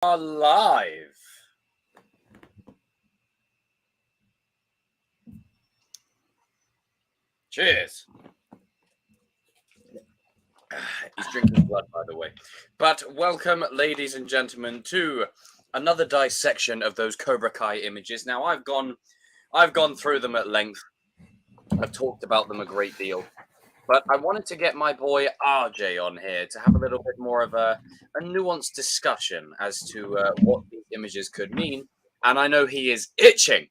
Are live. Cheers. He's drinking blood, by the way. But welcome, ladies and gentlemen, to another dissection of those Cobra Kai images. Now, I've gone through them at length. I've talked about them a great deal. But I wanted to get my boy RJ on here to have a little bit more of a nuanced discussion as to what these images could mean. And I know he is itching,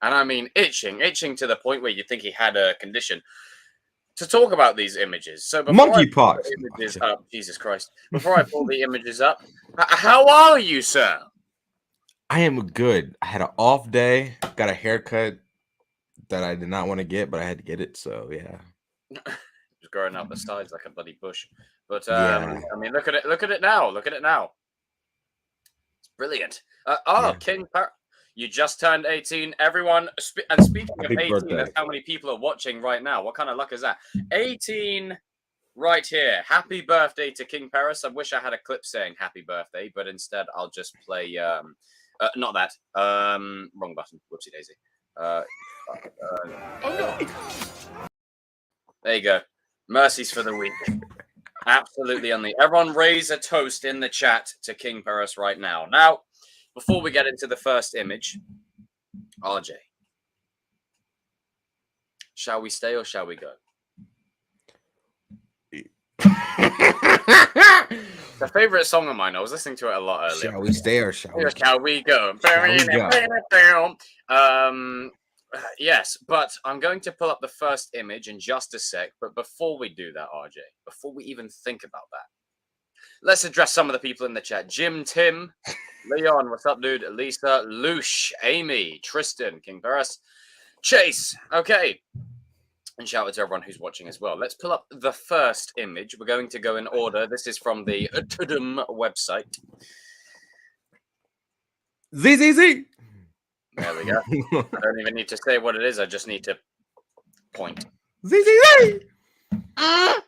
and I mean itching to the point where you think he had a condition to talk about these images. So before I pull Monkeypox. the images up, Jesus Christ, before I pull the images up, how are you, sir? I am good. I had an off day, got a haircut that I did not want to get, but I had to get it. So yeah. Just growing out the sides like a bloody bush. But Yeah. I mean, look at it now. Look at it now. It's brilliant. Yeah. King you just turned 18. Everyone, and speaking Happy of 18, birthday. that's how many people are watching right now. What kind of luck is that? 18 right here. Happy birthday to King Paris. I wish I had a clip saying happy birthday, but instead I'll just play not that. Wrong button. Whoopsie daisy. Oh no. There you go. Mercies for the weak. Absolutely only. Everyone raise a toast in the chat to King Paris right now. Now, before we get into the first image, RJ, shall we stay or shall we go? The favorite song of mine. I was listening to it a lot earlier. Shall we stay or shall we? Shall we go? Yes, but I'm going to pull up the first image in just a sec. But before we do that, RJ, before we even think about that, let's address some of the people in the chat. Jim, Tim, Leon, what's up, dude? Lisa, Loosh, Amy, Tristan, King Paris, Chase. Okay. And shout out to everyone who's watching as well. Let's pull up the first image. We're going to go in order. This is from the Tudum website. ZZZ. There we go. I don't even need to say what it is. I just need to point. ZZZ. What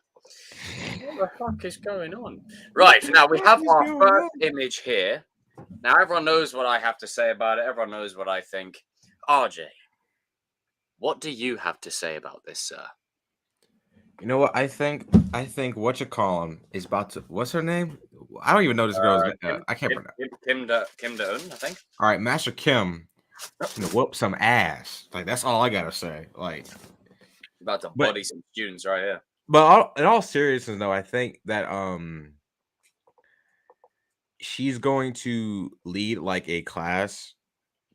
the fuck is going on? Right, now we have our first image here. Now everyone knows what I have to say about it. Everyone knows what I think. RJ, what do you have to say about this, sir? You know what? I think whatchamacallit is about to. What's her name? I don't even know this girl's name. I can't pronounce. Kim De-eun, I think. All right, Master Kim. Whoop some ass. Like that's all I gotta say. Like about to body some students right here. But in all seriousness, though, I think that she's going to lead like a class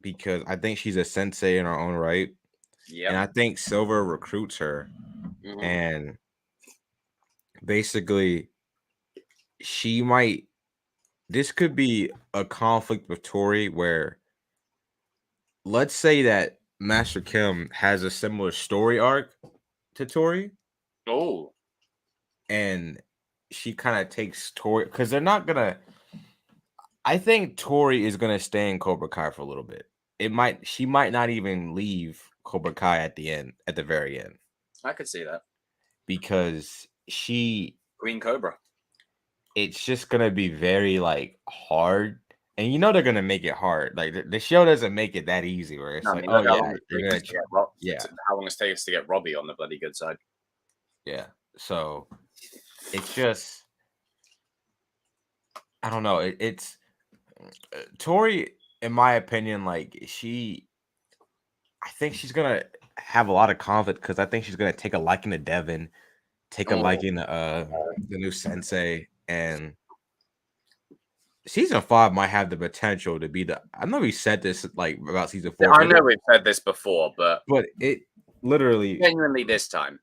because I think she's a sensei in her own right. Yeah, and I think Silver recruits her, and basically, she might. This could be a conflict with Tori where, let's say that Master Kim has a similar story arc to Tori. Oh. And she kind of takes Tori because they're not gonna. I think Tori is gonna stay in Cobra Kai for a little bit. She might not even leave Cobra Kai at the very end. I could see that because Queen Cobra. It's just gonna be very like hard, and they're gonna make it hard. Like the show doesn't make it that easy. Where it's how long it takes to get Robbie on the bloody good side. Yeah, so it's just I don't know. It's Tori, in my opinion. Like I think she's gonna have a lot of conflict because I think she's gonna take a liking to Devin, take a liking to the new sensei, and season 5 might have the potential to be the. I know we said this like about season 4. I know we've said this before, but it literally genuinely this time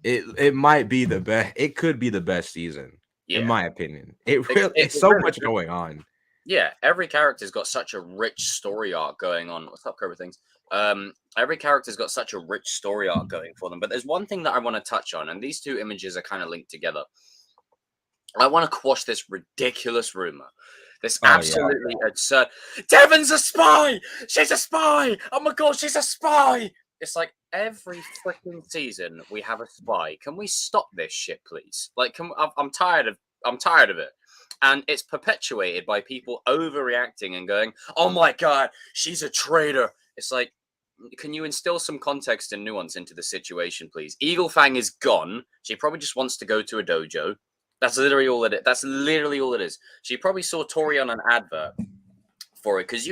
it might be the best. It could be the best season, in my opinion. It's so much going on. Yeah, every character's got such a rich story arc going on. What's up, Cobra things? Every character's got such a rich story arc going for them. But there's one thing that I want to touch on, and these two images are kind of linked together. I want to quash this ridiculous rumor. This absolutely absurd. Devin's a spy! She's a spy! Oh my god, she's a spy! It's like every freaking season we have a spy. Can we stop this shit, please? Like, I'm tired of it. And it's perpetuated by people overreacting and going, "Oh my god, she's a traitor." It's like, can you instill some context and nuance into the situation, please? Eagle Fang is gone. She probably just wants to go to a dojo. That's literally all it is. That's literally all it is. She probably saw Tori on an advert for it, because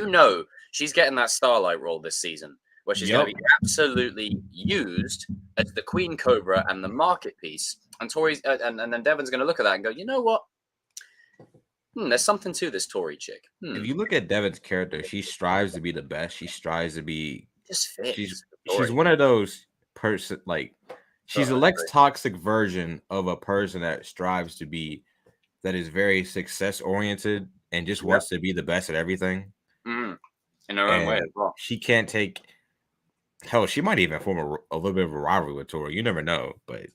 she's getting that Starlight role this season, where she's going to be absolutely used as the Queen Cobra and the market piece. And Tori's and then Devon's going to look at that and go, you know what? There's something to this Tori chick. If you look at Devon's character, she strives to be the best. She strives to be. Just fits. She's one of those person like she's a less toxic version of a person that strives to be, that is very success oriented and just wants to be the best at everything. In her own way as well. She can't take. Hell, she might even form a little bit of a rivalry with Tori. You never know, but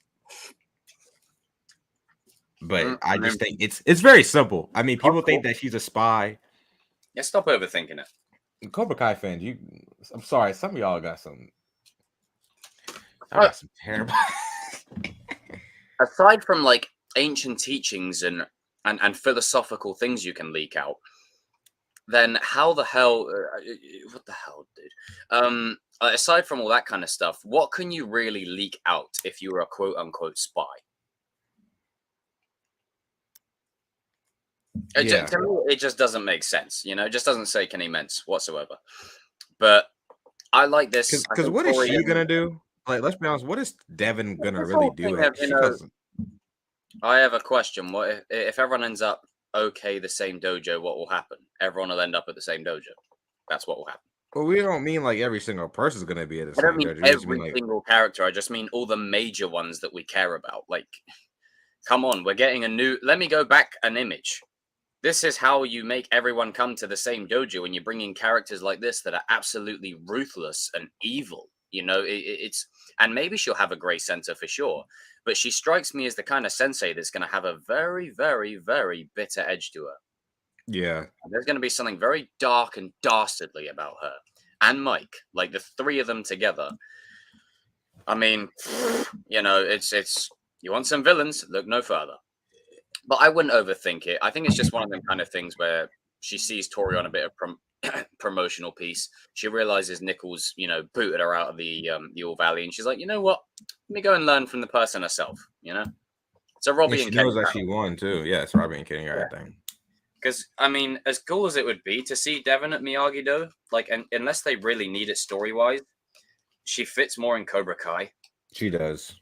I just think it's very simple. I mean, people think that she's a spy. Yeah, stop overthinking it. Cobra Kai fans, I'm sorry, some of y'all got some. I got some terrible. Aside from like ancient teachings and philosophical things you can leak out, then how the hell? What the hell, dude? Aside from all that kind of stuff, what can you really leak out if you were a quote unquote spy? To me, it just doesn't make sense. You know, it just doesn't make any sense whatsoever. But I like this because what is she gonna do? Like, let's be honest. What is Devon gonna really do? I have a question. What if everyone ends up the same dojo? What will happen? Everyone will end up at the same dojo. That's what will happen. Well, we don't mean like every single person is going to be at the same dojo. Every single character. I just mean all the major ones that we care about. Like, come on, we're getting a new. Let me go back an image. This is how you make everyone come to the same dojo when you bring in characters like this that are absolutely ruthless and evil. You know, it's and maybe she'll have a gray center for sure, but she strikes me as the kind of sensei that's going to have a very, very, very bitter edge to her. Yeah, there's going to be something very dark and dastardly about her and Mike, like the three of them together. I mean, you know, it's you want some villains, look no further. But I wouldn't overthink it. I think it's just one of them kind of things where she sees Tori on a bit of promotional piece. She realizes Nichols, you know, booted her out of the All Valley, and she's like, you know what? Let me go and learn from the person herself. You know, so Robbie and she knows that she won too. Yeah, it's Robbie and Kenny, I think. Because I mean, as cool as it would be to see Devon at Miyagi-Do, like, and unless they really need it story wise, she fits more in Cobra Kai. She does.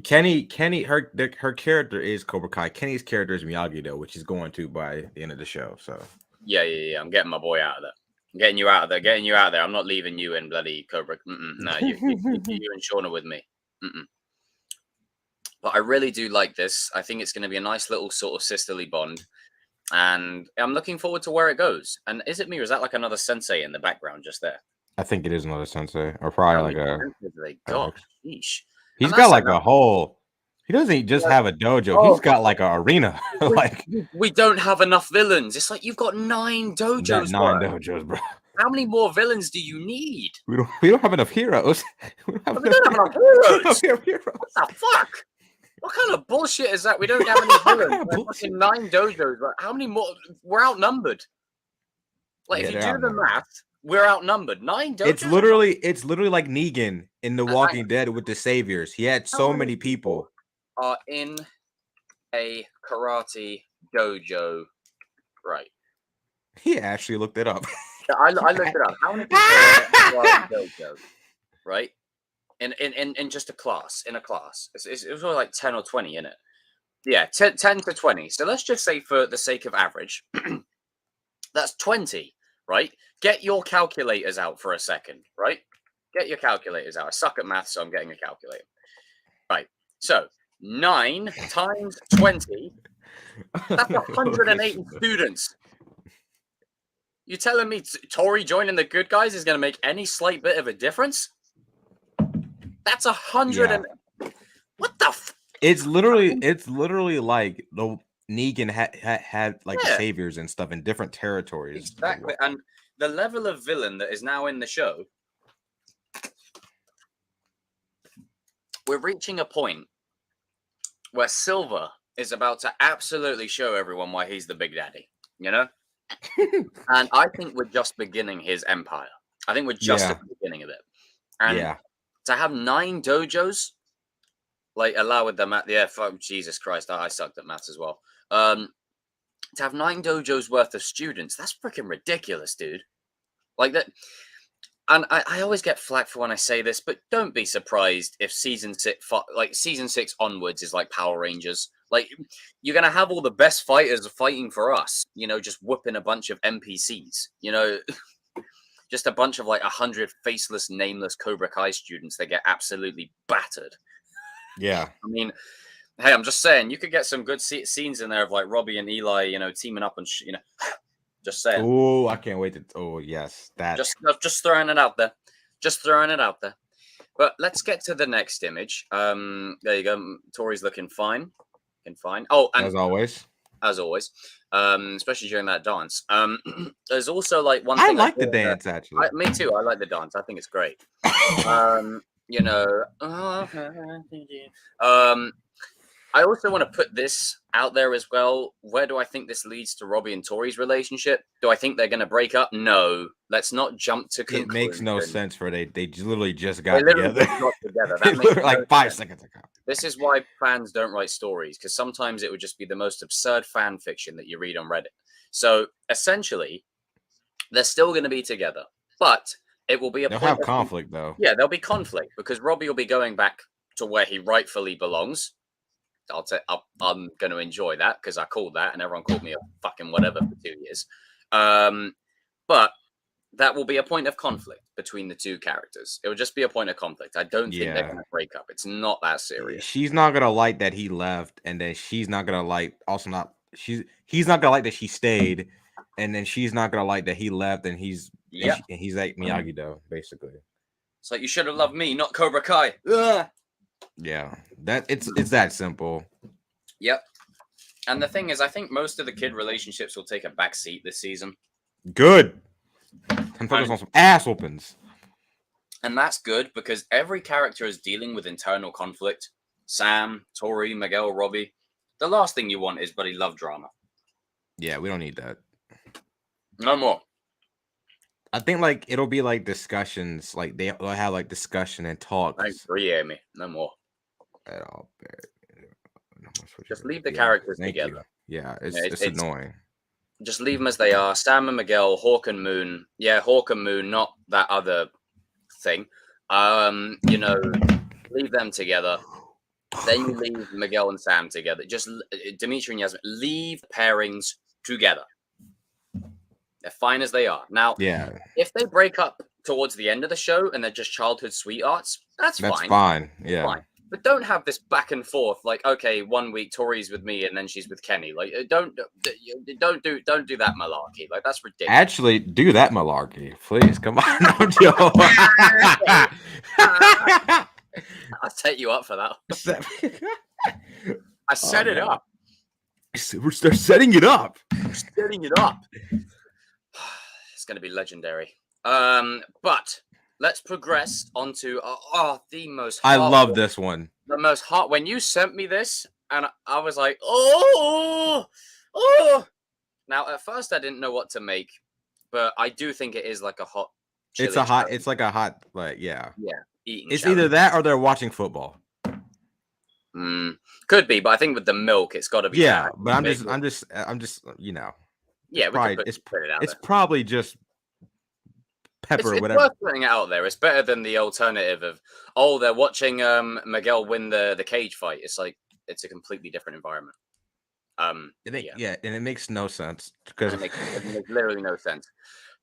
Kenny, her character is Cobra Kai. Kenny's character is Miyagi-Do, which he's going to by the end of the show. So yeah. I'm getting my boy out of there. I'm getting you out of there. I'm not leaving you in bloody Cobra. No, you and Sean are with me. But I really do like this. I think it's going to be a nice little sort of sisterly bond, and I'm looking forward to where it goes. And is it me, or is that like another sensei in the background just there? I think it is another sensei, or probably gosh, sheesh. He's got like a whole. He doesn't just have a dojo. He's got like an arena. Like, we don't have enough villains. It's like you've got 9 dojos. Dojos, bro. How many more villains do you need? We don't have enough heroes. We don't have enough heroes. What the fuck? What kind of bullshit is that? We don't have any villains. We're fucking 9 dojos. But how many more? We're outnumbered. Like, if you do the math, we're outnumbered. 9 dojos. It's literally like Negan in The Walking Dead with the Saviors. He had so many people. Are in a karate dojo, right? He actually looked it up. I looked it up. How many people are in a karate dojo, right? In just a class, in a class. It was only like 10 or 20 in it. Yeah, 10 to 20. So let's just say, for the sake of average, that's 20, right? Get your calculators out for a second, right? Get your calculators out. I suck at math, so I'm getting a calculator. Right. So 9 times 20, that's 180 students. You telling me Tori joining the good guys is going to make any slight bit of a difference? That's 100 and what the? It's literally like the Negan had like saviors and stuff in different territories. Exactly, and the level of villain that is now in the show, we're reaching a point where Silver is about to absolutely show everyone why he's the big daddy, you know? And I think we're just beginning his empire. I think we're just at Yeah. the beginning of it. And Yeah. to have 9 dojos, like allow with the math, yeah, fuck, Jesus Christ, I sucked at maths as well. To have 9 dojos worth of students, that's freaking ridiculous, dude. Like that. And I always get flack for when I say this, but don't be surprised if season 6 onwards is like Power Rangers. Like you're gonna have all the best fighters fighting for us, you know, just whooping a bunch of NPCs, you know, just a bunch of like 100 faceless, nameless Cobra Kai students that get absolutely battered. Yeah. I mean, hey, I'm just saying, you could get some good scenes in there of like Robbie and Eli, you know, teaming up and you know, just saying. Oh, I can't wait to. Oh, yes, that. Just throwing it out there. Just throwing it out there. But let's get to the next image. There you go. Tori's looking fine. Looking fine. Oh, and As always. Especially during that dance. There's also like one I thing like the dance actually. me too. I like the dance. I think it's great. You know, I also want to put this out there as well. Where do I think this leads to Robbie and Tori's relationship? Do I think they're going to break up? No. Let's not jump to conclusion. It makes no sense for they literally just They got literally together. just got together. They That makes literally, like no 5 sense. seconds ago. This is why fans don't write stories, because sometimes it would just be the most absurd fan fiction that you read on Reddit. So essentially, they're still going to be together, but it will be a They'll point have of conflict though. Yeah, there'll be conflict because Robbie will be going back to where he rightfully belongs. I'm going to enjoy that because I called that, and everyone called me a fucking whatever for 2 years. But that will be a point of conflict between the two characters. It will just be a point of conflict. I don't think they're going to break up. It's not that serious. She's not gonna like that he left, and then she's not gonna like he's not gonna like that she stayed, and then she's not gonna like that he left, and he's like Miyagi-Do, basically. It's like, you should have loved me, not Cobra Kai. Ugh. Yeah, it's that simple. Yep. And the thing is, I think most of the kid relationships will take a back seat this season. Good. I'm focused on some ass opens. And that's good because every character is dealing with internal conflict. Sam, Tori, Miguel, Robbie. The last thing you want is buddy love drama. Yeah, we don't need that. No more. I think like it'll be like discussions, like they'll have like discussion and talks. I agree, Amy. No more. At all. Just leave the characters together. Yeah, it's annoying. Just leave them as they are. Sam and Miguel, Hawk and Moon. Yeah, Hawk and Moon, not that other thing. You know, leave them together. Then you leave Miguel and Sam together. Just Dimitri and Yasmin, leave pairings together. They're fine as they are. Now, if they break up towards the end of the show and they're just childhood sweethearts, that's fine. That's fine. Yeah. Fine. But don't have this back and forth. Like, okay, 1 week Tori's with me and then she's with Kenny. Like, don't do that malarkey. Like, that's ridiculous. Actually, do that malarkey, please. Come on, no joke. I'll take you up for that. I set it up. We're setting it up. We're setting it up. It's going to be legendary. But let's progress onto the most. I love this one. The most hot. When you sent me this, and I was like, Now, at first, I didn't know what to make, but I do think it is like a hot. It's like a hot, like yeah. Eating. It's either that or they're watching football. Could be, but I think with the milk, it's got to be. Yeah, but I'm just, you know. Yeah, it's probably just pepper or whatever. It's worth putting it out there. It's better than the alternative of they're watching Miguel win the cage fight. It's like it's a completely different environment. And it makes no sense because it makes literally no sense.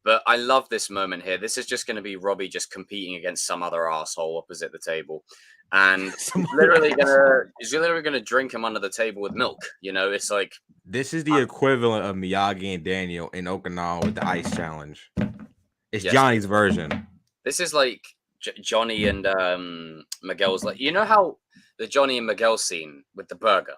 But I love this moment here. This is just going to be Robbie just competing against some other asshole opposite the table, and he's literally gonna drink him under the table with milk. You know, it's like this is the equivalent of Miyagi and Daniel in Okinawa with the ice challenge. It's Johnny's version. This is like Johnny and Miguel's. Like, you know how the Johnny and Miguel scene with the burger?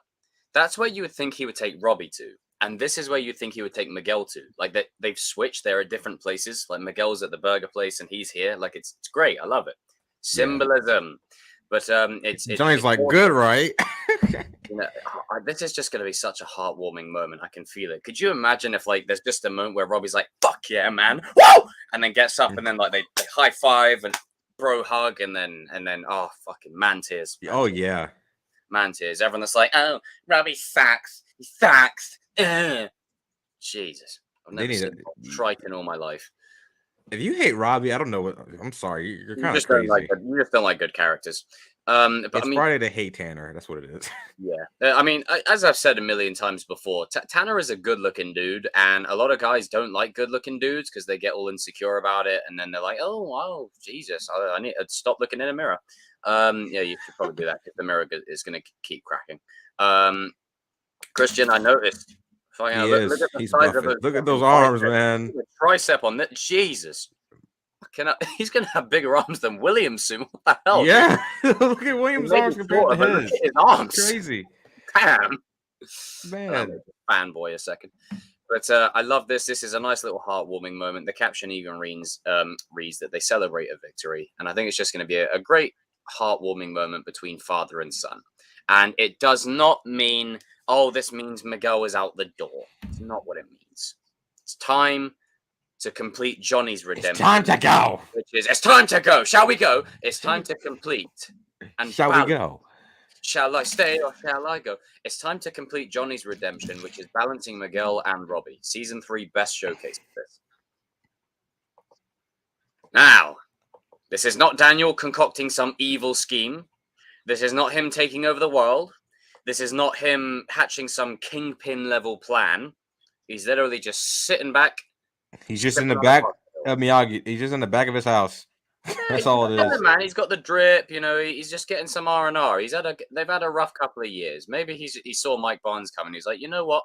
That's where you would think he would take Robbie to. And this is where you think he would take Miguel to. Like, they've switched. They're at different places. Like, Miguel's at the burger place and he's here. Like, it's great. I love it. Symbolism. But it's Johnny's like, awesome. good, right? You know, this is just going to be such a heartwarming moment. I can feel it. Could you imagine if like there's just a moment where Robbie's like, "Fuck yeah, man!" Whoa! And then gets up and then like they high five and bro hug and then oh fucking man tears. Oh yeah. Man tears. Everyone's like, "Oh, Robbie sucks. He sucks." Jesus, I've They never need seen trite in all my life. If you hate Robbie, I don't know what. I'm sorry, you're You kind of just don't crazy. you just don't like good characters. But It's I mean, Friday to hate Tanner. That's what it is. yeah. I mean, as I've said a million times before, Tanner is a good-looking dude, and a lot of guys don't like good-looking dudes because they get all insecure about it, and then they're like, "Oh, Jesus, I need to stop looking in a mirror." Yeah, you should probably do that because the mirror is going to keep cracking. Christian, I noticed. Fucking hell, look at the He's size of buffing. those Look at those fucking arms, biceps. man. The tricep on that. Jesus. He's going to have bigger arms than William soon. What the hell? Dude? Yeah. Look at William's Maybe arms compared to shorter, but look his. at his arms. Crazy. Damn. Man. Fanboy a second. But I love this. This is a nice little heartwarming moment. The caption even reads that they celebrate a victory. And I think it's just going to be a great heartwarming moment between father and son. And it does not mean, oh, this means Miguel is out the door. It's not what it means. It's time to complete Johnny's redemption. It's time to go. Which is, it's time to go. Shall we go? It's time to complete. And shall we go? Shall I stay or shall I go? It's time to complete Johnny's redemption, which is balancing Miguel and Robbie. Season 3 best showcase of this. Now, this is not Daniel concocting some evil scheme. This is not him taking over the world. This is not him hatching some kingpin level plan. He's literally just sitting back. He's just in the back of Miyagi. He's just in the back of his house. That's all it is. Man, he's got the drip. You know, he's just getting some R&R. They've had a rough couple of years. Maybe he saw Mike Barnes coming. He's like, you know what?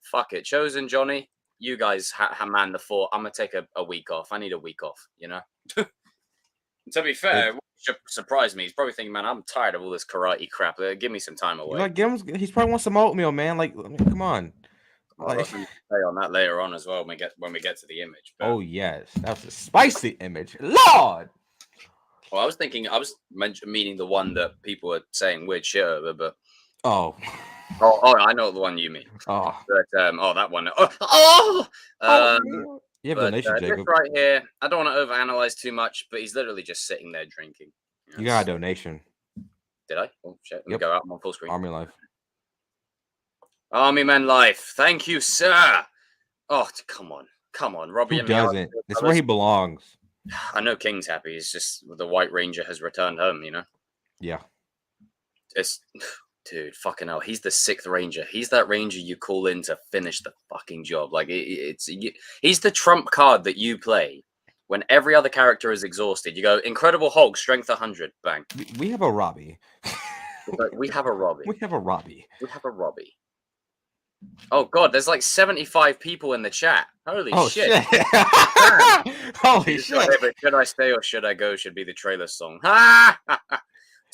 Fuck it, Chosen Johnny. You guys man the fort. I'm gonna take a week off. I need a week off. You know. To be fair, it should surprise me. He's probably thinking, man, I'm tired of all this karate crap. Give me some time away. Like, he's probably wants some oatmeal, man. Like, come on. I'll say on that later on as well when we get to the image. But... Oh yes, that's a spicy image, Lord. Well, I was meaning the one that people are saying weird shit over, but oh, I know the one you mean. Oh, but that one. you have a donation, Jacob. This right here, I don't want to overanalyze too much, but he's literally just sitting there drinking. You got a donation. Did I? Oh shit! Let me go out. I'm on full screen. Army Life. Army Men Life. Thank you, sir. Oh, come on, Robbie. Who doesn't? That's where he belongs. I know King's happy. It's just the White Ranger has returned home. You know. Yeah. It's dude, fucking hell. He's the 6th Ranger. He's that Ranger you call in to finish the fucking job. Like he's the trump card that you play when every other character is exhausted. You go Incredible Hulk, strength 100, bang. We have a Robbie. We have a Robbie. We have a Robbie. We have a Robbie. Oh god, there's like 75 people in the chat. Holy shit. Holy shit. Should I stay or should I go should be the trailer song.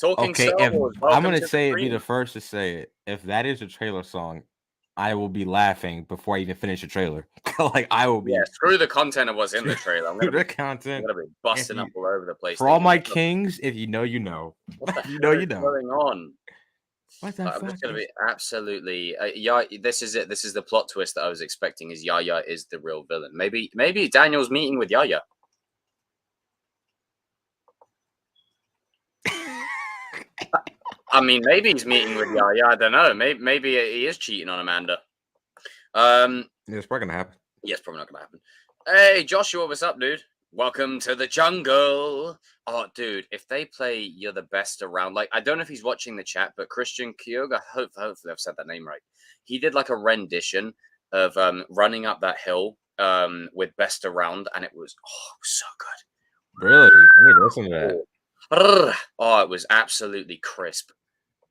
Talking okay, Star Wars, I'm gonna be the first to say it. If that is the trailer song, I will be laughing before I even finish the trailer. Like I will be. Yeah, screw the content of what's in the trailer. I'm gonna be busting up all over the place. For all my kings, if you know, you know. What the you know, you know. Going on? What the I'm just gonna be absolutely. Yeah, this is it. This is the plot twist that I was expecting. Is Yaya is the real villain? Maybe Daniel's meeting with Yaya. I mean, maybe he's meeting with Yaya. I don't know. Maybe he is cheating on Amanda. It's probably gonna happen. Yeah, it's probably not gonna happen. Hey, Joshua, what's up, dude? Welcome to the jungle. Oh, dude, if they play You're the Best Around, like, I don't know if he's watching the chat, but Christian Kyoga, hopefully I've said that name right. He did like a rendition of running up that hill with Best Around, and it was so good. Really? I need to listen to that. Oh, it was absolutely crisp.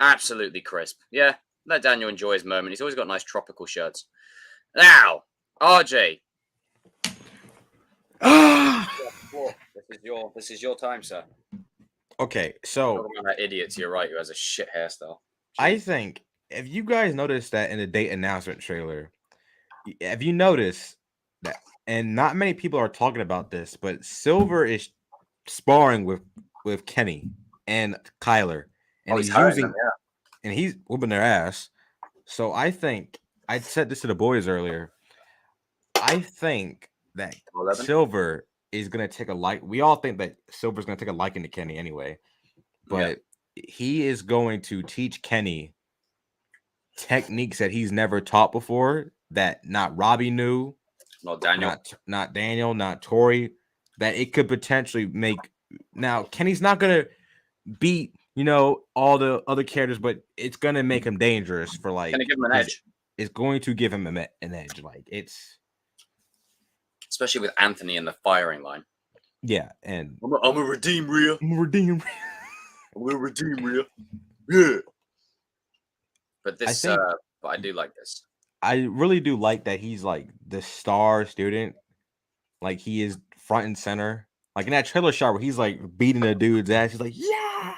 Absolutely crisp. Yeah, let Daniel enjoy his moment. He's always got nice tropical shirts. Now, RJ. This is your time, sir. Okay, so that idiot to your right who has a shit hairstyle. I think if you guys noticed that in the date announcement trailer, have you noticed that? And not many people are talking about this, but Silver is sparring with Kenny, and Kyler, and He's he's hurting them. using and he's whooping their ass. So I think I said this to the boys earlier. I think that 11. Silver is gonna take a like. We all think that Silver's gonna take a liking to Kenny anyway, but he is going to teach Kenny techniques that he's never taught before that not Robbie knew, Not Daniel. not Daniel, not Tori. That it could potentially make. Now Kenny's not gonna beat all the other characters, but it's gonna make him dangerous for like. Gonna give him an edge. It's going to give him an edge. Like it's. Especially with Anthony in the firing line. Yeah, and I'm a redeem Rhea. I'm a redeem. I'm a redeem Rhea. Yeah. But this, but I do like this. I really do like that he's like the star student. Like he is front and center. Like in that trailer shot where he's like beating the dude's ass. He's like, yeah.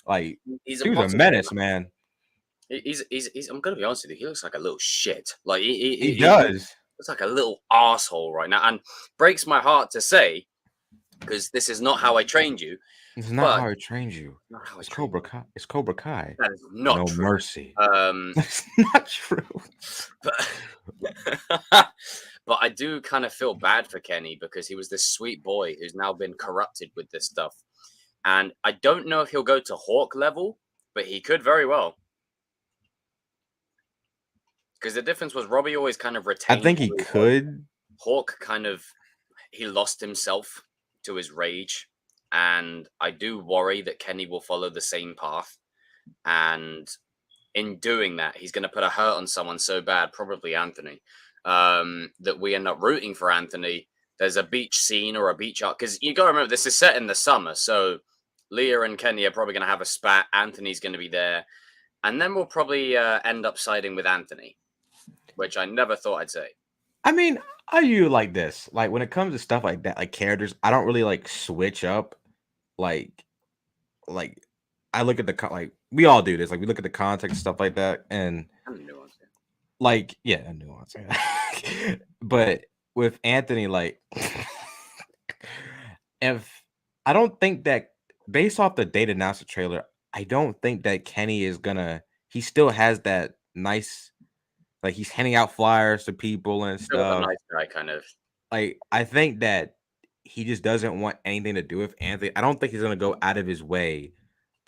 Like he's a menace, man. He's I'm gonna be honest with you, he looks like a little shit. Like he does. Looks like a little asshole right now, and breaks my heart to say, because this is not how I trained you. It's not how I trained you. Not how it's Cobra Kai. It's Cobra Kai. That is not no true. Mercy. That's not true. But I do kind of feel bad for Kenny because he was this sweet boy who's now been corrupted with this stuff, and I don't know if he'll go to Hawk level, but he could very well. Because the difference was Robbie always kind of retained. I think he could. Hawk he lost himself to his rage. And I do worry that Kenny will follow the same path. And in doing that, he's going to put a hurt on someone so bad, probably Anthony, that we end up rooting for Anthony. There's a beach scene or a beach arc. Because you got to remember, this is set in the summer. So Leah and Kenny are probably going to have a spat. Anthony's going to be there. And then we'll probably end up siding with Anthony. Which I never thought I'd say. I mean, I view like this. Like when it comes to stuff like that, like characters, I don't really like switch up. Like I look at like we all do this. Like we look at the context and stuff like that, and like a nuance. But with Anthony, like if I don't think that based off the date announced trailer, I don't think that Kenny is gonna. He still has that nice. Like he's handing out flyers to people and stuff. A nice guy, kind of. Like I think that he just doesn't want anything to do with Anthony. I don't think he's gonna go out of his way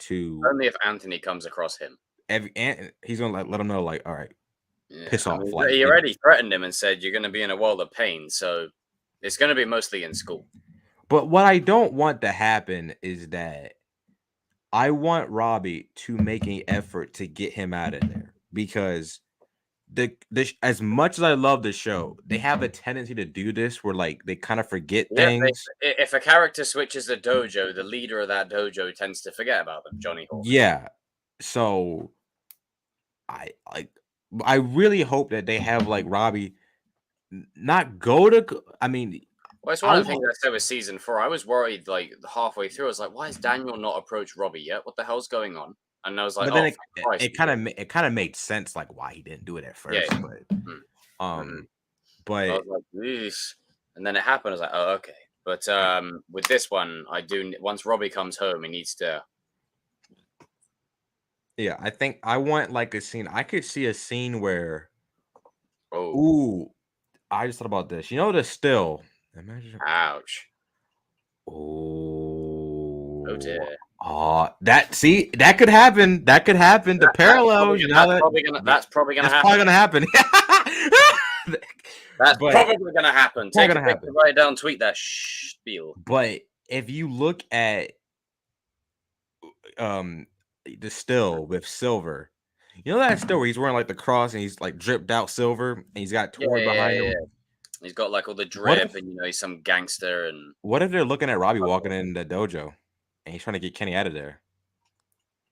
to. Only if Anthony comes across him. He's gonna let him know, like, all right, piss off. Like, he already threatened him and said you're gonna be in a world of pain. So it's gonna be mostly in school. But what I don't want to happen is that I want Robbie to make an effort to get him out of there because. As much as I love the show, they have a tendency to do this where like they kind of forget things. If a character switches the dojo, the leader of that dojo tends to forget about them. Johnny Hawk. Yeah, so I really hope that they have like Robbie not go to. I mean, well, it's one of the things I said with season 4. I was worried like halfway through. I was like, why has Daniel not approached Robbie yet? What the hell's going on? And I was like, but then it kind of made sense, like why he didn't do it at first. Yeah. But I was like, eesh. And then it happened. I was like, oh, okay. But with this one, once Robbie comes home, he needs to. Yeah, I think I want like a scene. I could see a scene where. Oh. Ooh, I just thought about this. You know the still. Imagine. Ouch. Oh dear. That could happen. That could happen. The parallels, that's probably gonna happen. That's probably gonna happen. Take a picture, write it down, tweet that spiel. But if you look at the still with Silver, you know that still where he's wearing like the cross and he's like dripped out silver and he's got Tori behind him. He's got like all the drip and he's some gangster. And what if they're looking at Robbie walking in the dojo? And he's trying to get Kenny out of there.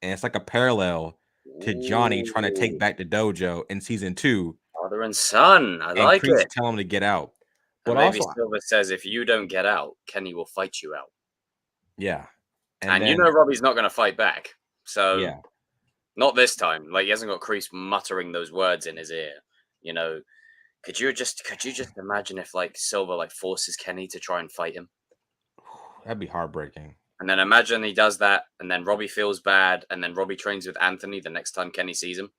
And it's like a parallel to Johnny trying to take back the dojo in season 2. Father and son. I like it. Tell him to get out. But maybe also, Silver says if you don't get out, Kenny will fight you out. Yeah. And then, Robbie's not going to fight back. So yeah. Not this time. Like he hasn't got Kreese muttering those words in his ear. You know, could you just imagine if like Silver like forces Kenny to try and fight him? That'd be heartbreaking. And then imagine he does that, and then Robbie feels bad, and then Robbie trains with Anthony the next time Kenny sees him.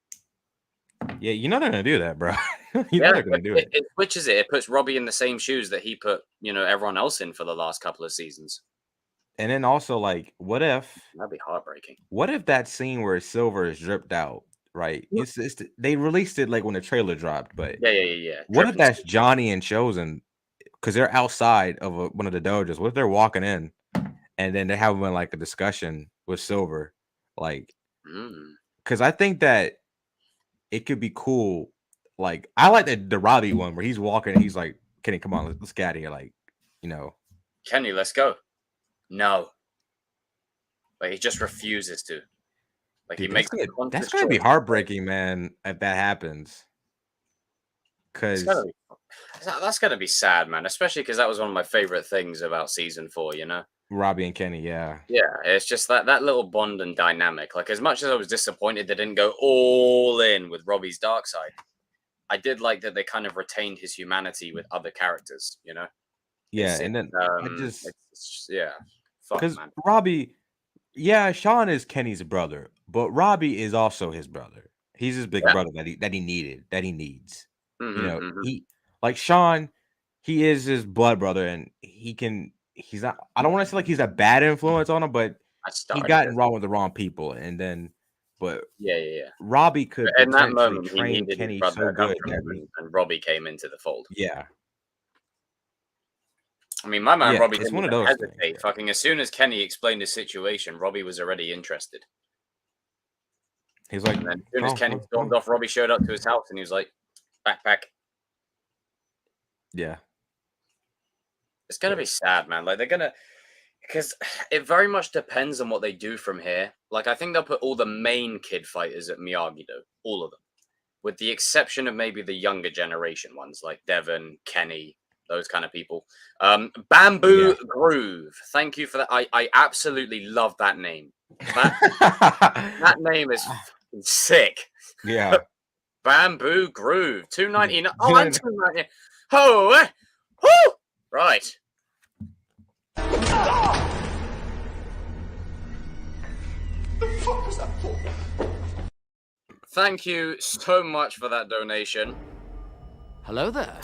Yeah, you know they're gonna do that, bro. You know Yeah, they're gonna do it, it. it switches it. It puts Robbie in the same shoes that he put, everyone else in for the last couple of seasons. And then also, like, That'd be heartbreaking. what if that scene where Silver is dripped out, right? They released it like when the trailer dropped, but Yeah. what if Dripping. that's Johnny and Chosen? Because they're outside of one of the dojos. What if they're walking in and then they're having like a discussion with Silver? Like, because I think that it could be cool. Like, I like the Robbie one where he's walking and he's like, Kenny, come on, let's get out of here. Like, Kenny, let's go. No. Like, he just refuses to. Like, dude, he makes that's gonna be heartbreaking, man, if that happens. Because that's gonna be sad, man. Especially because that was one of my favorite things about season 4. Robbie and Kenny, yeah. Yeah, it's just that little bond and dynamic. Like, as much as I was disappointed they didn't go all in with Robbie's dark side, I did like that they kind of retained his humanity with other characters. Yeah, and then because Robbie, yeah, Sean is Kenny's brother, but Robbie is also his brother. He's his big brother that he needs. He like Sean, he is his blood brother, and he's not. I don't want to say like he's a bad influence on him, but he got involved with the wrong people, and then, but yeah. Robbie could in that potentially moment train Kenny so good that and Robbie came into the fold. Yeah. I mean, my man Robbie it's didn't one of those hesitate. things. Fucking as soon as Kenny explained his situation, Robbie was already interested. He's like, and then as soon as Kenny stormed off, Robbie showed up to his house and he was like, backpack. Yeah. It's gonna be sad, man. Like because it very much depends on what they do from here. Like, I think they'll put all the main kid fighters at Miyagi-Do, all of them, with the exception of maybe the younger generation ones like Devon, Kenny, those kind of people. Bamboo Groove. Thank you for that. I absolutely love that name. That name is sick. Yeah. Bamboo Groove. $2.99. Oh, and $2.99. Oh, whoo! Right. The fuck was that for? Thank you so much for that donation. Hello there.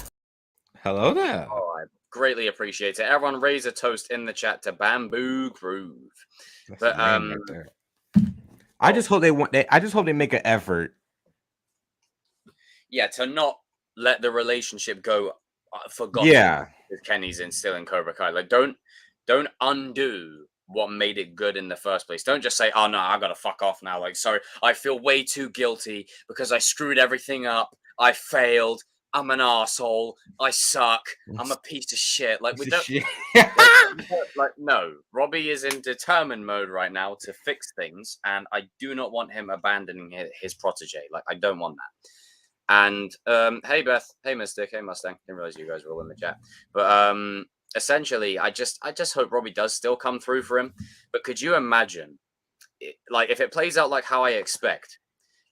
Hello there. Oh, I greatly appreciate it. Everyone raise a toast in the chat to Bamboo Groove. That's right there. I just hope they make an effort. Yeah, to not let the relationship go forgotten. Yeah. With Kenny's still in Cobra Kai. Like, don't undo what made it good in the first place. Don't just say, oh no, I gotta fuck off now. Like, sorry, I feel way too guilty because I screwed everything up. I failed. I'm an asshole. I suck. I'm a piece of shit. Like, we don't. Like, no. Robbie is in determined mode right now to fix things, and I do not want him abandoning his protege. Like, I don't want that. And hey Beth, hey Mystic, hey Mustang. Didn't realize you guys were all in the chat. But essentially, I just hope Robbie does still come through for him. But could you imagine, like, if it plays out like how I expect?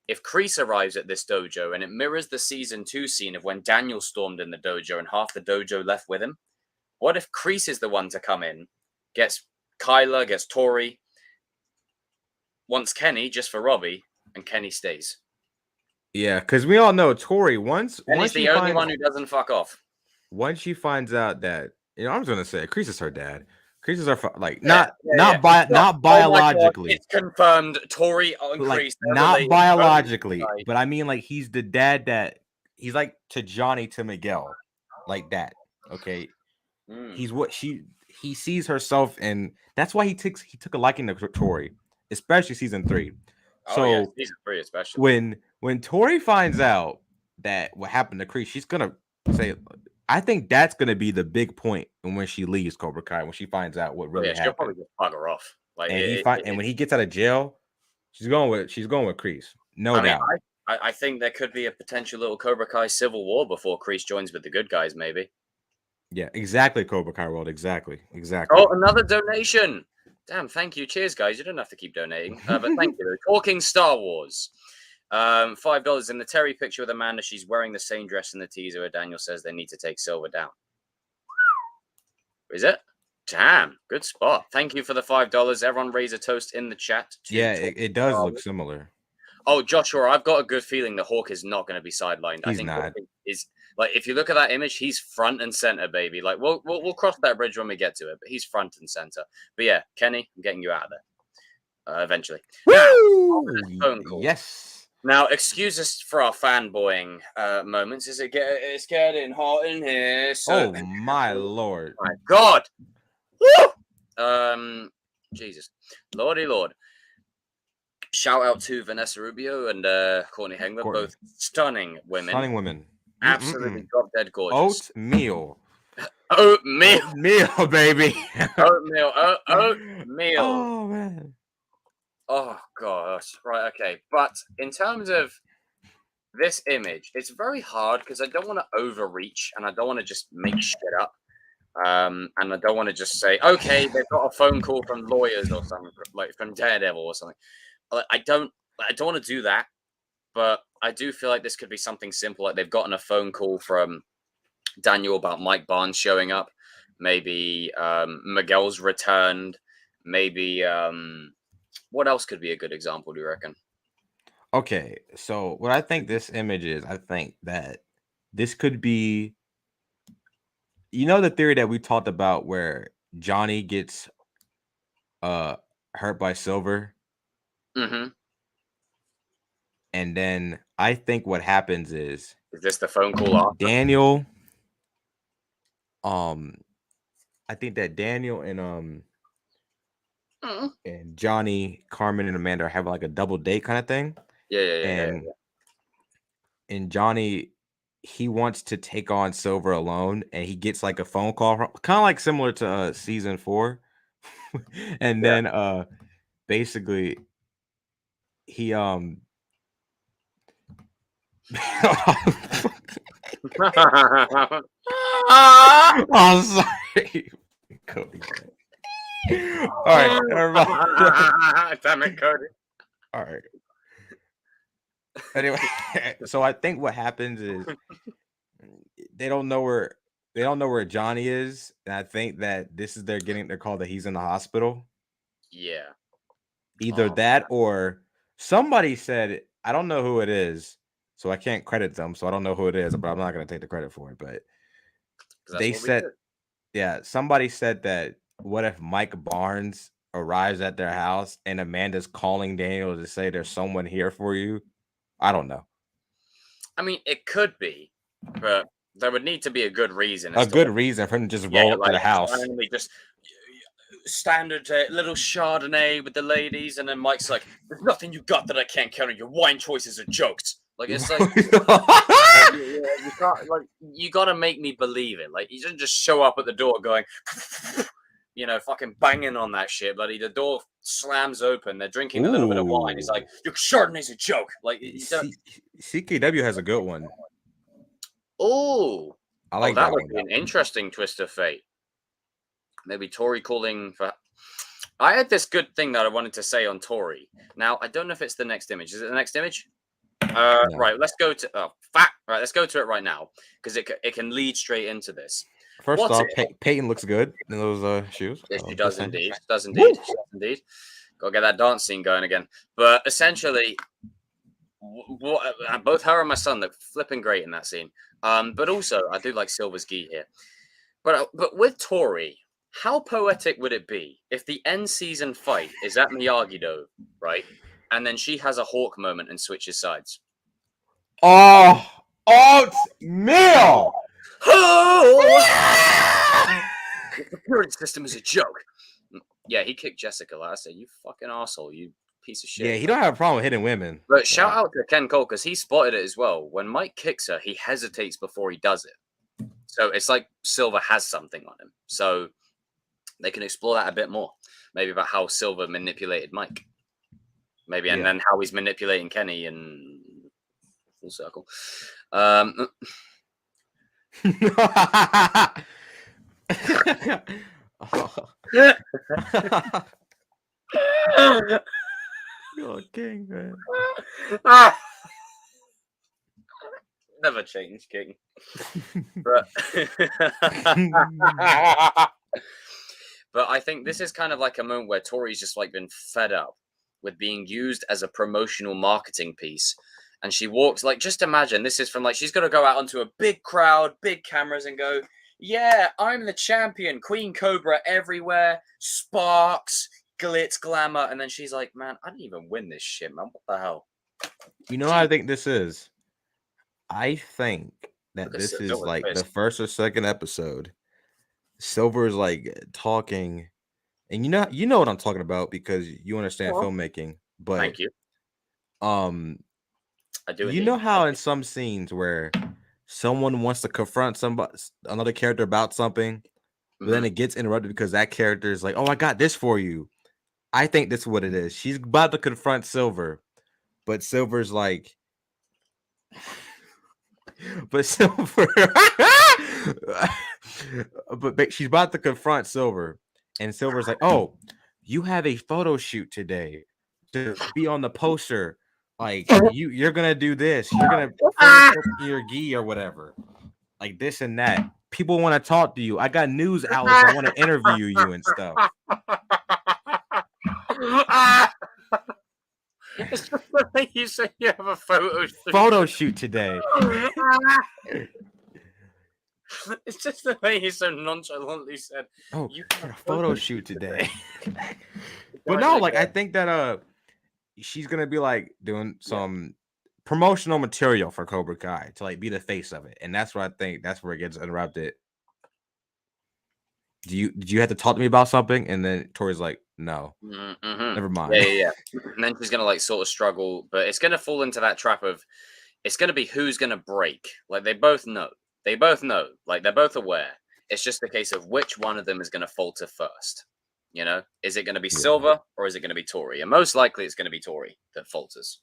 If Kreese arrives at this dojo and it mirrors the season 2 scene of when Daniel stormed in the dojo and half the dojo left with him, what if Kreese is the one to come in, gets Kyla, gets Tori, wants Kenny just for Robbie, and Kenny stays? Yeah, because we all know Tori once he's the only one who doesn't fuck off. Once she finds out that, I'm just gonna say, Kreese is her dad. Kreese is her not biologically. It's confirmed. Tori and Kreese, not biologically, but I mean, like, he's the dad that he's like to Johnny to Miguel, like that. Okay, he's what he sees herself, and that's why he took a liking to Tori, especially season 3. So season 3 especially. When Tori finds out that what happened to Kreese, she's gonna say, I think that's gonna be the big point when she leaves Cobra Kai, when she finds out what really happened. She'll probably just bugger off. Like, and when he gets out of jail, she's going with Kreese, no doubt. I think there could be a potential little Cobra Kai civil war before Kreese joins with the good guys, maybe. Yeah, exactly, Cobra Kai world, exactly. Oh, another donation. Damn, thank you. Cheers, guys. You don't have to keep donating, but thank you. Talking Star Wars. $5 in the Terry picture with Amanda. She's wearing the same dress in the teaser where Daniel says they need to take Silver down. Is it? Damn, good spot. Thank you for the $5. Everyone raise a toast in the chat. Yeah, it does look similar. Oh, Joshua, I've got a good feeling that Hawk is not going to be sidelined. I He's think not. Hawk is like, if you look at that image, he's front and center, baby. Like we'll cross that bridge when we get to it, but he's front and center. But yeah, Kenny, I'm getting you out of there eventually. Woo! Phone call. Yes. Now, excuse us for our fanboying moments. It's getting hot in here. So, Oh my lord! my God! Woo! Jesus, Lordy Lord. Shout out to Vanessa Rubio and Courtney Hengler, both stunning women. Stunning women. Absolutely drop dead gorgeous. Oatmeal. Oatmeal. Oatmeal, baby. Oatmeal. Oatmeal. Oh man. Oh gosh. Right. Okay. But in terms of this image, it's very hard because I don't want to overreach and I don't want to just make shit up. And I don't want to just say, okay, they've got a phone call from lawyers or something, like from Daredevil or something. I don't want to do that, but I do feel like this could be something simple. Like they've gotten a phone call from Daniel about Mike Barnes showing up. Maybe Miguel's returned. Maybe what else could be a good example, do you reckon? Okay, so what I think this image is, I think that this could be, you know, the theory that we talked about where Johnny gets hurt by Silver. Mm-hmm. And then I think what happens is this the phone call after? Daniel. I think that Daniel and Johnny, Carmen, and Amanda are having like a double date kind of thing. Yeah. And Johnny, he wants to take on Silver alone, and he gets like a phone call, kind of like similar to season 4. And then basically he I'm sorry. Cody. All right, everybody. Damn it, Cody. All right. Anyway, so I think what happens is they don't know where Johnny is, and I think that this is their call that he's in the hospital. Yeah. Either that or somebody said, I don't know who it is, so I can't credit them, so I don't know who it is, but I'm not going to take the credit for it. But they said, yeah, somebody said that what if Mike Barnes arrives at their house and Amanda's calling Daniel to say there's someone here for you? I don't know. I mean, it could be, but there would need to be a good reason. A good reason for him to just roll up to the house. Just standard little Chardonnay with the ladies, and then Mike's like, "There's nothing you got that I can't counter. Your wine choices are jokes." Like it's like, you can't, like, you gotta make me believe it. Like, you shouldn't just show up at the door going, you know, fucking banging on that shit, buddy. The door slams open. They're drinking a little bit of wine. He's like, "Your Chardonnay's a joke." Like, CKW has a good one. Oh, I like that would be an interesting twist of fate. Maybe Tori calling for. I had this good thing that I wanted to say on Tori. Now I don't know if it's the next image. Is it the next image? No. Right. Let's go to. Right. Let's go to it right now because it can lead straight into this. First off, Peyton looks good in those shoes. Yes, she does indeed. Does indeed. Indeed. Got to get that dance scene going again. But essentially, both her and my son look flipping great in that scene. But also, I do like Silver's gi here. But with Tori, how poetic would it be if the end season fight is at Miyagi-Do, right? And then she has a Hawk moment and switches sides. Oh, oatmeal! The security system is a joke. Yeah, he kicked Jessica. Like I said, you fucking asshole, you piece of shit. Yeah, he don't have a problem with hitting women. But shout out to Ken Cole because he spotted it as well. When Mike kicks her, he hesitates before he does it. So it's like Silver has something on him. So they can explore that a bit more. Maybe about how Silver manipulated Mike. Maybe, and then how he's manipulating Kenny in full circle. You're king, man. Never change, King. But But I think this is kind of like a moment where Tori's just like been fed up with being used as a promotional marketing piece. And she walks like, just imagine this is from like, she's going to go out onto a big crowd, big cameras and go, yeah, I'm the champion, Queen Cobra everywhere, sparks, glitz, glamour. And then she's like, man, I didn't even win this shit, man. What the hell? You know what I think this is? I think that Look at this Silver is like the pissed. first or second episode. Silver's like talking, and you know what I'm talking about because you understand Well, filmmaking. But thank you. um, I do you indeed. know how Thank in you. some scenes where someone wants to confront another character about something, but then Mhm. it gets interrupted because that character is like, "Oh, I got this for you." I think this is what it is. She's about to confront Silver, but Silver's like, but Silver, but she's about to confront Silver, and Silver's like, "Oh, you have a photo shoot today to be on the poster. Like you're gonna do this. You're gonna Photoshop your gi or whatever, like this and that. People want to talk to you. I got news outlets. I want to interview you and stuff. It's just the way you say you have a photo shoot. Photo shoot today." It's just the way he so nonchalantly said, Oh, you got a photo shoot today. But But no, like I think that she's gonna be like doing some promotional material for Cobra Kai to like be the face of it, and that's what I think. That's where it gets interrupted. Did you have to talk to me about something? And then Tori's like, no, never mind. Yeah. And then she's gonna like sort of struggle, but it's gonna fall into that trap of it's gonna be who's gonna break. Like they both know. Like they're both aware. It's just a case of which one of them is gonna falter first. You know, is it gonna be Yeah. Silver or is it gonna be Tori? And most likely it's gonna be Tori that falters.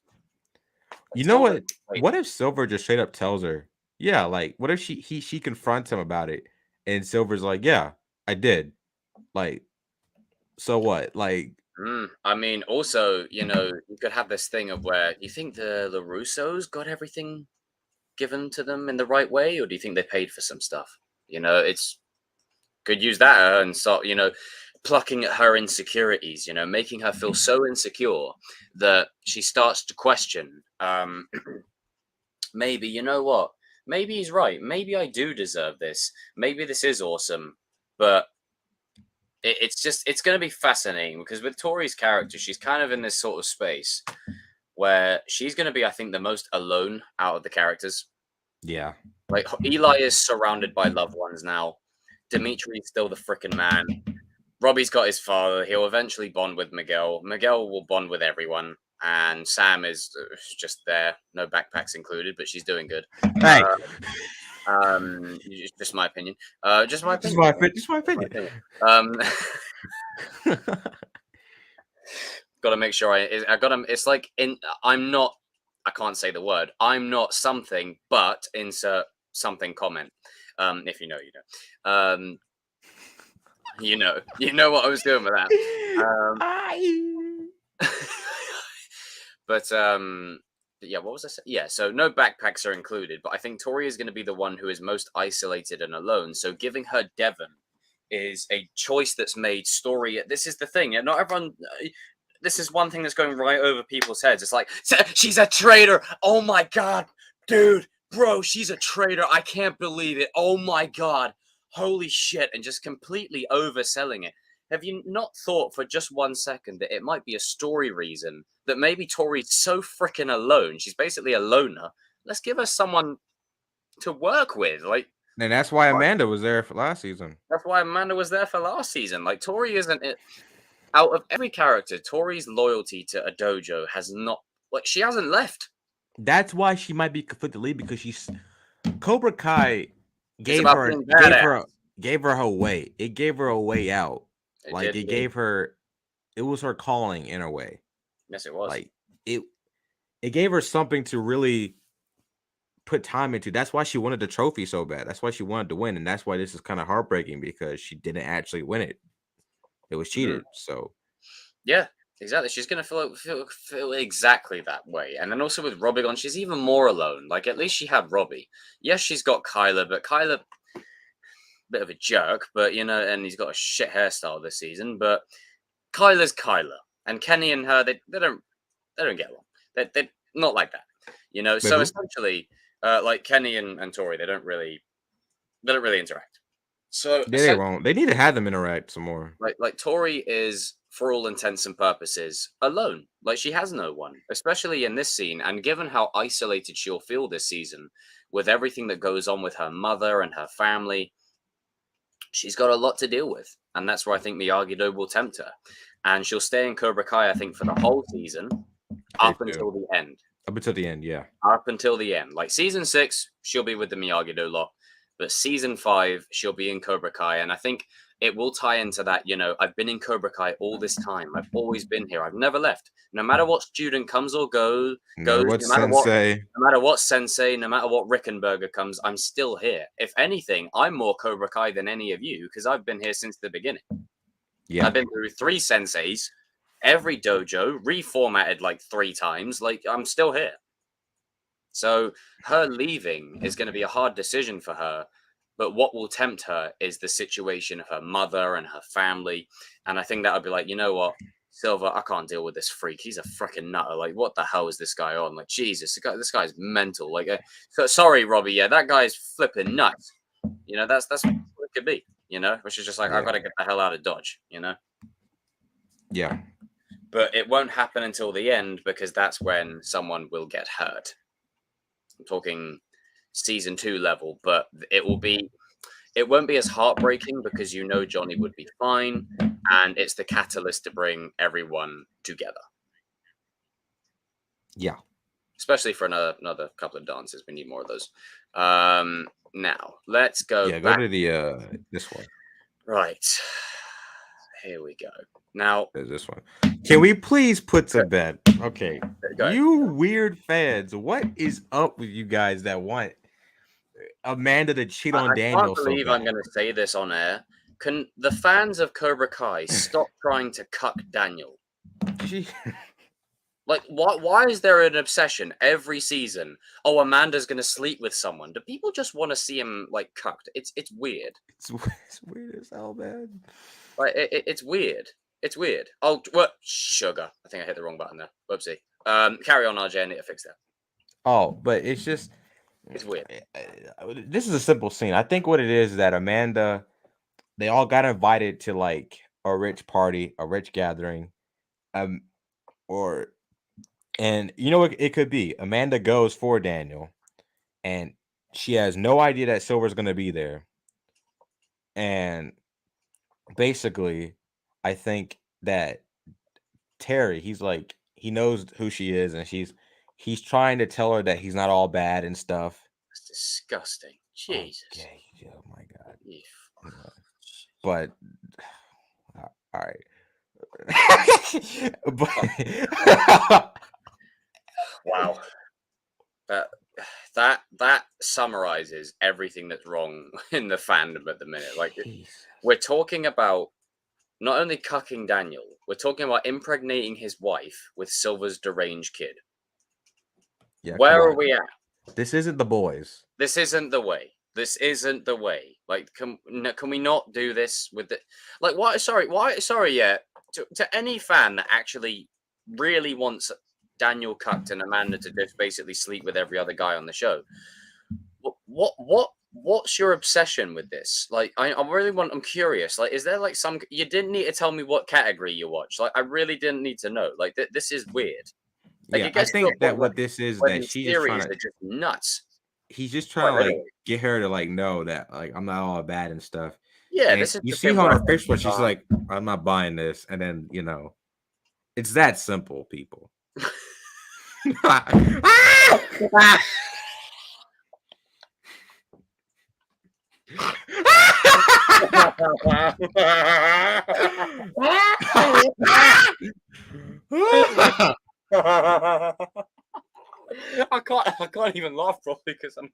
You know Silver- what? What if Silver just straight up tells her, yeah, like what if she confronts him about it, and Silver's like, yeah, I did. Like, so what? Like, I mean, also, you know, you could have this thing of where you think the Russos got everything given to them in the right way, or do you think they paid for some stuff? You know, it's could use that and start, you know, plucking at her insecurities. You know, making her feel so insecure that she starts to question. Maybe you know what? Maybe he's right. Maybe I do deserve this. Maybe this is awesome, but it's going to be fascinating because with Tori's character, she's kind of in this sort of space where she's going to be, I think, the most alone out of the characters. yeah, Like Eli is surrounded by loved ones now. Dimitri's still the freaking man. Robbie's got his father. He'll eventually bond with Miguel. Miguel will bond with everyone. And Sam is just there. No backpacks included, but she's doing good. hey, Just my opinion. Just my just opinion. my opinion. Got to make sure I got to. It's like I'm not. I can't say the word. I'm not something, but insert something comment. If you know, you know. You know what I was doing with that. But yeah, what was I saying? Yeah, so no backpacks are included, but I think Tori is going to be the one who is most isolated and alone. So giving her Devon is a choice that's made story. This is the thing, and not everyone. This is one thing that's going right over people's heads. It's like she's a traitor. Oh my god, dude, bro, she's a traitor. I can't believe it. Oh my god, holy shit, and just completely overselling it. Have you not thought for just 1 second that it might be a story reason that maybe Tori's so freaking alone? She's basically a loner. Let's give her someone to work with. Like, And that's why Amanda was there for last season. that's why Amanda was there for last season. Like, Tori isn't it. Out of every character, Tori's loyalty to a dojo has not, like, she hasn't left. That's why she might be conflicted lead because she's Cobra Kai gave about her being badass. gave her a way. It gave her a way out. It did. Gave her, it was her calling in a way. Yes, it was. Like it gave her something to really put time into. That's why she wanted the trophy so bad. That's why she wanted to win, and that's why this is kind of heartbreaking because she didn't actually win it. It was cheated. So yeah, exactly. She's gonna feel exactly that way. And then also with Robbie gone, she's even more alone. Like at least she had Robbie. Yes, she's got Kyla, but Kyla, bit of a jerk, but and he's got a shit hairstyle this season. But Kyla's Kyla, and Kenny and her, they don't get along. They're not like that, Wait, So who? essentially, like Kenny and Tori, they don't really interact. So Yeah, they won't. They need to have them interact some more. like Tori is, for all intents and purposes, alone. Like she has no one, especially in this scene. And given how isolated she'll feel this season, with everything that goes on with her mother and her family, she's got a lot to deal with. And that's where I think Miyagi-Do will tempt her. And she'll stay in Cobra Kai, I think, for the whole season, up until the end. Up until the end, yeah. Up until the end. Like season 6, she'll be with the Miyagi-Do lot. But season 5, she'll be in Cobra Kai. And I think it will tie into that, I've been in Cobra Kai all this time. I've always been here. I've never left. No matter what student comes or goes, No matter what sensei, no matter what Rickenberger comes, I'm still here. If anything, I'm more Cobra Kai than any of you because I've been here since the beginning. Yeah. I've been through 3 senseis, every dojo, reformatted like 3 times. Like, I'm still here. So her leaving is going to be a hard decision for her. But what will tempt her is the situation of her mother and her family. And I think that would be like, you know what, Silver, I can't deal with this freak. He's a freaking nutter. Like, what the hell is this guy on? Like, Jesus, this guy's mental. Like, so sorry, Robbie. Yeah, that guy's flipping nuts. That's what it could be. Which is just like, I've got to get the hell out of Dodge. Yeah. But it won't happen until the end because that's when someone will get hurt. I'm talking season 2 level, but it won't be as heartbreaking because Johnny would be fine, and it's the catalyst to bring everyone together. Yeah. Especially for another couple of dances. We need more of those. Now let's go. Yeah, back. go to the this one. Right. Here we go. Now there's this one. Can we please put to bed? Okay. You weird fans, what is up with you guys that want Amanda to cheat on Daniel? I can't believe I'm going to say this on air. Can the fans of Cobra Kai stop trying to cuck Daniel? Like, why is there an obsession every season? Oh, Amanda's going to sleep with someone. Do people just want to see him, like, cucked? It's weird. It's weird as hell, man. Like, it's weird. It's weird. Oh, what? Sugar. I think I hit the wrong button there. Whoopsie. Carry on, RJ. I need to fix that. Oh, but it's just... It's weird. This is a simple scene. I think what it is that Amanda... They all got invited to, like, a rich party, a rich gathering. And you know what it could be? Amanda goes for Daniel, and she has no idea that Silver's going to be there. And basically, I think that Terry, he's like, he knows who she is, and he's trying to tell her that he's not all bad and stuff. That's disgusting. Jesus. Okay. Oh my God. Yeah. But all right. Wow. That summarizes everything that's wrong in the fandom at the minute. Like, we're talking about not only cucking Daniel, we're talking about impregnating his wife with Silver's deranged kid. Yeah, where are we at? This isn't the boys. This isn't the way. This isn't the way. Like, can we not do this with the... Like, why? Sorry, yeah. To any fan that actually really wants Daniel cucked and Amanda to just basically sleep with every other guy on the show, what's your obsession with this? Like, I'm curious. Like, is there like some... You didn't need to tell me what category you watch. Like, I really didn't need to know. Like, this is weird. Like, yeah, I think that what this is that she's just trying to... Are just nuts. He's just trying to like get her to like know that like I'm not all bad and stuff. Yeah, and this is you see her on her face, but she's like, I'm not buying this, and then it's that simple, people. I can't even laugh properly because I'm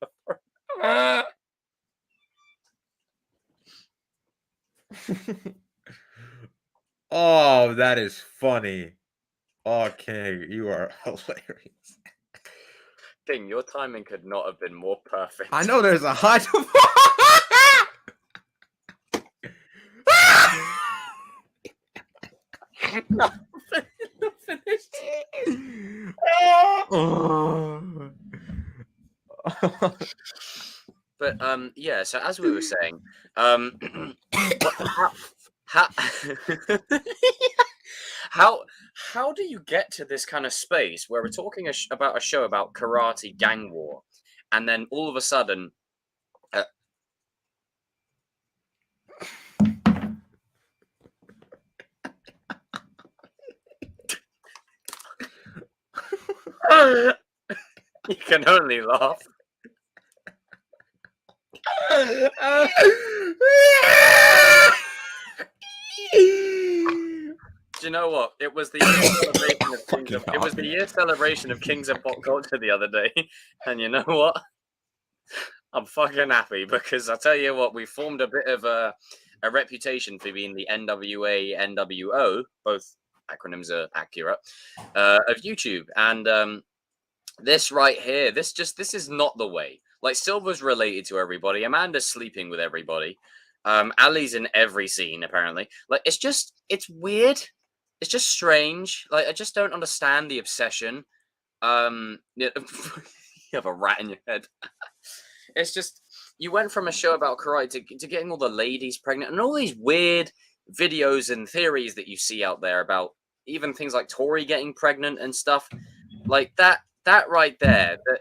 Oh, that is funny. Okay, you are hilarious. Ding, your timing could not have been more perfect. I know there's a high. No, not finished. But yeah. So as we were saying, what, how, how how do you get to this kind of space where we're talking about a show about karate gang war, and then all of a sudden, you can only laugh. Do you know what? It was the year celebration of Kings of, it was the year celebration of Kings of Pop Culture the other day, and you know what? I'm fucking happy because I tell you what, we formed a bit of a reputation for being the NWA, NWO, both acronyms are accurate, of YouTube, and this right here, this is not the way. Like, Silver's related to everybody, Amanda's sleeping with everybody, Ali's in every scene apparently. Like, it's weird. It's just strange. Like, I just don't understand the obsession. You have a rat in your head. It's just, you went from a show about karate to getting all the ladies pregnant and all these weird videos and theories that you see out there about even things like Tori getting pregnant and stuff. Like that right there, that,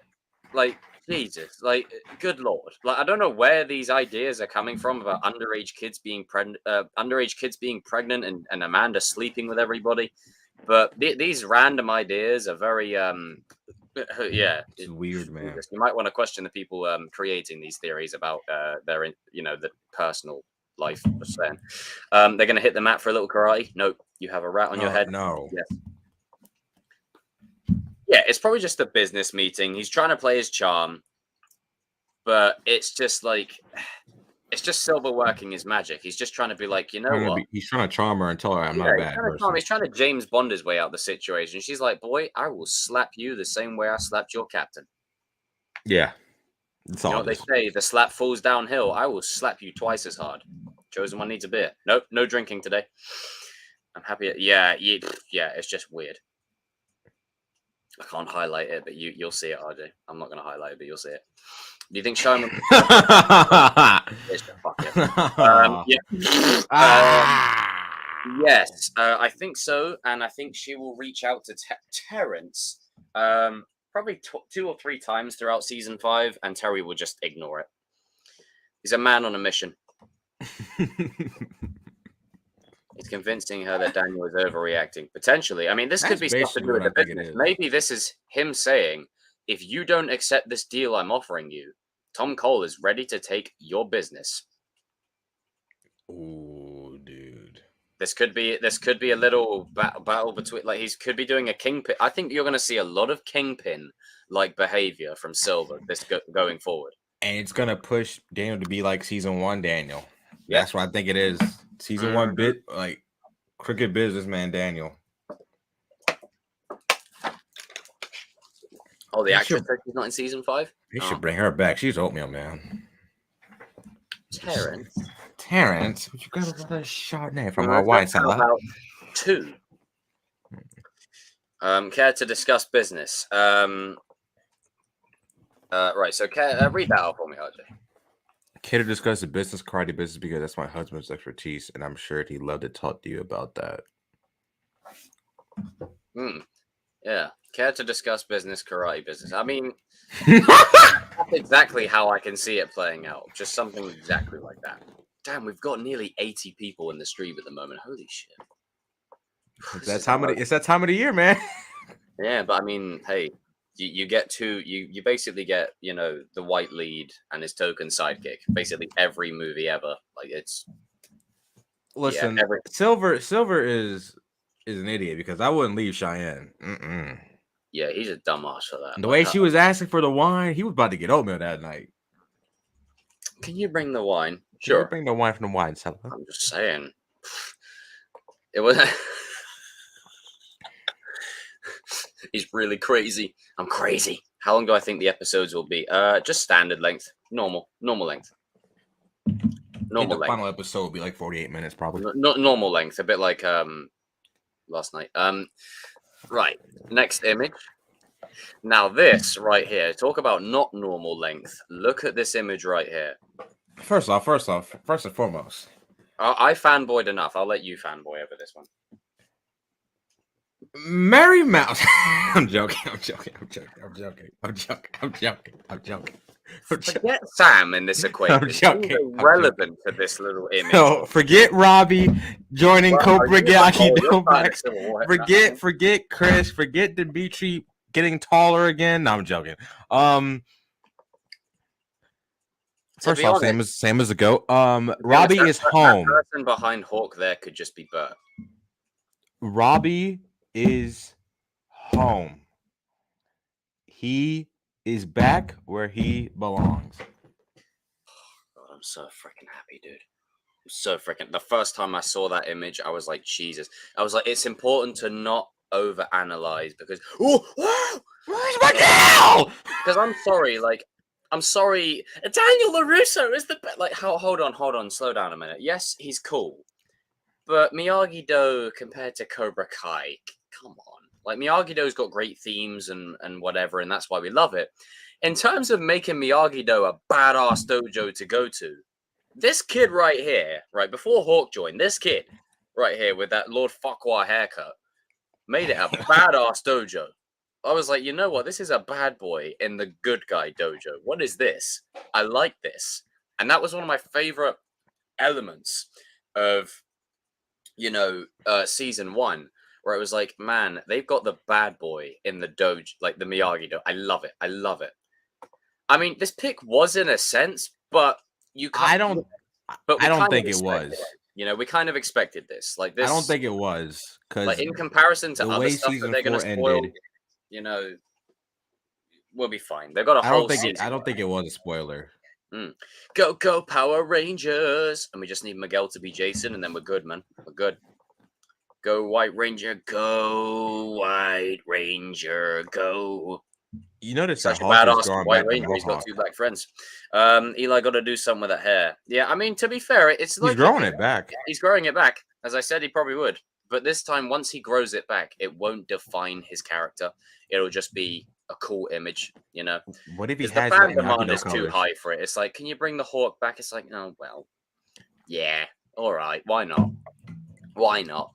like, Jesus, like, good Lord. Like, I don't know where these ideas are coming from about underage kids being pregnant, and Amanda sleeping with everybody. But these random ideas are very, yeah, It's weird, man. you might want to question the people creating these theories about their, the personal life. Just saying. They're going to hit the mat for a little karate. Nope, you have a rat on your head. No. Yes. Yeah, it's probably just a business meeting. He's trying to play his charm, but it's just like, it's just Silver working his magic. He's just trying to be like, you know what? He's trying to charm her and tell her I'm not a bad person. He's trying to James Bond his way out of the situation. She's like, boy, I will slap you the same way I slapped your captain. Yeah. That's You know all what they say? The slap falls downhill. I will slap you twice as hard. Chosen one needs a beer. Nope, no drinking today. I'm happy. Yeah, it's just weird. I can't highlight it, but you'll see it, RJ. I'm not going to highlight it, but you'll see it. Do you think Shyman? Yes, I think so, and I think she will reach out to Terrence probably 2 or 3 times throughout season 5, and Terry will just ignore it. He's a man on a mission. He's convincing her that Daniel is overreacting. Potentially. I mean, this could be stuff to do with the business. Maybe this is him saying, if you don't accept this deal I'm offering you, Tom Cole is ready to take your business. Ooh, dude. This could be a little battle between, like, he could be doing a Kingpin. I think you're going to see a lot of Kingpin-like behavior from Silver going forward. And it's going to push Daniel to be like season 1 Daniel. Yep. That's what I think it is. Season 1 bit, like, crooked businessman Daniel. Oh, the actress said she's not in season 5? They should bring her back. She's oatmeal, man. Terrence, you got a lot of Chardonnay from our wine cellar. About 2. Care to discuss business? Right. So, read that out for me, RJ. Care to discuss the karate business because that's my husband's expertise, and I'm sure he'd love to talk to you about that. Yeah. Care to discuss karate business? I mean, that's exactly how I can see it playing out. Just something exactly like that. Damn, we've got nearly 80 people in the stream at the moment. Holy shit. It's that time of the year, man. Yeah, but I mean, hey, you get you basically get, the white lead and his token sidekick. Basically every movie ever. Like, it's... Listen, Silver is an idiot because I wouldn't leave Cheyenne. Yeah, he's a dumbass for that. The way she was asking for the wine, he was about to get oatmeal that night. Can you bring the wine? Sure. Bring the wine from the wine cellar. I'm just saying. It was... He's really crazy. I'm crazy. How long do I think the episodes will be? Just standard length. Normal length. The final episode will be like 48 minutes, probably. Normal length. A bit like last night. Right. Next image. Now this right here. Talk about not normal length. Look at this image right here. First and foremost, I fanboyed enough. I'll let you fanboy over this one. Mary Mouse. I'm joking. Forget Sam in this equation. He's irrelevant to this little image. No, forget Robbie joining Cobra. Forget Chris. Forget Dimitri getting taller again. No, I'm joking. First off, same as the goat. Robbie is home. That person behind Hawk there could just be Bert. Robbie is home. He is back where he belongs. God, I'm so freaking happy, dude. I'm so freaking. The first time I saw that image, I was like, Jesus. I was like, it's important to not overanalyze because Where's Miguel? Because I'm sorry, Daniel LaRusso is the best. Like, hold on, slow down a minute. Yes, he's cool, but Miyagi-Do compared to Cobra Kai, come on. Like, Miyagi-Do's got great themes and whatever, and that's why we love it. In terms of making Miyagi-Do a badass dojo to go to, this kid right here, right before Hawk joined, this kid right here with that Lord Fuckwa haircut made it a badass dojo. I was like, you know what? This is a bad boy in the good guy dojo. What is this? I like this. And that was one of my favorite elements of, season 1, where it was like, man, they've got the bad boy in the dojo, like the Miyagi-Do. I love it. I mean, this pick was in a sense, but I don't think it was. We kind of expected this. Like this. I don't think it was because like in comparison to other stuff that they're going to spoil, ended, we'll be fine. They've got a whole season. I don't think it was a spoiler. Go Power Rangers, and we just need Miguel to be Jason, and then we're good, man. We're good. Go White Ranger, go White Ranger, go. You notice such a badass White Ranger. He's got 2 black friends. Eli got to do something with that hair. Yeah, I mean, to be fair, it's like he's growing it back. He's growing it back, as I said, he probably would. But this time, once he grows it back, it won't define his character. It'll just be a cool image, What if he has the fan demand is too high for it? It's like, can you bring the Hawk back? It's like, oh well, yeah, all right, why not? Why not?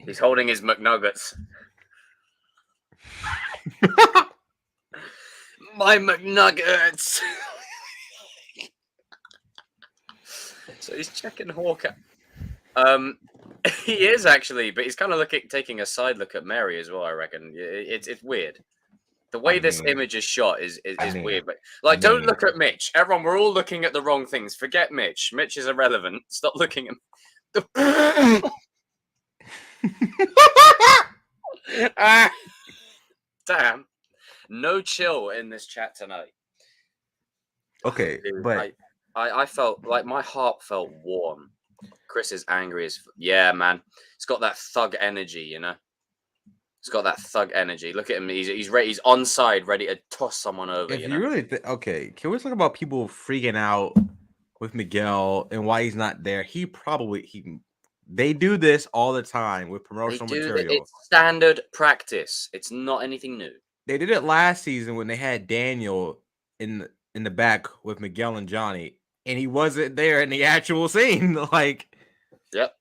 He's holding his McNuggets. My McNuggets. So he's checking Hawk out. He is actually, but he's kind of taking a side look at Mary as well. I reckon it's weird. The way this image is shot is weird. But don't look at Mitch. Everyone, we're all looking at the wrong things. Forget Mitch. Mitch is irrelevant. Stop looking at. Damn. No chill in this chat tonight. Okay, dude, but I felt like my heart felt warm. Chris is angry as yeah, man. It's got that thug energy, It's got that thug energy. Look at him. He's ready. He's on side, ready to toss someone over. If you really okay, can we talk about people freaking out with Miguel and why he's not there? They do this all the time with promotional material. It's standard practice. It's not anything new. They did it last season when they had Daniel in the back with Miguel and Johnny, and he wasn't there in the actual scene. Yep.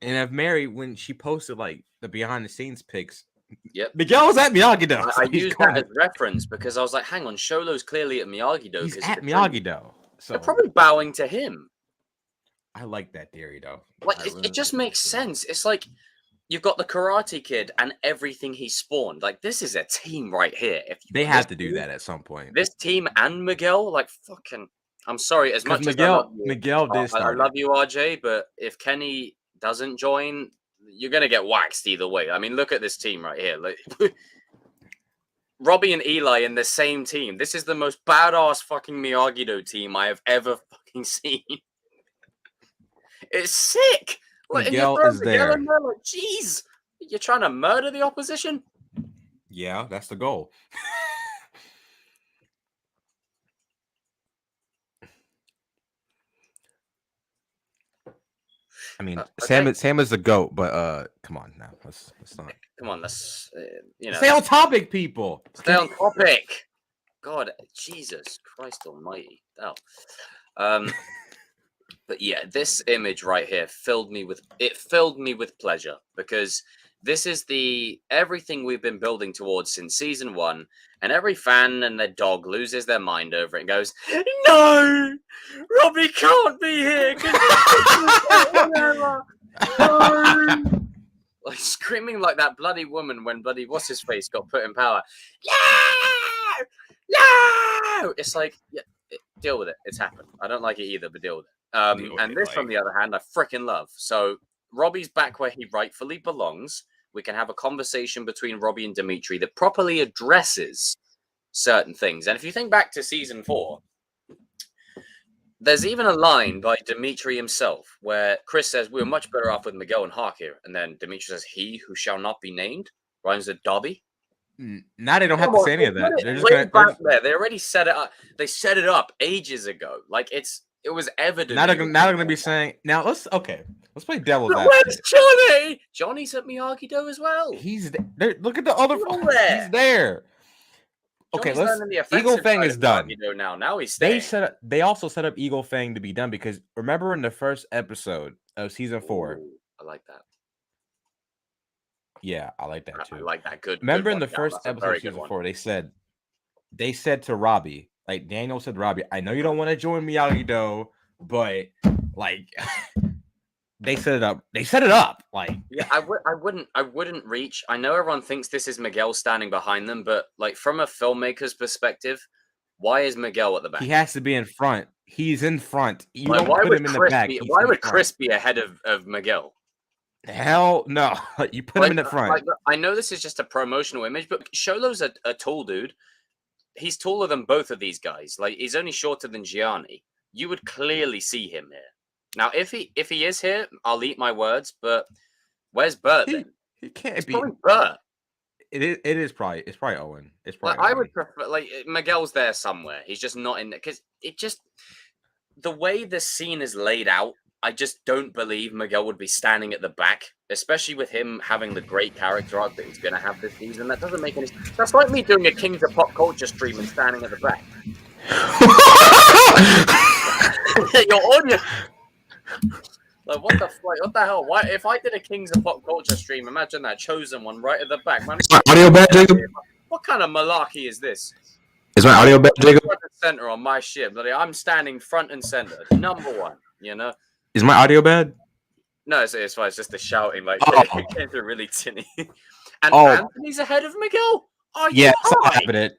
And if Mary, when she posted the behind the scenes pics, yep, Miguel was at Miyagi-Do. I used that as reference because I was like, hang on, Sholo's clearly at Miyagi-Do. He's at Miyagi-Do. So they're probably bowing to him. I like that theory, though. It just makes sense. It's like you've got the Karate Kid and everything he spawned. Like, this is a team right here. They have to do that at some point. This team and Miguel, I'm sorry, as much Miguel, as Miguel did start. I love you, RJ, but if Kenny doesn't join, you're gonna get waxed either way. I mean, look at this team right here. Robbie and Eli in the same team. This is the most badass fucking Miyagi-Do team I have ever fucking seen. It's sick. Miguel is there. Jeez, you're trying to murder the opposition? Yeah, that's the goal. I mean, Okay. Sam is the goat, but come on now, let's not. Come on, let's Stay on topic, people. stay on topic. God, Jesus Christ Almighty. Oh. But yeah, this image right here filled me with pleasure because this is the everything we've been building towards since season 1, and every fan and their dog loses their mind over it and goes, "No, Robbie can't be here because no!" Like screaming like that bloody woman when bloody what's his face got put in power. No, no! It's like, yeah, deal with it. It's happened. I don't like it either, but deal with it. And this, on the other hand, I freaking love. So Robbie's back where he rightfully belongs. We can have a conversation between Robbie and Dimitri that properly addresses certain things. And if you think back to season 4, there's even a line by Dimitri himself where Chris says, "We're much better off with Miguel and Hawk here." And then Dimitri says, "He who shall not be named," rhymes with Dobby. Now they don't have to say any of that. They're just back there. They already set it up. They set it up ages ago. Like it was evident. Now they're gonna be saying. Now let's play devil's But advocate. where's Johnny? Johnny's at Miyagi-Do as well. He's there. Look at the other. There. He's there. Okay, Johnny's Eagle Fang is done. Now he's staying. They also set up Eagle Fang to be done because remember in the first episode of season 4. Ooh, I like that. Yeah, I like that too. I like that. Good. Remember good in the one, first that's a episode very of good season one. 4, they said to Robbie, like Daniel said to Robbie, I know you don't want to join Miyagi-Do, but like they set it up. They set it up. Like yeah, I wouldn't reach. I know everyone thinks this is Miguel standing behind them, but like from a filmmaker's perspective, why is Miguel at the back? he has to be in front. He's in front. You Like, don't why put would him in the Chris back. be? He's Why in would front. Chris be ahead of Miguel? Hell no. You put him in the front. Like, I know this is just a promotional image, but Sholo's a tall dude. He's taller than both of these guys. Like he's only shorter than Gianni. You would clearly see him here. Now, if he is here, I'll eat my words. But where's Bert then? He can't It's be. probably Bert. It's probably Owen. It's probably Like, I Owen. would prefer like Miguel's there somewhere. He's just not in there because it just the way the scene is laid out. I just don't believe Miguel would be standing at the back, especially with him having the great character arc that he's going to have this season. That doesn't make any sense. That's like me doing a Kings of Pop Culture stream and standing at the back. Your audience. Like, what the hell? Why? If I did a Kings of Pop Culture stream, imagine that chosen one right at the back. Man, Is my audio bad, Jacob? what kind of malarkey is this? Is my audio bad, Jacob? Front and center on my shit, bloody. I'm standing front and center, number one. You know. Is my audio bad? No, it's fine. It's just the shouting. Like, Oh. it came through really tinny. And Oh. Anthony's ahead of Miguel. Are you Yeah, high?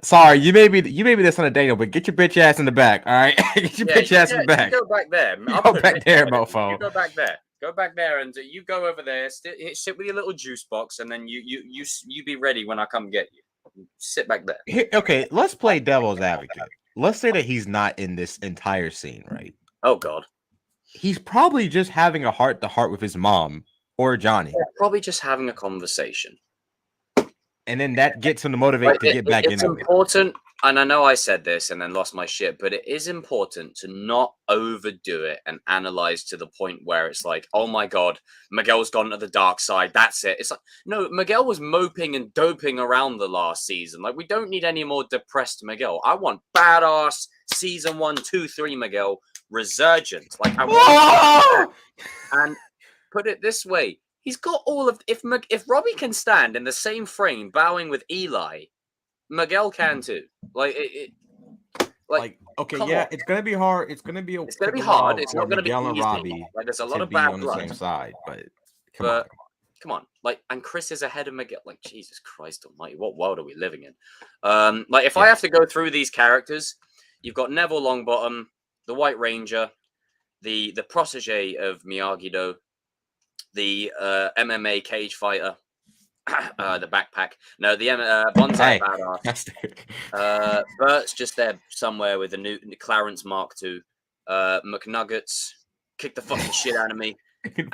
sorry, you may be this on a Daniel, but get your bitch ass in the back, all right? Get your bitch ass in the back. You go back there. You go back there, mofo. You go back there. Go back there, and you go over there. Sit with your little juice box, and then you be ready when I come get you. Sit back there. Here, okay, let's play devil's advocate. Let's say that he's not in this entire scene, right? Oh God. He's probably just having a heart-to-heart with his mom or Johnny, They're probably just having a conversation. and then that gets him to motivate to get back it's into it. important, and I know I said this and then lost my shit, but it is important to not overdo it and analyze to the point where it's like, oh my God, Miguel's gone to the dark side. That's it. It's like, no, Miguel was moping and doping around the last season. Like, we don't need any more depressed Miguel. I want badass season 1, 2, 3 Miguel resurgence. Like, I want and put it this way. He's got all of if Robbie can stand in the same frame bowing with Eli, Miguel can too. Like Like, okay, come yeah, on. it's gonna be hard. It's gonna be hard. It's not gonna be Miguel and easy. Robbie Like, there's a lot to of be bad on the blood. same side, but But come on, like, and Chris is ahead of Miguel. Like, Jesus Christ Almighty, what world are we living in? Like, if I have to go through these characters, you've got Neville Longbottom, the White Ranger, the protege of Miyagi-Do, the MMA cage fighter, the backpack. No, the Bonsai Hey. Badass. Bert's just there somewhere with a new Clarence Mark II. McNuggets, kick the fucking shit out of me,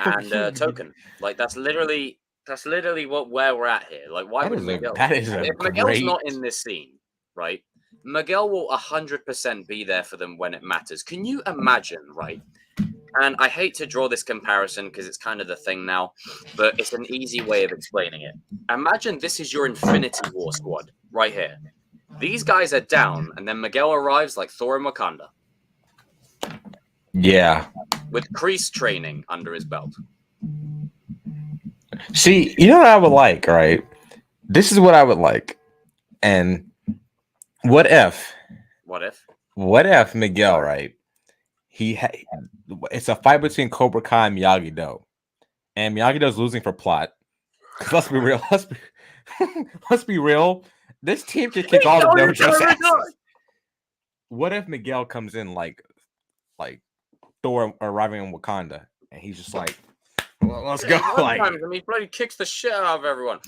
and Token. Like, that's literally where we're at here. Like, why would Miguel? If Miguel's not in this scene, right? Miguel will 100% be there for them when it matters. Can you imagine, right? And I hate to draw this comparison because it's kind of the thing now, but it's an easy way of explaining it. Imagine this is your Infinity War squad right here. These guys are down, and then Miguel arrives like Thor in Wakanda. Yeah. With Kreese training under his belt. See, you know what I would like, right? This is what I would like. And what if Miguel, right? It's a fight between Cobra Kai and Miyagi-Do. And Miyagi-Do's losing for plot. Let's be real. Let's be real. This team can kick all the dojo's asses. What if Miguel comes in like Thor arriving in Wakanda, and he's just like, well, let's go. And he bloody kicks the shit out of everyone.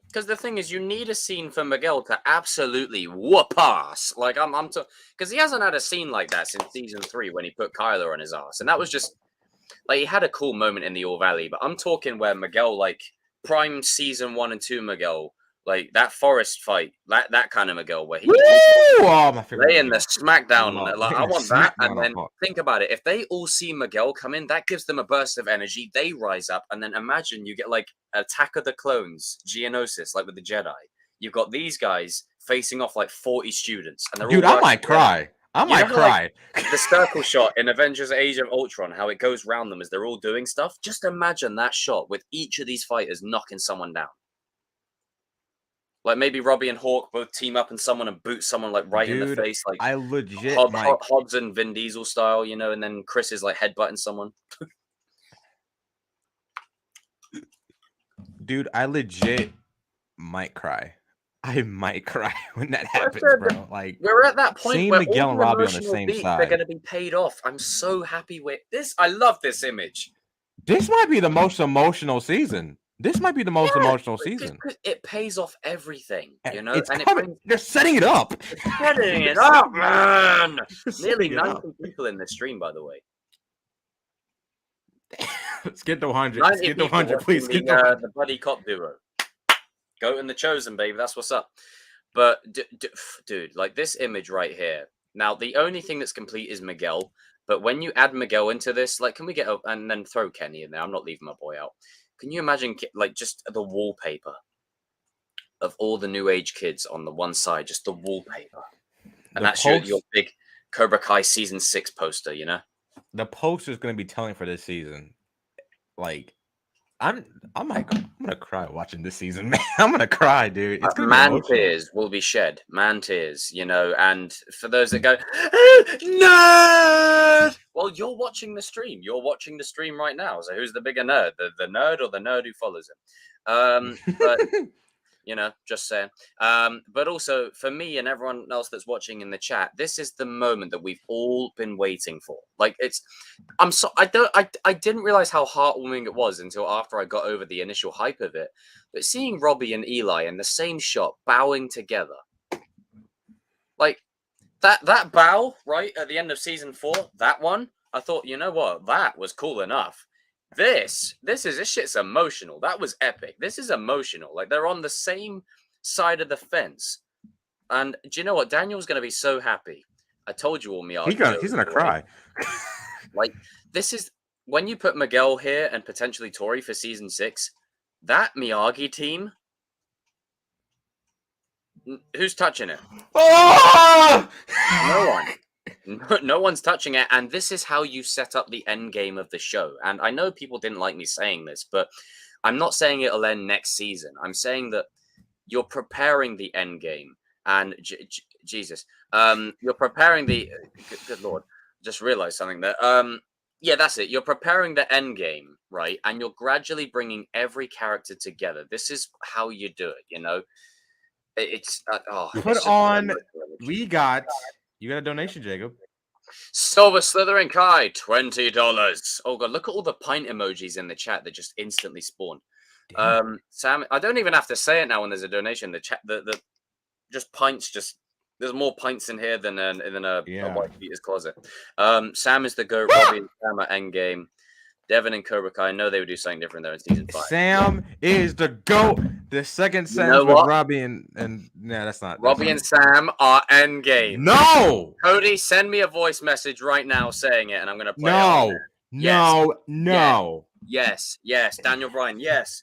Because the thing is, you need a scene for Miguel to absolutely whoop ass. Like because he hasn't had a scene like that since season 3 when he put Kylo on his ass, and that was just like he had a cool moment in the All Valley. But I'm talking where Miguel, like prime season 1 and 2 Miguel, like that forest fight, that kind of Miguel where he my favorite laying the smackdown. Like I want that, and then Smackdown. think about it. If they all see Miguel come in, that gives them a burst of energy. They rise up, and then imagine you get like Attack of the Clones, Geonosis, like with the Jedi. You've got these guys facing off like 40 students, and they're Dude, all I might cry. I might cry. The circle shot in Avengers: Age of Ultron, how it goes round them as they're all doing stuff. Just imagine that shot with each of these fighters knocking someone down. Like maybe Robbie and Hawk both team up and someone and boot someone like right in the face, like I legit Hobbs and Vin Diesel style, you know, and then Chris is like headbutting someone. Dude, I legit might cry. I might cry when that happens, bro. Like we're at that point seeing where Miguel all and the Robbie on the emotional same beats side. are going to be paid off. I'm so happy with this. I love this image. This might be the most emotional season. This might be the most emotional season. It pays off everything, you know. It's coming. They're setting it up. Setting it up, man. Nearly 90 people in this stream, by the way. Let's get to 100. Let's get to 100, please. Get to 100. The buddy cop duo. Goat and the Chosen, baby. That's what's up. But, dude, like this image right here. Now, the only thing that's complete is Miguel. But when you add Miguel into this, like, can we get and then throw Kenny in there? I'm not leaving my boy out. Can you imagine, like, just the wallpaper of all the new age kids on the one side, just the wallpaper, and that's your big Cobra Kai season 6 poster, you know? The poster is going to be telling for this season. Like, I'm gonna cry watching this season, man. I'm gonna cry, dude. It's Man tears will be shed. Man tears, you know. And for those that go, nerd. Well, you're watching the stream. You're watching the stream right now. So who's the bigger nerd? The nerd or the nerd who follows him? But you know, just saying. But also for me and everyone else that's watching in the chat, this is the moment that we've all been waiting for. Like I didn't realize how heartwarming it was until after I got over the initial hype of it. But seeing Robbie and Eli in the same shot bowing together, like that bow right at the end of season 4, that one, I thought, you know what, that was cool enough. This shit's emotional. That was epic. This is emotional. Like they're on the same side of the fence. And do you know what? Daniel's going to be so happy. I told you all, Miyagi. He's going to cry. Like this is when you put Miguel here and potentially Tori for season 6, that Miyagi team, who's touching it? Oh! No one. No one's touching it, and this is how you set up the end game of the show. And I know people didn't like me saying this, but I'm not saying it'll end next season. I'm saying that you're preparing the end game, and Jesus, you're preparing the good Lord. Just realized something that yeah, that's it. You're preparing the end game, right? And you're gradually bringing every character together. This is how you do it, you know. It's put on. You got a donation, Jacob. Silver Slithering Kai, $20. Oh god, look at all the pint emojis in the chat that just instantly spawned. Sam, I don't even have to say it now when there's a donation. The chat, the just pints, just there's more pints in here than a white Peter's closet. Sam is the goat. Robbie and Sam at endgame. Devin and Cobra Kai, I know they would do something different there in season 5. Sam is the GOAT. The second sentence with Robbie and that's not. Robbie and Sam are endgame. No! Cody, send me a voice message right now saying it, and I'm going to play it. No. No, no, Yes. Daniel Bryan. Yes.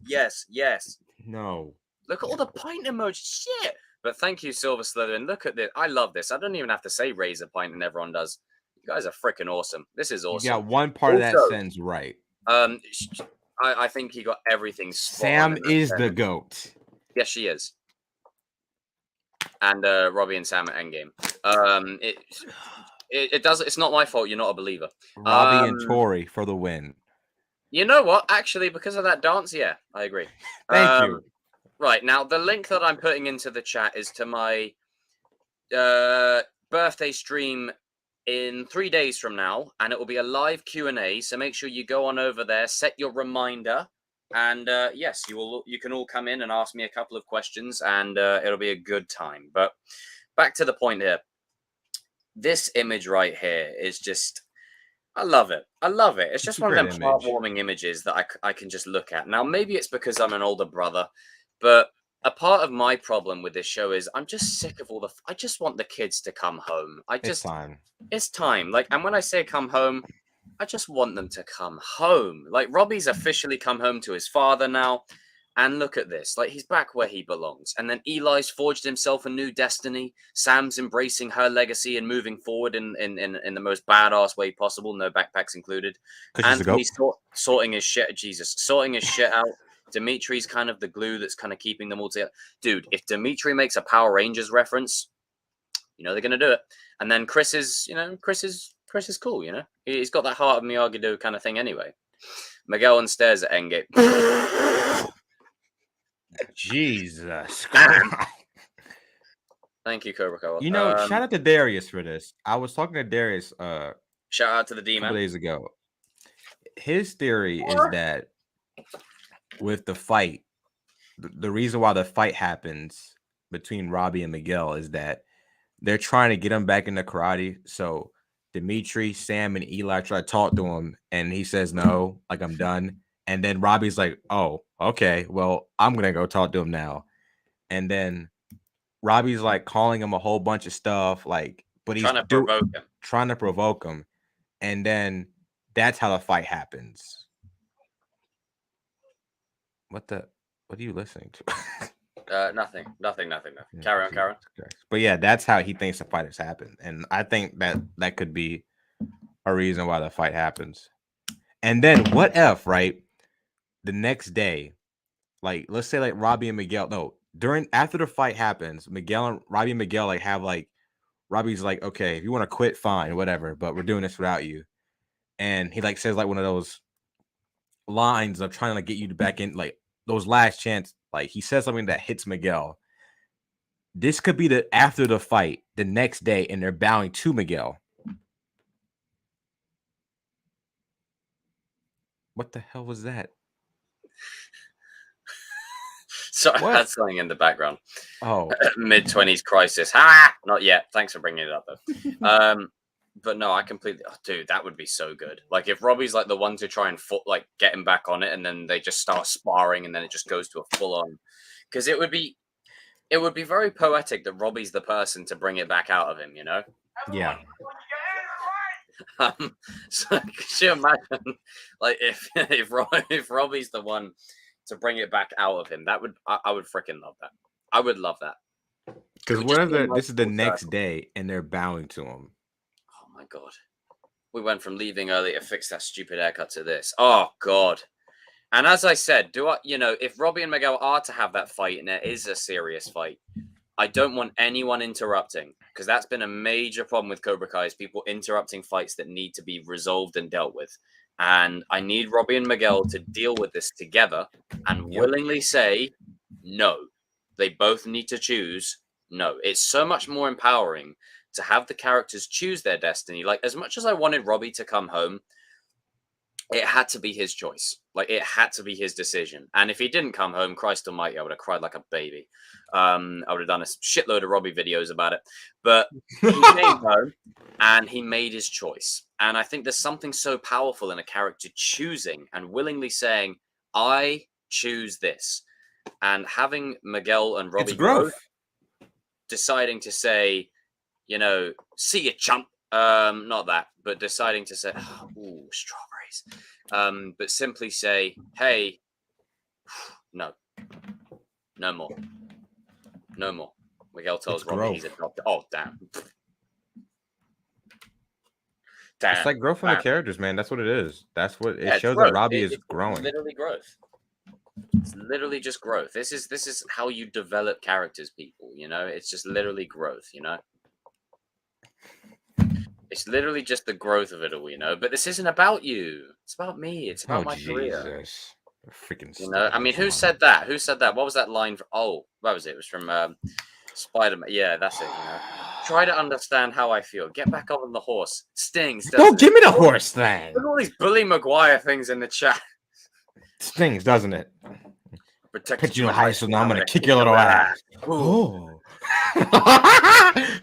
no. Look at all the pint emojis. Shit. But thank you, Silver Slytherin. Look at this. I love this. I don't even have to say Razor Pint, and everyone does. You guys are freaking awesome. This is You awesome. got one part of that Also, sentence right. I think he got everything spot on Sam in that is the sentence. GOAT. Yes, she is. And Robbie and Sam at Endgame. It does. It's not my fault. You're not a believer. Robbie and Tori for the win. You know what? Actually, because of that dance, yeah, I agree. Thank you. Right, now the link that I'm putting into the chat is to my birthday stream in 3 days from now, and it will be a live Q&A. So make sure you go on over there, set your reminder, and yes, you can all come in and ask me a couple of questions, and it'll be a good time. But back to the point here. This image right here is just, I love it. It's just a one of them great image. heartwarming images that I can just look at. Now, maybe it's because I'm an older brother, but a part of my problem with this show is I'm just sick of I just want the kids to come home. It's time. It's time. Like, and when I say come home, I just want them to come home. Like, Robbie's officially come home to his father now. And look at this. Like, he's back where he belongs. And then Eli's forged himself a new destiny. Sam's embracing her legacy and moving forward in the most badass way possible. No backpacks included. Anthony's sorting his shit. Jesus. Sorting his shit out. Dimitri's kind of the glue that's kind of keeping them all together. Dude, if Dimitri makes a Power Rangers reference, you know they're going to do it. And then Chris is cool, you know? He's got that Heart of Miyagi-Do kind of thing anyway. Miguel and Stairs at Endgame. Jesus. Thank you, Cobra Kai. You know, shout out to Darius for this. I was talking to Darius shout out to the a D-Man. couple days ago. His theory is that with the fight, the reason why the fight happens between Robbie and Miguel is that they're trying to get him back into karate. So Dimitri, Sam, and Eli try to talk to him, and he says no, like I'm done. And then Robbie's like, "Oh, okay, well, I'm gonna go talk to him now." And then Robbie's like calling him a whole bunch of stuff, like, but he's trying to provoke him. And then that's how the fight happens. What are you listening to? Nothing. Carry on. But yeah, that's how he thinks the fight has happened. And I think that could be a reason why the fight happens. And then what if, right? The next day, like, let's say like Robbie and Miguel, after the fight happens, Robbie and Miguel like have like, Robbie's like, okay, if you want to quit, fine, whatever, but we're doing this without you. And he like says like one of those lines of trying to like, get you back in, like those last chance, like he says something that hits Miguel. This could be after the fight, the next day, and they're bowing to Miguel. What the hell was that? Sorry, I had something in the background. Oh, mid-20s crisis. Ha! Not yet. Thanks for bringing it up, though. But no, I completely. Oh, dude, that would be so good. Like if Robbie's like the one to try and get him back on it, and then they just start sparring, and then it just goes to a full-on. Because it would be very poetic that Robbie's the person to bring it back out of him. You know? Yeah. So could you imagine, like if Robbie's the one to bring it back out of him? I would freaking love that. I would love that. Because this is the next day, and they're bowing to him. Oh my god, we went from leaving early to fix that stupid haircut to this. Oh god. And as I said, if Robbie and Miguel are to have that fight, and it is a serious fight, I don't want anyone interrupting, because that's been a major problem with Cobra Kai, is people interrupting fights that need to be resolved and dealt with. And I need Robbie and Miguel to deal with this together and willingly say no. They both need to choose no. It's so much more empowering to have the characters choose their destiny. Like, as much as I wanted Robbie to come home, it had to be his choice. Like, it had to be his decision. And if he didn't come home, Christ almighty, I would have cried like a baby. I would have done a shitload of Robbie videos about it. But he came home and he made his choice. And I think there's something so powerful in a character choosing and willingly saying, I choose this. And having Miguel and Robbie both deciding to say, see you, chump. Not that, but deciding to say, ooh, strawberry. phrase. But simply say, hey, no more. No more. Miguel tells It's Robbie he's growth. adopted. Oh, damn. It's like growth from the Damn. characters, man. That's what it is. That's what it Yeah, it's shows that growth. Robbie is It's growing. literally growth. It's literally just growth. This is how you develop characters, people. You know, it's just literally growth. You know, it's literally just the growth of it all. You know, but this isn't about you. It's about me. It's about Oh my career. Jesus! Freaking. You know, I mean, who said that? Who said that? What was that line? Oh, what was it? It was from Spider-Man. Yeah, that's it. You know, try to understand how I feel. Get back on the horse. Stings. Don't Doesn't give it? me the horse thing. Look at all these Bully Maguire things in the chat. Stings, doesn't it? Protect Put you in high school. Now I'm gonna kick your little ass. Ooh. Oh.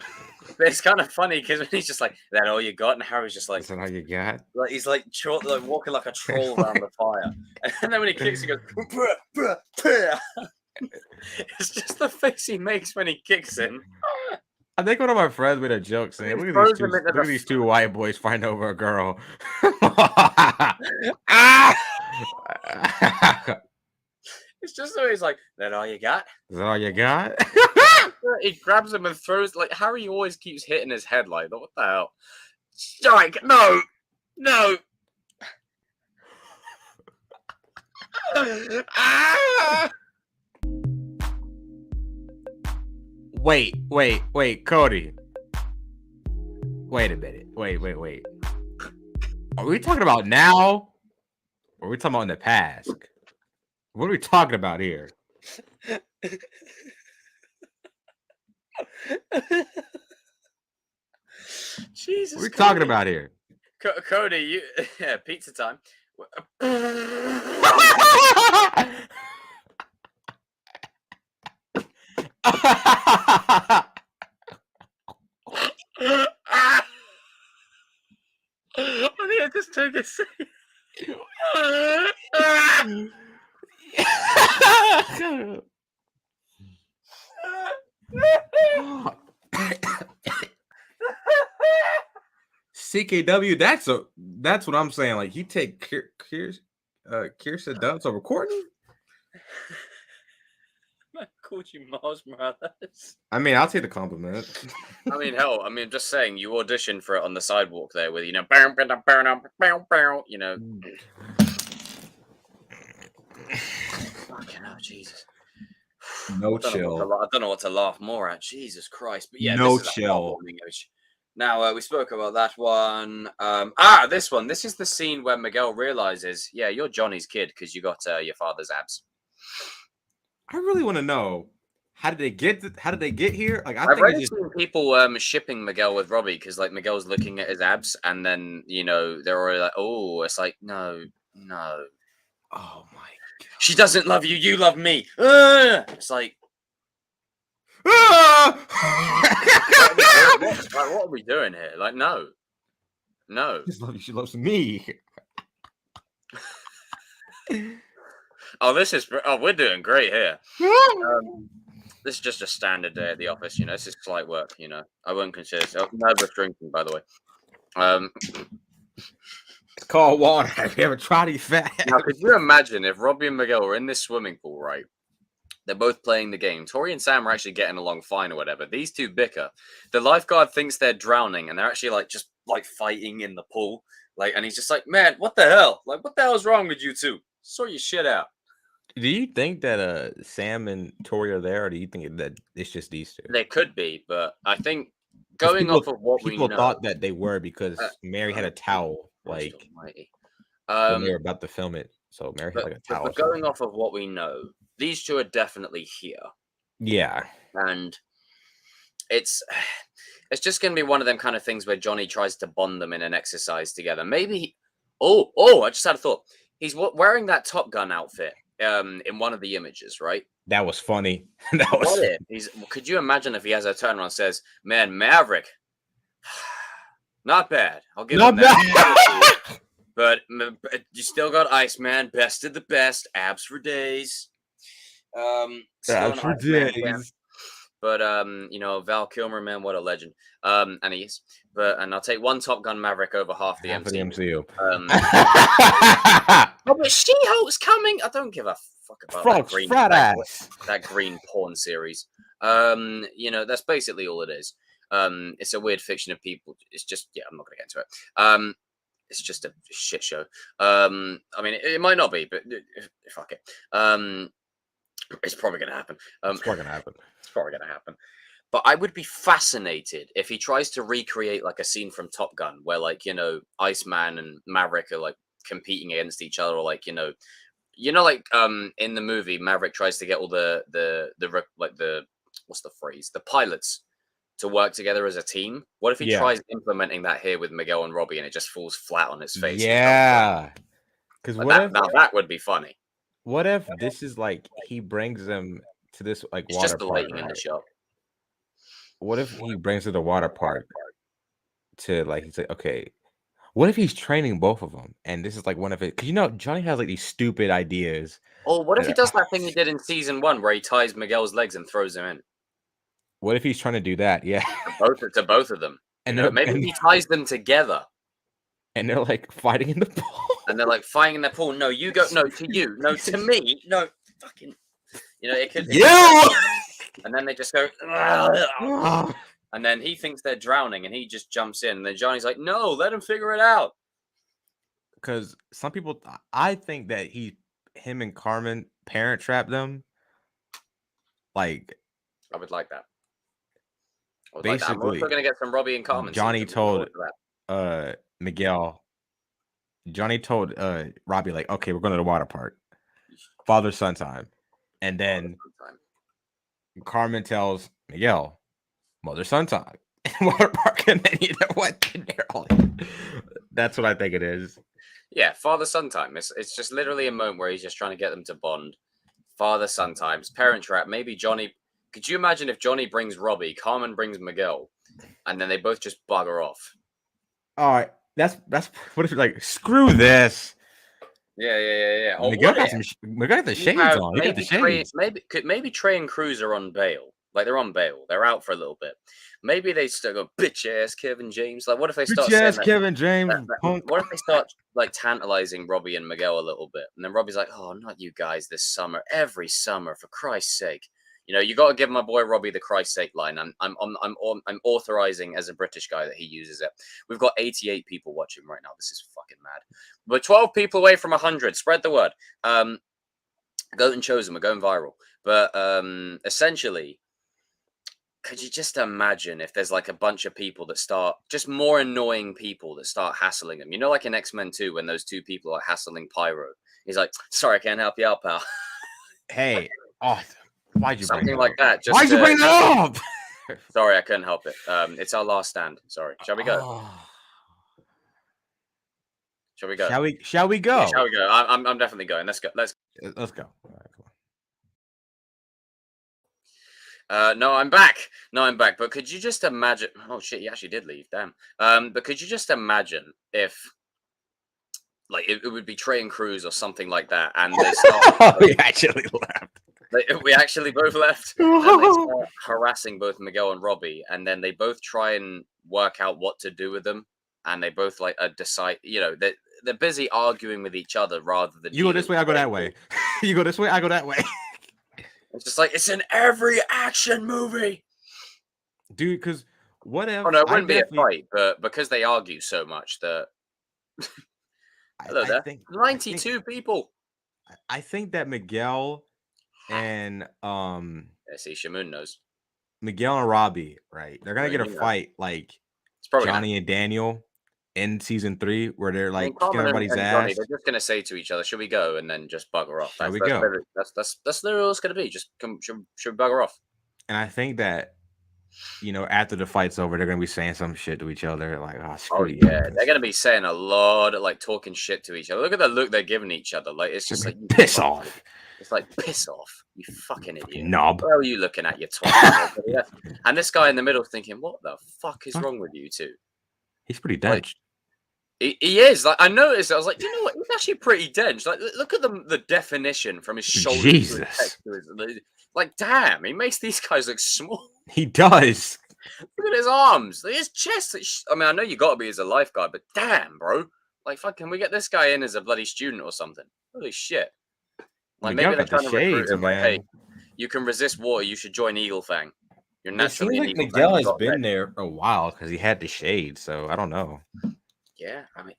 But it's kind of funny because when he's just like, "That all you got?" and Harry's just like, Is that all you got? he's like, like walking like a troll around the fire, and then when he kicks, he goes, "Bruh, bruh, bruh." It's just the face he makes when he kicks him. I think one of my friends made a joke saying, He "Look throws at these two, him into look the at these two white boys fighting over a girl." Ah! It's just so he's like, "That all you got?" Is that all you got? He grabs him and throws. Like Harry always keeps hitting his head. Like, what the hell? Strike! No, no. Ah! Wait, Cody. Wait a minute. Wait. Are we talking about now? Or are we talking about in the past? What are we talking about here? Jesus. What are we Cody. talking about here? Cody, you yeah, pizza time. I need to just take a second. CKW, that's what I'm saying. Like, you take Kirsten Dunst over Courtney? I called you Miles Morales. I mean, I'll take the compliment. I mean, hell, I mean, just saying, you auditioned for it on the sidewalk there with, you know, you know. Fucking hell, Jesus. No I don't know what to laugh more at. Jesus Christ. But yeah, No this is a chill. heartwarming image. Now, we spoke about that one. This one. This is the scene where Miguel realizes, yeah, you're Johnny's kid because you got your father's abs. I really want to know, how did they get here? Like, I've already seen people shipping Miguel with Robbie because like Miguel's looking at his abs and then, you know, they're already like, oh, it's like, no. Oh my God. She doesn't love you, you love me. It's like, what are we doing here? Like, no. She loves me. We're doing great here. This is just a standard day at the office, you know. This is slight work, you know. I wouldn't consider it. Nervous drinking, by the way. It's called water. Have you ever tried these fat? Now, could you imagine if Robbie and Miguel were in this swimming pool, right? They're both playing the game. Tori and Sam are actually getting along fine or whatever. These two bicker. The lifeguard thinks they're drowning, and they're actually like just like fighting in the pool. Like, and he's just like, man, what the hell? Like, what the hell is wrong with you two? Sort your shit out. Do you think that Sam and Tori are there, or do you think that it's just these two? They could be, but I think going off of what we know, people thought that they were because Mary had a towel, like when they were about to film it. So Mary had like a towel. But going off of what we know, these two are definitely here. Yeah, and it's just going to be one of them kind of things where Johnny tries to bond them in an exercise together. Maybe. I just had a thought. He's wearing that Top Gun outfit in one of the images, right? That was funny. That was. Could you imagine if he has a turnaround and says, "Man, Maverick, not bad. I'll give him that." But you still got Iceman, best of the best, abs for days. Abs for days. But you know, Val Kilmer, man, what a legend. And he is. and I'll take one Top Gun Maverick over half the Half of MCU. the Oh, but She-Hulk's coming. I don't give a fuck about Frogs, frat ass. that green porn series. That's basically all it is. It's a weird fiction of people. It's just, I'm not gonna get into it. It's just a shit show. I mean, it might not be, but fuck it. It's probably gonna happen. It's probably gonna happen. It's probably gonna happen. But I would be fascinated if he tries to recreate like a scene from Top Gun where, like, Iceman and Maverick are like competing against each other, or like, in the movie Maverick tries to get all the what's the phrase, the pilots to work together as a team. What if he tries implementing that here with Miguel and Robbie and it just falls flat on its face? Yeah, because that would be funny. What if this is like he brings them to this like It's water just the park? lighting in the shop. What if he brings to the water park to like he's like, okay, what if he's training both of them and this is like one of it? Because Johnny has like these stupid ideas. Oh, what if he does that thing he did in season 1 where he ties Miguel's legs and throws him in? What if he's trying to do that? Yeah, to both of them. And maybe he ties them together. And they're like fighting in the pool. And they're like fighting in the pool. No, you go. No, to you. No, to me. No, fucking. It could. And then they just go. And then he thinks they're drowning, and he just jumps in. And then Johnny's like, "No, let him figure it out." Because some people, I think that him and Carmen parent trapped them. Like, I would like that. Basically, I'm also gonna get some Robbie and Carmen. Johnny told Miguel. Johnny told Robbie, like, okay, we're going to the water park. Father-son time. And then Carmen tells Miguel, mother-son time. Water park. And then what? That's what I think it is. Yeah, father-son time. It's just literally a moment where he's just trying to get them to bond. Father-son times. Parent trap. Maybe Johnny. Could you imagine if Johnny brings Robbie, Carmen brings Miguel, and then they both just bugger off? All right. That's what if like screw this. Yeah. Miguel got the shades on. He got the shades. Maybe Trey and Cruz are on bail. Like they're on bail. They're out for a little bit. Maybe they still go bitch ass Kevin James. Like what if they start bitch ass Kevin James? What if they start like tantalizing Robbie and Miguel a little bit, and then Robbie's like, "Oh, not you guys this summer. Every summer, for Christ's sake." You got to give my boy Robbie the Christ's sake line. I'm authorizing as a British guy that he uses it. We've got 88 people watching right now. This is fucking mad. We're 12 people away from 100. Spread the word. Goat and Chosen, we're going viral. But essentially, could you just imagine if there's like a bunch of people that start, just more annoying people that start hassling them? Like in X-Men 2, when those two people are hassling Pyro. He's like, sorry, I can't help you out, pal. Hey, why'd you something like that? Just why'd you bring that up? Sorry, I couldn't help it. It's our last stand. Sorry. Shall we go? Shall we go? Shall we go? Yeah, shall we go? I'm definitely going. Let's go. Let's go. All right, cool. No, I'm back. But could you just imagine? Oh shit, he actually did leave. Damn. But could you just imagine if, like, it would be Trey and Cruz or something like that, and they start. We actually left. We actually both left. And they start harassing both Miguel and Robbie, and then they both try and work out what to do with them, and they both like decide. They're busy arguing with each other rather than. You go this way, I go that way. You go this way, I go that way. It's just like it's in every action movie, dude. Because what if? Oh no, it wouldn't be a fight, but because they argue so much that. Hello there. 92 people. I think that Miguel and see, Shamoon knows. Miguel and Robbie, right? They're gonna get a fight like it's probably Johnny and Daniel in season 3, where they're like kicking everybody's ass. Johnny, they're just gonna say to each other, "Should we go?" and then just bugger off. Shall we go? That's literally all it's gonna be. Just come, should we bugger off? And I think that after the fight's over, they're gonna be saying some shit to each other, like, "Oh you." Yeah, they're gonna be saying a lot of like talking shit to each other. Look at the look they're giving each other. Like it's just like piss off. It's like piss off, you fucking idiot. Knob. Where are you looking at, you twat? And this guy in the middle thinking, "What the fuck is wrong with you two?" He's pretty dense. He is. Like I noticed. I was like, you know what? He's actually pretty dense. Like look at the definition from his shoulder. Jesus. Like damn, he makes these guys look small. He does. Look at his arms, look at his chest. I mean, I know you got to be as a lifeguard, but damn, bro. Like, fuck, can we get this guy in as a bloody student or something? Holy shit. Like, maybe Miguel they're got the trying to recruit shades, him. Like, hey, man. you can resist water. You should join Eagle Fang. You're It seems naturally an like Eagle Fang. Miguel You has got been red. there for a while because he had the shades. So I don't know. Yeah, I mean,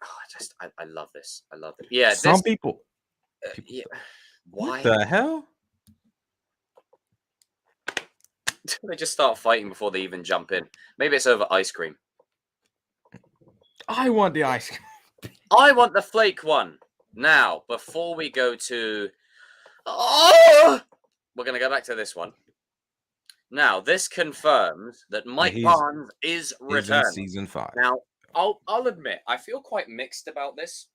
I love this. I love it. Yeah, Some this, people. yeah. What Why? the hell? They just start fighting before they even jump in. Maybe it's over ice cream. I want the ice cream. I want the flake one. Now, before we go to... Oh! We're going to go back to this one. Now, this confirms that Mike Barnes is He's in returned. season 5. Now, I'll admit, I feel quite mixed about this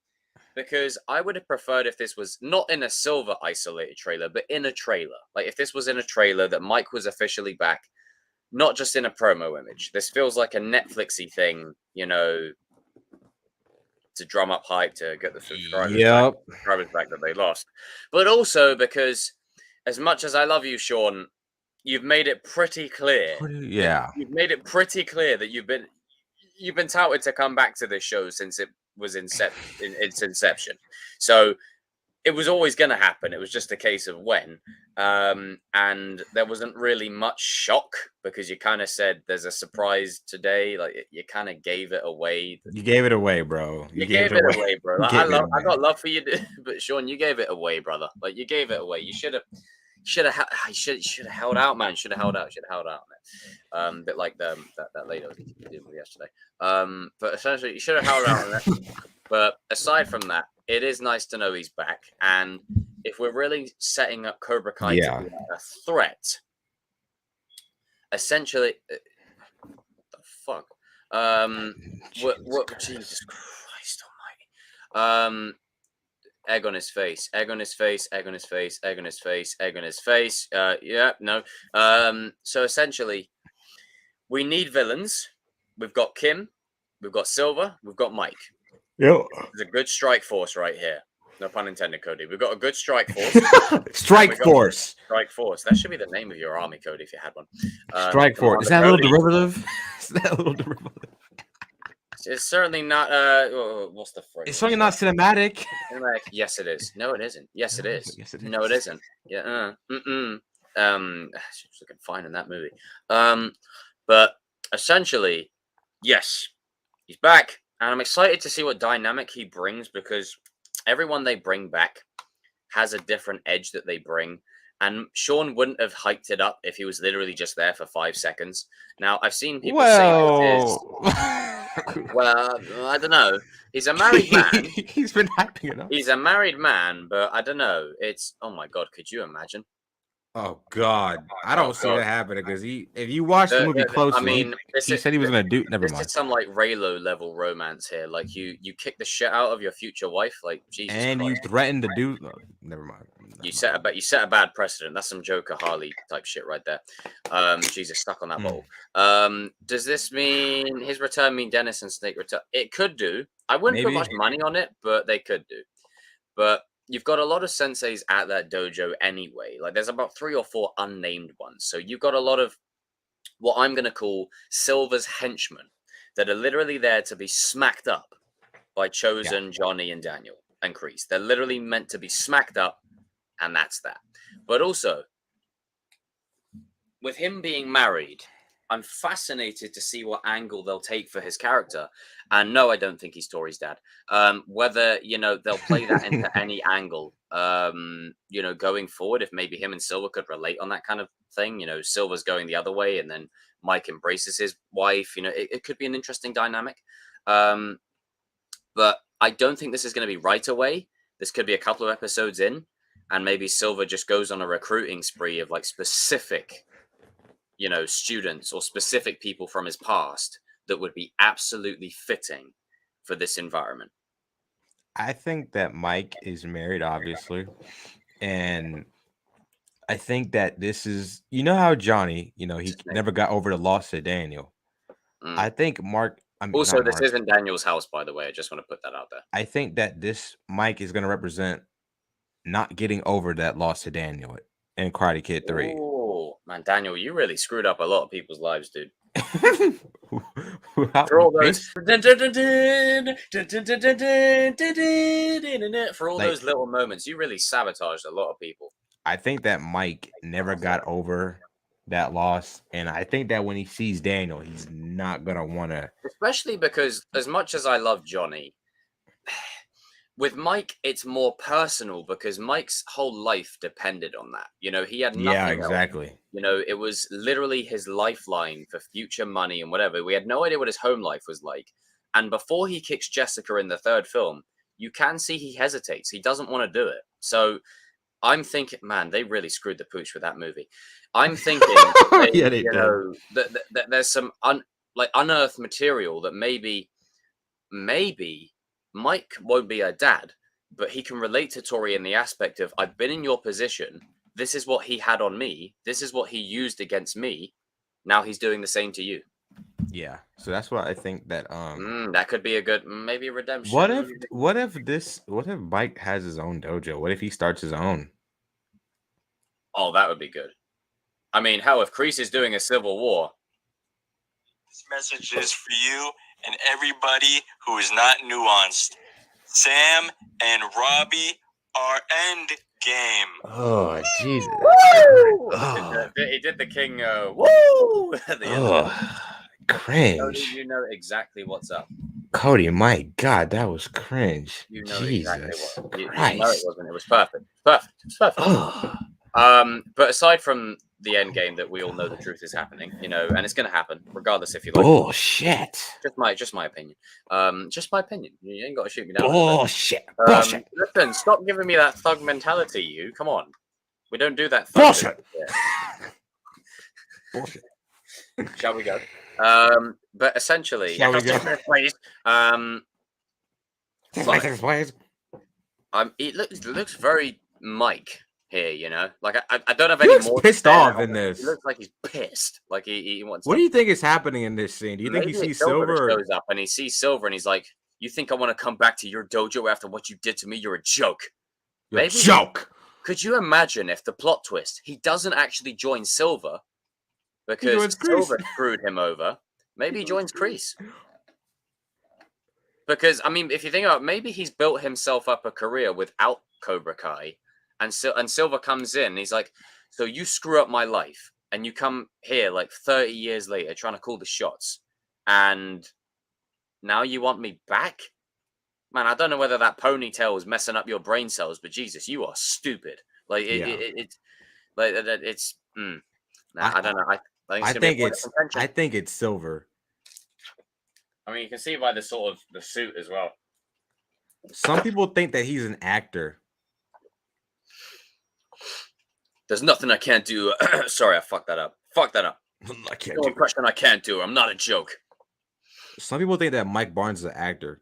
because I would have preferred if this was not in a Silver isolated trailer, but in a trailer. Like, if this was in a trailer that Mike was officially back, not just in a promo image. This feels like a Netflixy thing, you know, to drum up hype to get the subscribers back that they lost. But also because, as much as I love you, Sean, you've made it pretty clear. You've made it pretty clear that you've been touted to come back to this show since it was in its inception. So it was always going to happen. It was just a case of when. And there wasn't really much shock because you kind of said there's a surprise today. Like, you kind of gave it away. You gave it away, bro. You gave it away, bro. Like, I got love for you, but Sean, you gave it away, brother. Like, you gave it away. You should have held out, man. Should have held out. Bit like that lady I was dealing with yesterday. But essentially, you should have held out on that. But aside from that, it is nice to know he's back. And if we're really setting up Cobra Kai to be a threat, essentially, the fuck, what? Jesus Christ Almighty! Egg on his face, egg on his face, egg on his face, egg on his face, egg on his face. Yeah, no. So essentially, we need villains. We've got Kim, we've got Silver, we've got Mike. Yep. There's a good strike force right here. No pun intended, Cody. We've got a good strike force. Strike force. Strike force. That should be the name of your army, Cody, if you had one. Strike force. Is that a little derivative? Is that a little derivative? It's certainly not. What's the phrase? It's certainly not cinematic. Yes, it is. No, it isn't. Yes, it is. Yes, it is. No, it isn't. Yeah. She was looking fine in that movie. But essentially, yes, he's back, and I'm excited to see what dynamic he brings because everyone they bring back has a different edge that they bring. And Sean wouldn't have hyped it up if he was literally just there for 5 seconds. Now, I've seen people say well, I don't know. He's a married man. He's been hyping it up. He's a married man, but I don't know. It's, oh my God, could you imagine? Oh God, I don't see that happening because if you watch the movie closely, I mean, he said he was gonna do. Never mind. This is some like Raylo level romance here. Like you kick the shit out of your future wife, like Jesus. And Christ. you threatened to do. No, never mind. You set a bad precedent. That's some Joker Harley type shit right there. Jesus, stuck on that bottle. Does this mean his return mean Dennis and Snake return? It could do. I wouldn't put much money on it, but they could do. But you've got a lot of senseis at that dojo anyway. Like there's about 3 or 4 unnamed ones. So you've got a lot of what I'm going to call Silver's henchmen that are literally there to be smacked up by Chosen, Johnny, and Daniel and Kreese. They're literally meant to be smacked up, and that's that. But also, with him being married, I'm fascinated to see what angle they'll take for his character. And no, I don't think he's Tori's dad. Whether, they'll play that into any angle, going forward, if maybe him and Silver could relate on that kind of thing. Silver's going the other way and then Mike embraces his wife. It could be an interesting dynamic. But I don't think this is going to be right away. This could be a couple of episodes in, and maybe Silver just goes on a recruiting spree of like specific students or specific people from his past that would be absolutely fitting for this environment. I think that Mike is married, obviously. And I think that this is, how Johnny, he never got over the loss to Daniel. I think this isn't Daniel's house, by the way. I just want to put that out there. I think that this Mike is going to represent not getting over that loss to Daniel in Karate Kid 3. Oh, man, Daniel, you really screwed up a lot of people's lives, dude. For all Based- those little moments, you really sabotaged a lot of people. I think that Mike never got over that loss, and I think that when he sees Daniel, he's not gonna want to. Especially because, as much as I love Johnny, with Mike, it's more personal because Mike's whole life depended on that. You know, he had nothing Yeah, else. exactly. You know, it was literally his lifeline for future money and whatever. We had no idea what his home life was like. And before he kicks Jessica in the third film, you can see he hesitates. He doesn't want to do it. So I'm thinking, man, they really screwed the pooch with that movie. I'm thinking, Yeah, they you did. know, that there's some unearthed material that maybe Mike won't be a dad, but he can relate to Tori in the aspect of, I've been in your position. This is what he had on me. This is what he used against me. Now he's doing the same to you. Yeah, so that's what I think that That could be a good, maybe a redemption. what if Mike has his own dojo? What if he starts his own? Oh, that would be good. I mean, hell, if Kreese is doing a civil war. This message is for you and everybody who is not nuanced. Sam and Robbie are end game. Oh Jesus! He did the king woo at the end. Oh, cringe. You know exactly what's up. Cody, my God, that was cringe. You know Jesus exactly what. You know Christ. it wasn't. It was perfect. Perfect. It was perfect. Oh, But aside from the end game that we all know the truth is happening, you know, and it's going to happen regardless if you like. bullshit. Just my opinion. Just my opinion. You ain't got to shoot me down. Bullshit. Bullshit. Listen, stop giving me that thug mentality. You come on. We don't do that. Bullshit. Bullshit. Shall we go? But essentially, Shall we go? please. Please. It looks very Mike here, you know. Like I don't have He any looks more. to pissed say off about in it. this. He looks like he's pissed. Like he wants. What do you think is happening in this scene? Do you think he Maybe sees it's Silver Silver? that shows up and he sees Silver and he's like, "You think I want to come back to your dojo after what you did to me? You're a joke." You're a Maybe- joke. Could you imagine if the plot twist he doesn't actually join Silver because joins Kreese. Silver screwed him over? Maybe he joins Kreese. Because I mean, if you think about it, maybe he's built himself up a career without Cobra Kai, and Silver comes in. And he's like, "So you screw up my life, and you come here like 30 years later trying to call the shots, and now you want me back? Man, I don't know whether that ponytail is messing up your brain cells, but Jesus, you are stupid. Like it's like it's. Nah, I don't know. I think it's Silver. I mean, you can see by the sort of the suit as well. Some people think that he's an actor. There's nothing I can't do. Sorry, I fucked that up. I can't No do. impression I can't do. I'm not a joke. Some people think that Mike Barnes is an actor,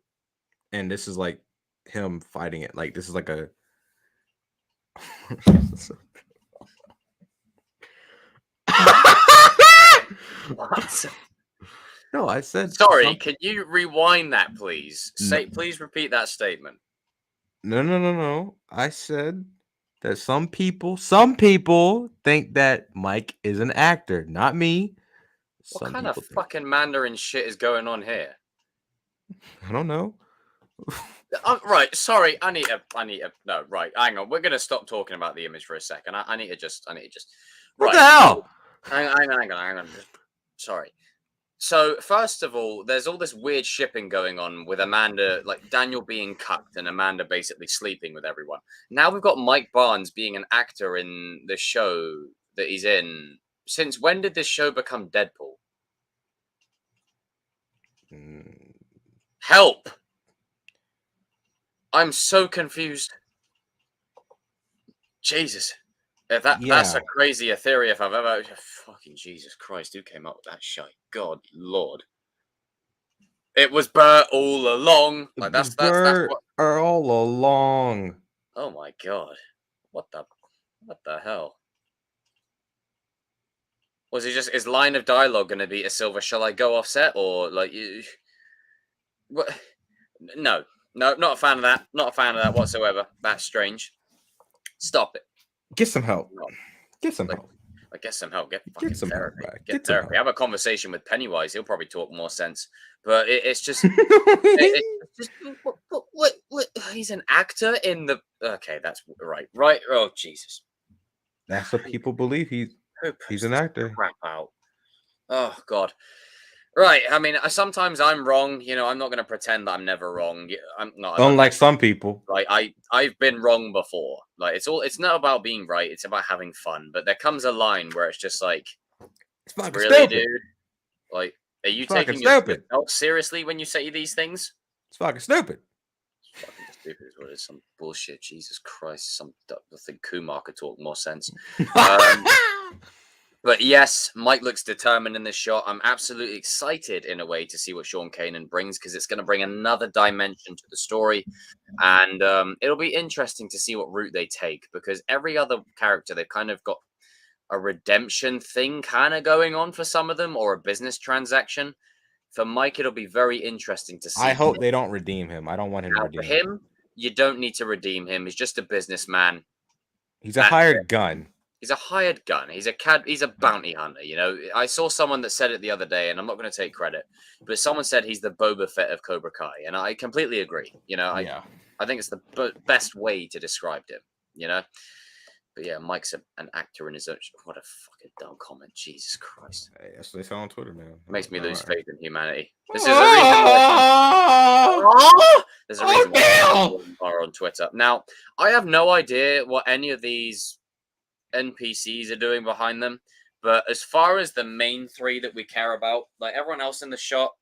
and this is like him fighting it. Like this is like a. What? No, I said. Sorry, can you rewind that, please? Please repeat that statement. No. I said that some people think that Mike is an actor, not me. What kind of fucking Mandarin shit is going on here? I don't know. Right, sorry, I need to. No, right, hang on. We're gonna stop talking about the image for a second. I need to just. What the hell? Hang on. Sorry. So first of all, there's all this weird shipping going on with Amanda, like Daniel being cucked and Amanda basically sleeping with everyone. Now we've got Mike Barnes being an actor in the show that he's in. Since when did this show become Deadpool? Help! I'm so confused. Jesus. If that's a crazy theory if I've ever... Fucking Jesus Christ, who came up with that shite? God, Lord. It was Bert all along. Like, that's what... all along. Oh my God. What the hell? Was he just... His line of dialogue going to be a Silver, shall I go offset? Or, like... What? No, not a fan of that. Not a fan of that whatsoever. That's strange. Stop it. Get some help. Get some help. Like, get some help. Get fucking some help, therapy. man. Get Get some therapy. help. Have a conversation with Pennywise. He'll probably talk more sense. But it's just, it's just what? He's an actor in the. Okay, that's right. Right. Oh Jesus. That's what people believe. He's an actor. Crap out. Oh God. Right. I mean, sometimes I'm wrong. You know, I'm not going to pretend that I'm never wrong. I'm not. Unlike some people. Like I've been wrong before. Like it's not about being right. It's about having fun. But there comes a line where it's just like, It's fucking really, stupid. dude. Like, are you It's fucking taking stupid. yourself seriously when you say these things? It's fucking stupid. It's fucking stupid is what it is. Some bullshit. Jesus Christ. I think Kumar could talk more sense. But yes, Mike looks determined in this shot. I'm absolutely excited in a way to see what Sean Kanan brings because it's going to bring another dimension to the story. And it'll be interesting to see what route they take because every other character, they've kind of got a redemption thing kind of going on for some of them or a business transaction. For Mike, it'll be very interesting to see. I hope they don't redeem him. I don't want him to Now, redeem for him, you don't need to redeem him. He's just a businessman. He's a hired gun. He's a hired gun. He's a bounty hunter. You know, I saw someone that said it the other day, and I'm not going to take credit, but someone said he's the Boba Fett of Cobra Kai, and I completely agree. You know, I think it's the best way to describe him. You know, but yeah, Mike's an actor in his own. What a fucking dumb comment! Jesus Christ. Hey, that's what they say on Twitter, man. Makes me lose faith in humanity. This is a a reason why there's a reason why Bill! are on Twitter. Now, I have no idea what any of these NPCs are doing behind them, but as far as the main three that we care about, like everyone else in the shot,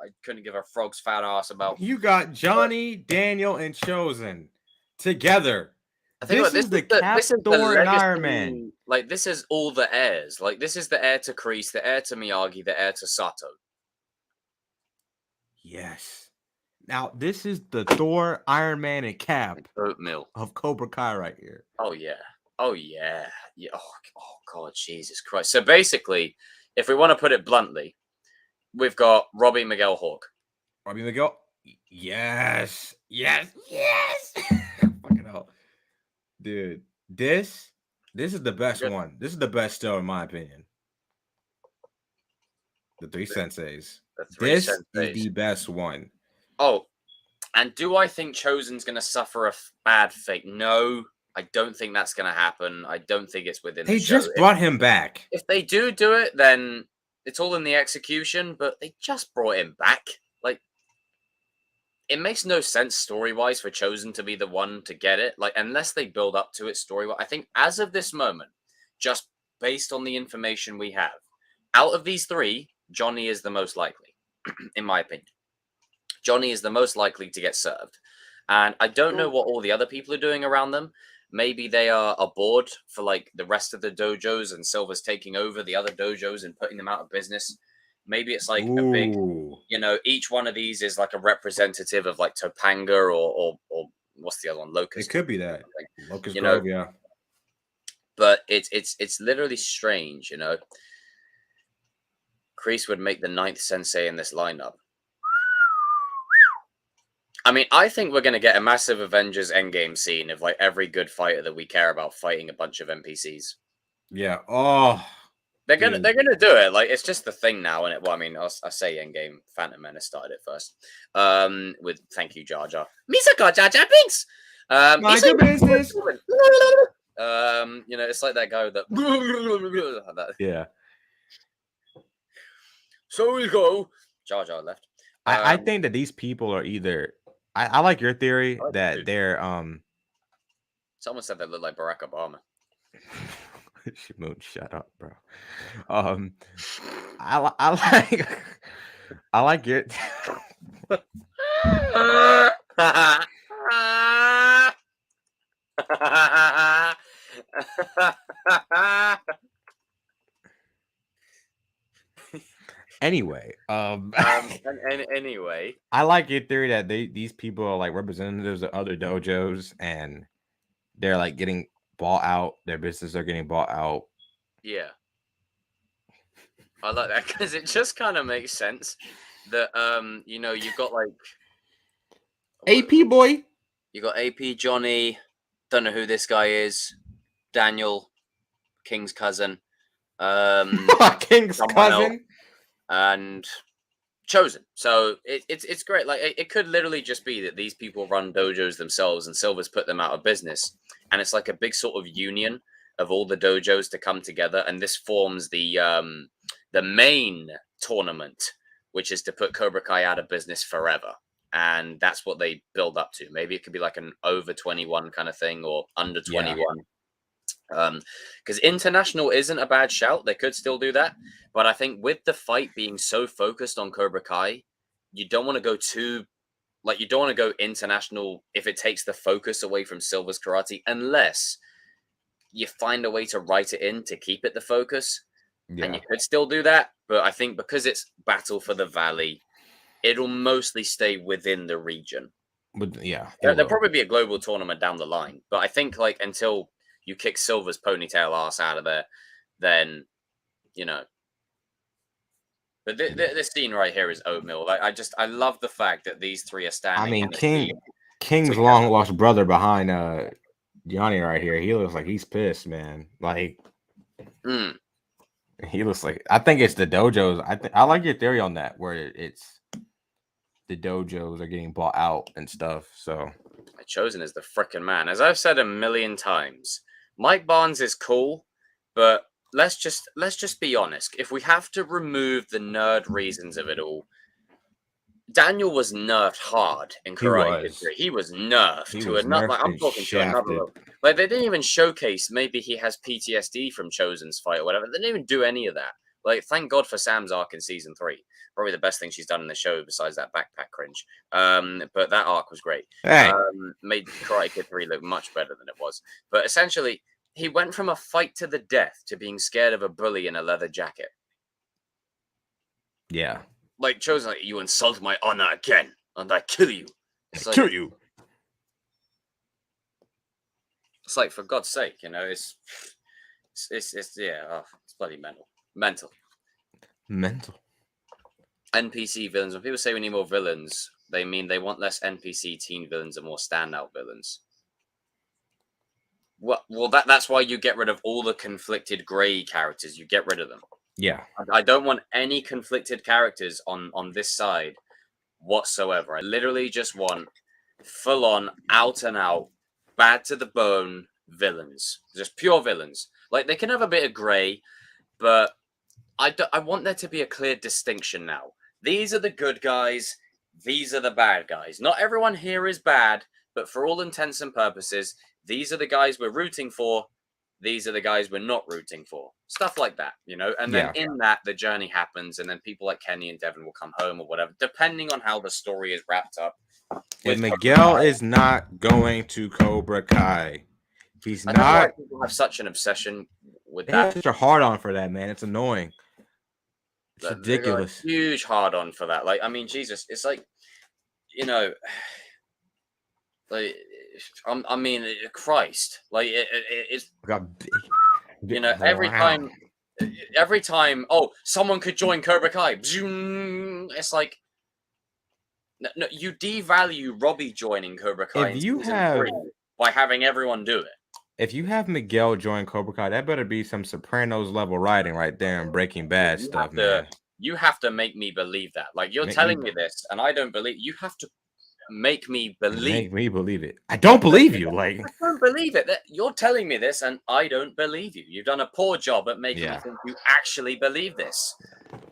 I couldn't give a frog's fat ass about. You got Johnny, Daniel, and Chosen together. I think This is the Cap, Thor, and Iron Man. Like, this is all the heirs. Like, this is the heir to Kreese, the heir to Miyagi, the heir to Sato. Yes. Now, this is the Thor, Iron Man, and Cap Oatmeal of Cobra Kai right here. Oh, yeah. Oh, yeah. Yeah. Oh, God, Jesus Christ. So, basically, if we want to put it bluntly, we've got Robbie Miguel Hawk. Robbie Miguel? Yes. Yes. Yes. Fucking hell. Dude, this is the best one. This is the best show, in my opinion. The three senseis. This is the best one. Oh, and do I think Chosen's going to suffer a bad fate? No, I don't think that's going to happen. I don't think it's within the show. They just brought him back. If they do it, then it's all in the execution, but they just brought him back. Like, it makes no sense story-wise for Chosen to be the one to get it. Like, unless they build up to it story-wise. I think as of this moment, just based on the information we have, out of these three, Johnny is the most likely, in my opinion. Johnny is the most likely to get served. And I don't know what all the other people are doing around them. Maybe they are aboard for like the rest of the dojos and Silver's taking over the other dojos and putting them out of business. Maybe it's like a big, you know, each one of these is like a representative of like Topanga or what's the other one? Locust. It could be that. Like, Locust Grove, yeah. But it's literally strange, you know. Kreese would make the 9th sensei in this lineup. I mean, I think we're going to get a massive Avengers Endgame scene of like every good fighter that we care about fighting a bunch of NPCs. Yeah. Oh, they're gonna do it. Like, it's just the thing now, and well, I mean, I say Endgame. Phantom Menace started it first. With thank you, Jar Jar. Misaka Jar Jar Binks. Mind your business. You know, it's like that guy with that. Yeah. So we go. Jar Jar left. I think that these people are either. I like your theory that they're Someone said they look like Barack Obama. Shimoon, shut up, bro. I like your. Anyway, anyway, I like your theory that these people are like representatives of other dojos and they're like getting bought out. Their businesses are getting bought out. Yeah, I like that because it just kind of makes sense that you know, you've got like AP boy, you got AP Johnny. Don't know who this guy is. Daniel. King's cousin, King's someone else. cousin. And Chosen. So it's great. Like it could literally just be that these people run dojos themselves, and Silver's put them out of business, and it's like a big sort of union of all the dojos to come together, and this forms the main tournament, which is to put Cobra Kai out of business forever. And that's what they build up to. Maybe it could be like an over 21 kind of thing, or under 21. Because international isn't a bad shout. They could still do that. But I think with the fight being so focused on Cobra Kai, you don't want to go too, like, you don't want to go international if it takes the focus away from Silver's karate, unless you find a way to write it in to keep it the focus. Yeah. And you could still do that. But I think because it's Battle for the Valley, it'll mostly stay within the region. But yeah, There'll probably be a global tournament down the line. But I think, like, until you kick Silver's ponytail ass out of there, then, you know. But this scene right here is oatmeal. Like, I love the fact that these three are standing. I mean, in the scene. King's long lost brother behind Johnny right here. He looks like he's pissed, man. Like, he looks like, I think it's the dojos. I like your theory on that, where it's the dojos are getting bought out and stuff. So Chosen is the frickin' man. As I've said a million times, Mike Barnes is cool, but let's just be honest. If we have to remove the nerd reasons of it all, Daniel was nerfed hard in Karate Kid 3. He was nerfed to another. Like, I'm talking to another level. Like, they didn't even showcase maybe he has PTSD from Chosen's fight or whatever. They didn't even do any of that. Like, thank God for Sam's arc in season 3. Probably the best thing she's done in the show besides that backpack cringe. But that arc was great. hey. Made Karate Kid 3 look much better than it was. But essentially, he went from a fight to the death to being scared of a bully in a leather jacket. Yeah. Like, Chosen, like, you insult my honor again, and I kill you. It's like, Kill you. It's like, for God's sake, you know, it's bloody mental. NPC villains. When people say we need more villains, they mean they want less NPC teen villains and more standout villains. Well, that's why you get rid of all the conflicted grey characters. You get rid of them. Yeah. I don't want any conflicted characters on this side whatsoever. I literally just want full-on, out-and-out, bad to the bone villains. Just pure villains. Like, they can have a bit of grey, but I want there to be a clear distinction now. These are the good guys. These are the bad guys. Not everyone here is bad, but for all intents and purposes, these are the guys we're rooting for. These are the guys we're not rooting for. Stuff like that, you know? And then in that, the journey happens, and then people like Kenny and Devin will come home or whatever, depending on how the story is wrapped up. And Miguel is not going to Cobra Kai. He's not. I don't know why people have such an obsession with that. Such a hard on for that, man. It's annoying. It's ridiculous. Huge hard on for that. Like, I mean, Jesus, it's like, you know, like, I mean, Christ, like it's, you know, every time, oh, someone could join Cobra Kai. It's like, no, you devalue Robbie joining Cobra Kai If you have, by having everyone do it. If you have Miguel join Cobra Kai, that better be some Sopranos level writing right there and Breaking Bad stuff, man. You have to make me believe that. Like, you're telling me this, and I don't believe. You have to make me believe. Make me believe it. I don't believe you. Like, I don't believe it. You're telling me this, and I don't believe you. You've done a poor job at making me think you actually believe this.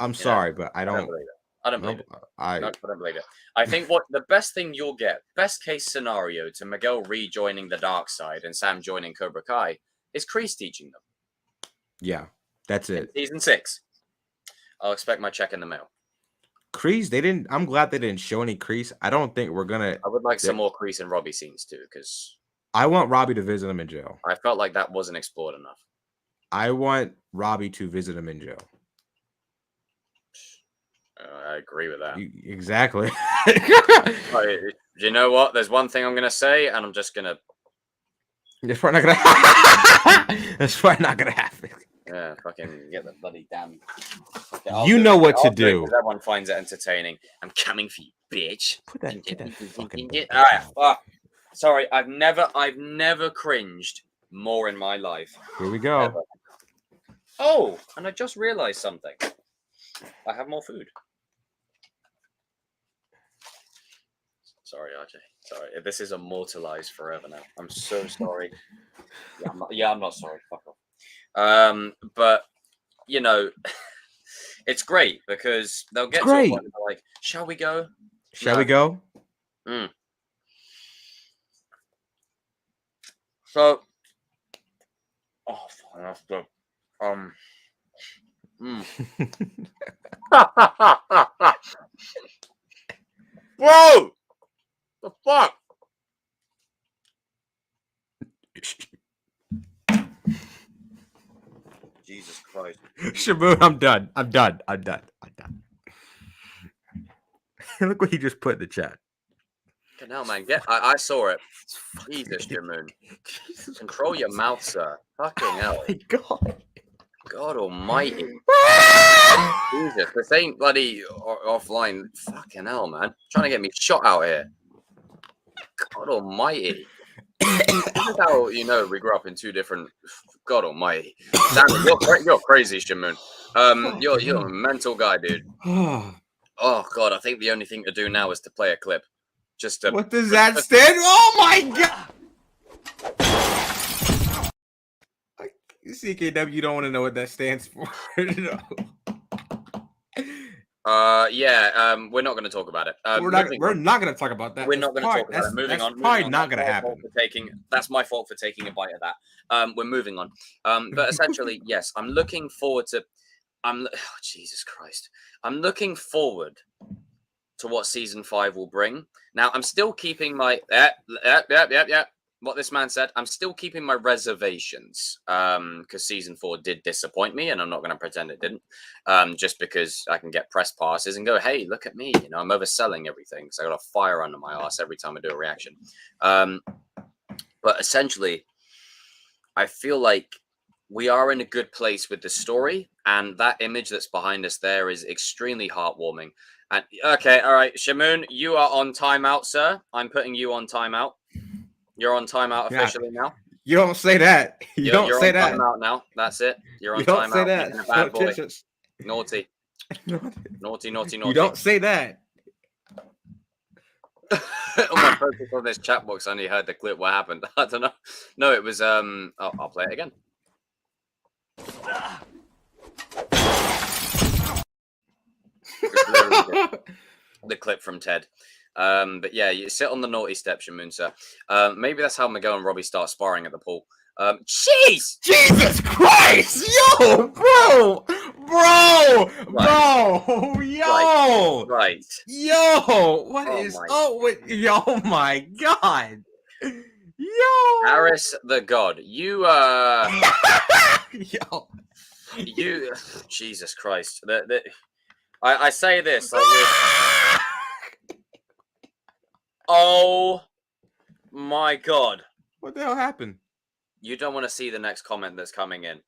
I'm sorry, but I don't believe it. I don't believe it. I don't believe it. I think what the best thing you'll get, best case scenario to Miguel rejoining the dark side and Sam joining Cobra Kai, is Kreese teaching them. Yeah, that's it. In season 6. I'll expect my check in the mail. Kreese, I'm glad they didn't show any Kreese. I don't think we're gonna. I would like some more Kreese and Robbie scenes too, because I want Robbie to visit him in jail. I felt like that wasn't explored enough. I want Robbie to visit him in jail. I agree with that. Exactly. You know what? There's one thing I'm going to say, and I'm just going to... That's probably not going to happen. Yeah, fucking get the bloody damn... You know what to do. Everyone finds it entertaining. I'm coming for you, bitch. Get that fucking... All right. Sorry, I've never cringed more in my life. Here we go. Ever. Oh, and I just realized something. I have more food. Sorry, RJ. Sorry. This is immortalized forever now. I'm so sorry. I'm not sorry. Fuck off. But you know, it's great because they'll get to a point where they're like, shall we go? Shall we go? So, oh, that's good. Whoa! The fuck? Jesus Christ. Shaboon, I'm done. Look what he just put in the chat. No, man, I saw it. Jesus, Jamoon. Control your mouth, sir. Fucking hell. Oh my God. God almighty. Jesus, this ain't bloody offline. Fucking hell, man. Trying to get me shot out here. God almighty. This is how you know we grew up in two different. God almighty. Damn, you're crazy, Shamoon. You're a mental guy, dude. Oh God, I think the only thing to do now is to play a clip. Just what does that stand? Oh my God! CKW, you don't want to know what that stands for. No. We're not going to talk about it. We're not going to talk about that. We're not going to talk about it. Moving on. Probably not going to happen. That's my fault for taking a bite of that. We're moving on. But essentially, yes, I'm looking forward to. Jesus Christ! I'm looking forward to what season 5 will bring. Now, I'm still keeping my what this man said. I'm still keeping my reservations because season 4 did disappoint me, and I'm not going to pretend it didn't. Just because I can get press passes and go, hey, look at me. You know, I'm overselling everything because I got a fire under my ass every time I do a reaction. But essentially, I feel like we are in a good place with the story, and that image that's behind us there is extremely heartwarming. And okay, all right, Shamoon, you are on timeout, sir. I'm putting you on timeout. You're on timeout officially now. You don't say that. You're on timeout now. That's it. You're on timeout. Say that. You're a bad boy. Naughty. Naughty. You don't say that. On my focus on this chat box, I only heard the clip. What happened? I don't know. No, it was I'll play it again. The clip from Ted. But yeah, you sit on the naughty step, Shamoon, sir. Maybe that's how Miguel and Robbie start sparring at the pool. Jeez! Jesus Christ! Yo, bro! Yo! Right. Yo! What is... Oh, wait. Oh, my God. Yo! Harris the God. You, Yo. You... Jesus Christ. I say this. Like, oh, my God. What the hell happened? You don't want to see the next comment that's coming in.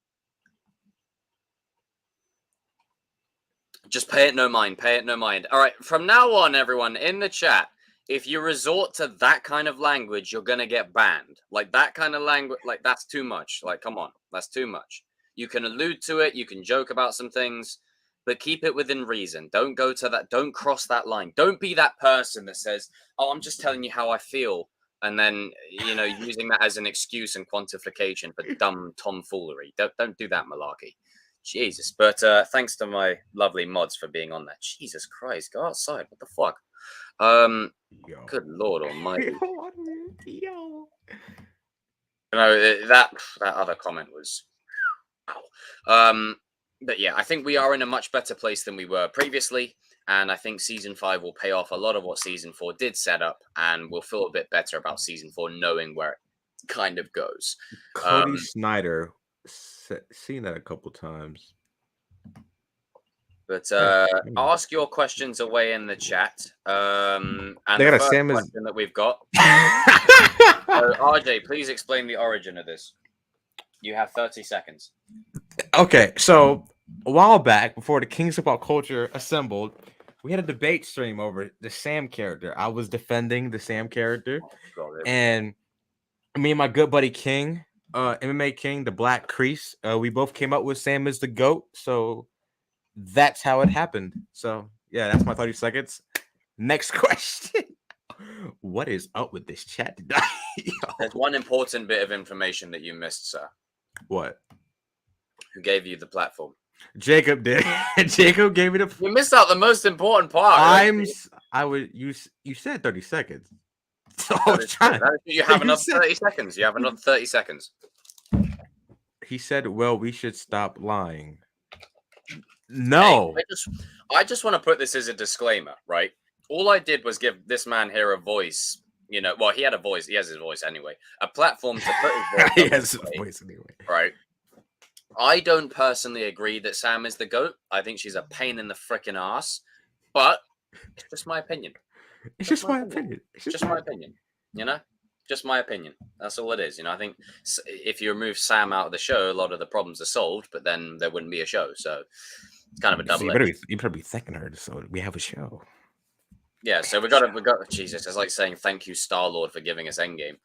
Just pay it no mind. Pay it no mind. All right. From now on, everyone in the chat, if you resort to that kind of language, you're going to get banned. Like that kind of language, like that's too much. Like, come on. That's too much. You can allude to it. You can joke about some things, but keep it within reason. Don't go to that. Don't cross that line. Don't be that person that says, oh, I'm just telling you how I feel. And then, you know, using that as an excuse and quantification for dumb tomfoolery. Don't do that, malarkey. Jesus. But thanks to my lovely mods for being on that. Jesus Christ. Go outside. What the fuck? Good Lord almighty. Yo. You know, that other comment was... Wow. But yeah, I think we are in a much better place than we were previously. And I think season 5 will pay off a lot of what season 4 did set up. And we'll feel a bit better about season 4, knowing where it kind of goes. Cody Snyder, seen that a couple times. But ask your questions away in the chat. And they got the a Sam question that we've got. RJ, please explain the origin of this. You have 30 seconds. Okay, so a while back, before the Kings of Pop Culture assembled, we had a debate stream over the Sam character. I was defending the Sam character, and me and my good buddy King MMA King, the Black Crease. We both came up with Sam is the GOAT, so that's how it happened. So yeah, that's my 30 seconds. Next question. What is up with this chat today? There's one important bit of information that you missed, sir. What? Who gave you the platform? Jacob did. Jacob gave me the. You missed out the most important part. You said 30 seconds. So I was trying. You have another 30 seconds. You have another 30 seconds. He said, "Well, we should stop lying." No. Hey, I just want to put this as a disclaimer, right? All I did was give this man here a voice. You know, well, he had a voice. He has his voice anyway. A platform to put his voice. He has his voice anyway. Right. I don't personally agree that Sam is the GOAT. I think she's a pain in the freaking ass. But it's just my opinion. It's just my opinion. It's just my opinion. You know? Just my opinion. That's all it is. You know, I think if you remove Sam out of the show, a lot of the problems are solved, but then there wouldn't be a show. So it's kind of a double. So you better be thanking her so we have a show. Yeah, so we got Jesus, it's like saying thank you, Star-Lord, for giving us Endgame.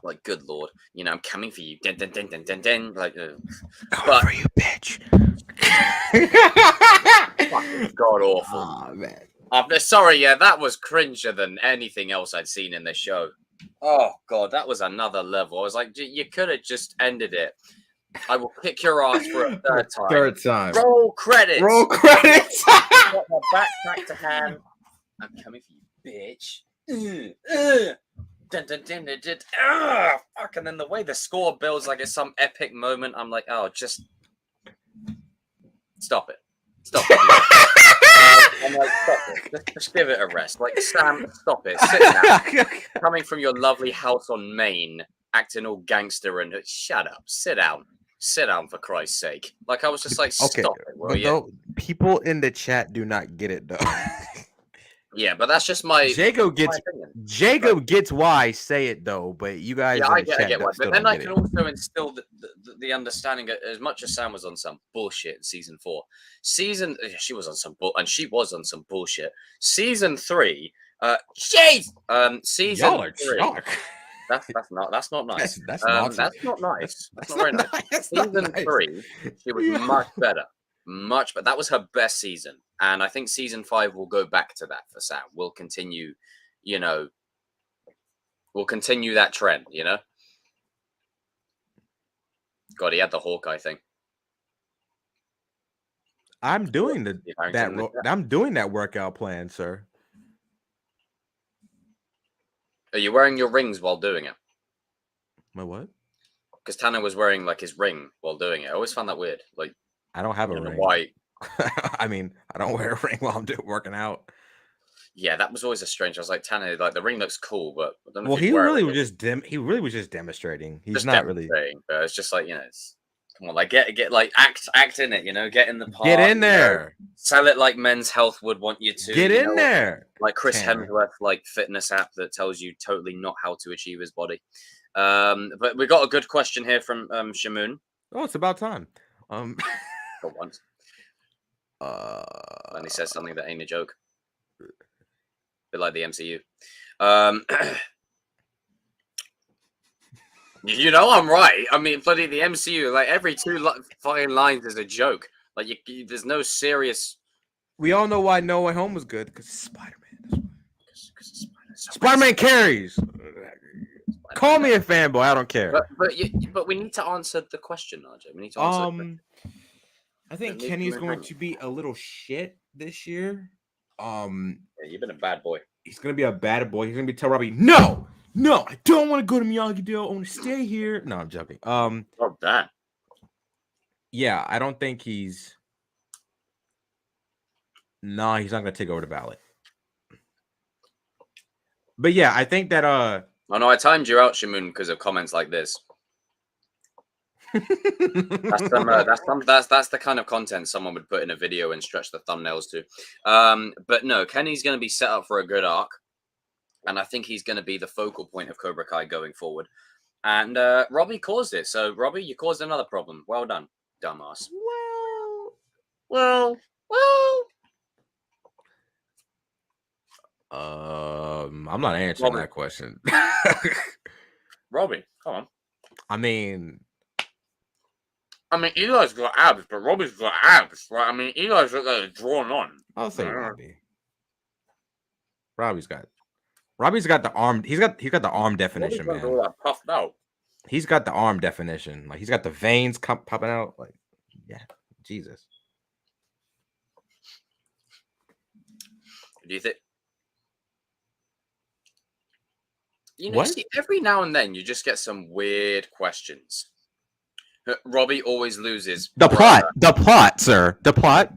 Like, good lord, you know, I'm coming for you. Dun, dun, dun, dun, dun, dun. Like, coming for you, bitch. God awful. Oh, man. Sorry, yeah, that was cringer than anything else I'd seen in the show. Oh god, that was another level. I was like, you could have just ended it. I will kick your ass for a third time. Third time. Roll credits. Roll credits. Got my backpack to hand. I'm coming for you, bitch. Dun, dun, dun, dun, dun. Fuck, and then the way the score builds like it's some epic moment, I'm like, oh, just stop it. Stop it. I'm like, stop it. Just give it a rest. Like, Sam, stop it. Sit down. Coming from your lovely house on Maine, acting all gangster and shut up. Sit down. Sit down, for Christ's sake. Like, I was just like, stop it. Will you? Though, people in the chat do not get it, though. Yeah, but that's just my Jacob gets why I say it though, but you guys, yeah, I get why. But then I can also instill the understanding that as much as Sam was on some bullshit in season 4, she was on some bullshit. Season 3, season y'all are 3. That's not nice. That's not nice. That's not very nice. Season 3, she was much better. Much, but that was her best season, and I think season 5 will go back to that for Sam. We'll continue, we'll continue that trend. You know, God, he had the Hawkeye thing. I'm doing I'm doing that workout plan, sir. Are you wearing your rings while doing it? My what? Because Tanner was wearing like his ring while doing it. I always found that weird. Like, I don't have a ring. Why? I mean, I don't wear a ring while I'm working out. Yeah, that was always a strange. I was like, Tanner, like the ring looks cool, but I don't know he really was just demonstrating. He's just not really. But it's just like, come on, like get like act in it. Get in the part. Get in there. Sell it like Men's Health would want you to. Get in there. Like Chris Hemsworth, like fitness app that tells you totally not how to achieve his body. But we got a good question here from Shamoon. Oh, it's about time. For once. And he says something that ain't a joke. A bit like the MCU. I'm right. I mean, bloody the MCU, like every 2 fucking lines is a joke. Like there's no serious. We all know why No Way Home was good because Spider-Man. Spider-Man carries. Call me a fanboy. I don't care. But we need to answer the question, RJ. We need to answer. I think Kenny's going to be a little shit this year. Yeah, you've been a bad boy. He's gonna be a bad boy. He's gonna be tell Robbie, no, I don't want to go to Miyagi-Do. I want to stay here. No, I'm joking. Oh, that. Yeah, I don't think he's. No, he's not gonna take over the ballot. But yeah, I think that. Oh no, I timed you out, Shamoon, because of comments like this. That's the kind of content someone would put in a video and stretch the thumbnails to. But no, Kenny's going to be set up for a good arc, and I think he's going to be the focal point of Cobra Kai going forward. And Robbie caused it, so Robbie, you caused another problem. Well done, dumbass. Well. I'm not answering that question. Robbie, come on. I mean, Eli's got abs, but Robbie's got abs. Right? Eli's look like drawn on. I'll say Robbie. Robbie's got the arm. He's got the arm definition, Robbie's got man. all that puffed out. He's got the arm definition. Like he's got the veins popping out. Like, yeah, Jesus. Do you think? You What? see, every now and then you just get some weird questions. Robbie always loses. The plot, sir. The plot.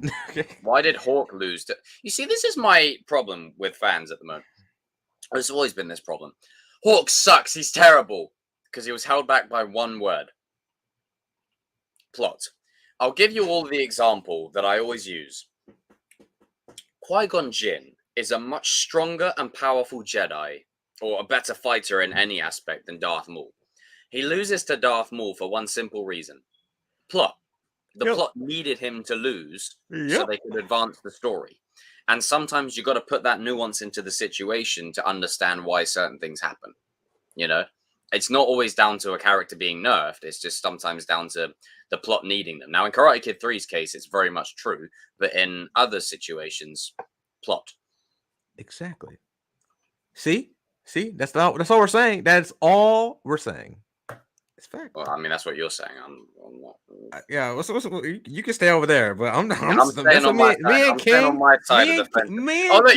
Why did Hawk lose? You see, this is my problem with fans at the moment. There's always been this problem. Hawk sucks. He's terrible because he was held back by one word. Plot. I'll give you all the example that I always use. Qui-Gon Jinn is a much stronger and powerful Jedi, or a better fighter in any aspect than Darth Maul. He loses to Darth Maul for one simple reason. Plot. The plot needed him to lose so they could advance the story. And sometimes you got to put that nuance into the situation to understand why certain things happen. You know? It's not always down to a character being nerfed. It's just sometimes down to the plot needing them. Now, in Karate Kid 3's case, it's very much true. But in other situations, plot. Exactly. See? That's all we're saying. That's all we're saying. It's fact. Well, that's what you're saying. I'm not. Yeah, you can stay over there, but I'm staying on my side. I'm staying on my side of the fence. Oh, look,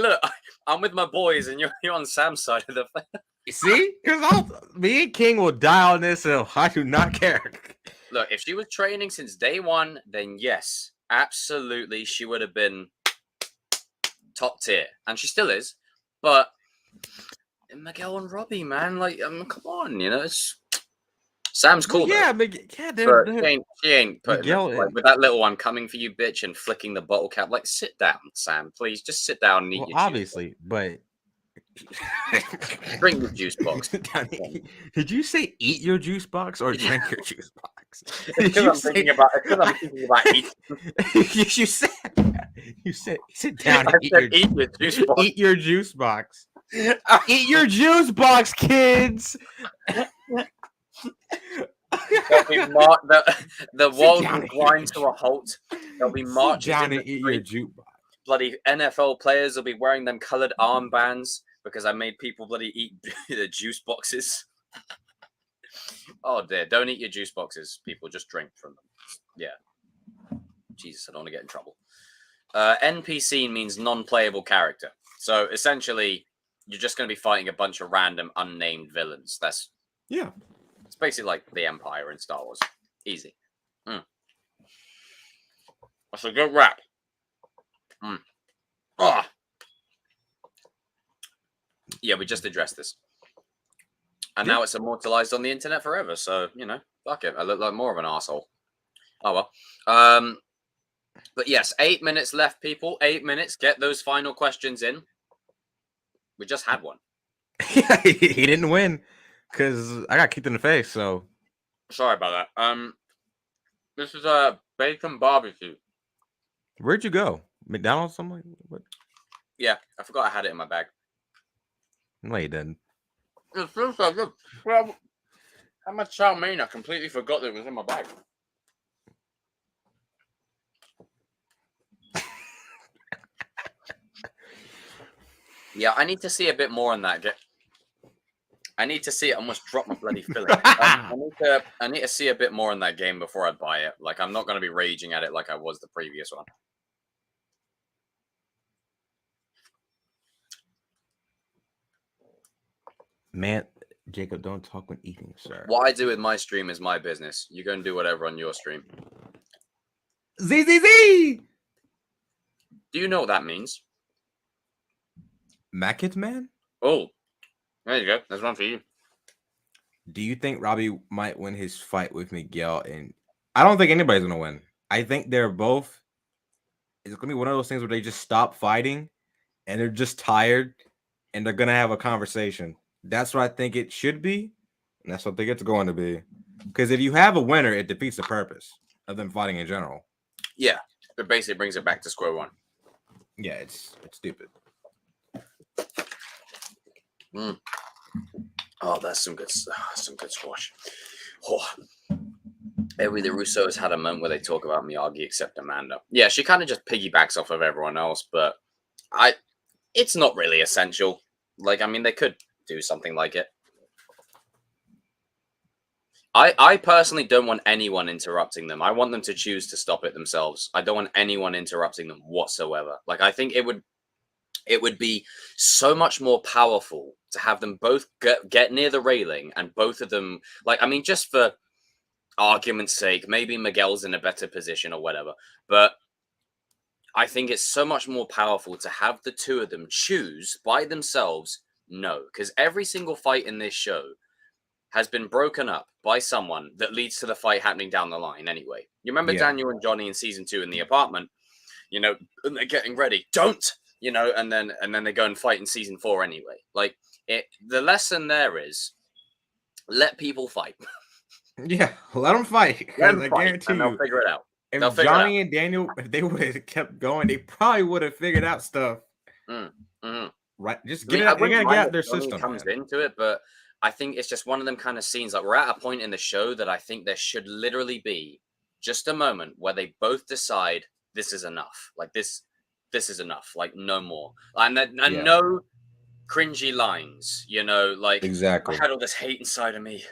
look, I'm with my boys, and you're on Sam's side of the fence. See? Because me and King will die on this hill. I do not care. Look, if she was training since day one, then yes, absolutely, she would have been top tier, and she still is. But Miguel and Robbie, man, like, come on, it's Sam's cool. Yeah, she ain't putting with that little one coming for you, bitch, and flicking the bottle cap. Like, sit down, Sam, please, just sit down and eat your obviously, but drink your juice box. Did you say eat your juice box or drink your juice box? I'm thinking about eating. You said sit down and eat your juice box. Eat your juice box, kids. The world will grind to a halt. They'll be marching down and eat your juice box. Bloody NFL players will be wearing them colored armbands because I made people bloody eat the juice boxes. Oh dear, don't eat your juice boxes, people. Just drink from them. Yeah. Jesus, I don't want to get in trouble. NPC means non-playable character. So essentially, you're just going to be fighting a bunch of random unnamed villains. It's basically like the Empire in Star Wars. Easy. That's a good rap. Yeah, we just addressed this. And now it's immortalized on the internet forever. So, fuck it. I look like more of an arsehole. Oh, well. But yes, 8 minutes left, people. 8 minutes. Get those final questions in. We just had one. Yeah, he didn't win because I got kicked in the face. So sorry about that. This is a bacon barbecue. Where'd you go? McDonald's? Something? What? Yeah, I forgot I had it in my bag. No, you didn't. It feels so good. Well, how much chow mein? I completely forgot that it was in my bag. Yeah, I need to see a bit more on that. I need to see it. I almost dropped my bloody filling. I need to see a bit more on that game before I buy it. Like, I'm not going to be raging at it like I was the previous one. Man, Jacob, don't talk when eating, sir. What I do with my stream is my business. You go and do whatever on your stream. Z. Do you know what that means? Mackett man? Oh, there you go. There's one for you. Do you think Robbie might win his fight with Miguel? And I don't think anybody's gonna win. I think they're both. It's gonna be one of those things where they just stop fighting, and they're just tired, and they're gonna have a conversation. That's what I think it should be, and that's what I think it's going to be. Because if you have a winner, it defeats the purpose of them fighting in general. Yeah, it basically brings it back to square one. Yeah, it's stupid. Oh, Oh, that's some good squash. Oh. Every the Russos had a moment where they talk about Miyagi, except Amanda. Yeah, she kind of just piggybacks off of everyone else, but it's not really essential. Like, I mean, they could do something like it. I personally don't want anyone interrupting them. I want them to choose to stop it themselves. I don't want anyone interrupting them whatsoever. Like, I think it would be so much more powerful to have them both get near the railing and both of them, like, I mean, just for argument's sake, maybe Miguel's in a better position or whatever, but I think it's so much more powerful to have the two of them choose by themselves. No, because every single fight in this show has been broken up by someone that leads to the fight happening down the line anyway. You remember Daniel and Johnny in season 2 in the apartment, you know, and they're getting ready. Don't, you know, and then they go and fight in season 4 anyway. Like, the lesson there is let people fight. Yeah, let them fight. Let them I fight, guarantee and you, they'll figure it out. if Johnny and Daniel, if they would have kept going, they probably would have figured out stuff. Right, just get it out. They gotta get out their system. Comes into it, but I think it's just one of them kind of scenes. Like, we're at a point in the show that I think there should literally be just a moment where they both decide this is enough. Like, this is enough. Like, no more. And no cringy lines. You know, like, exactly. I had all this hate inside of me,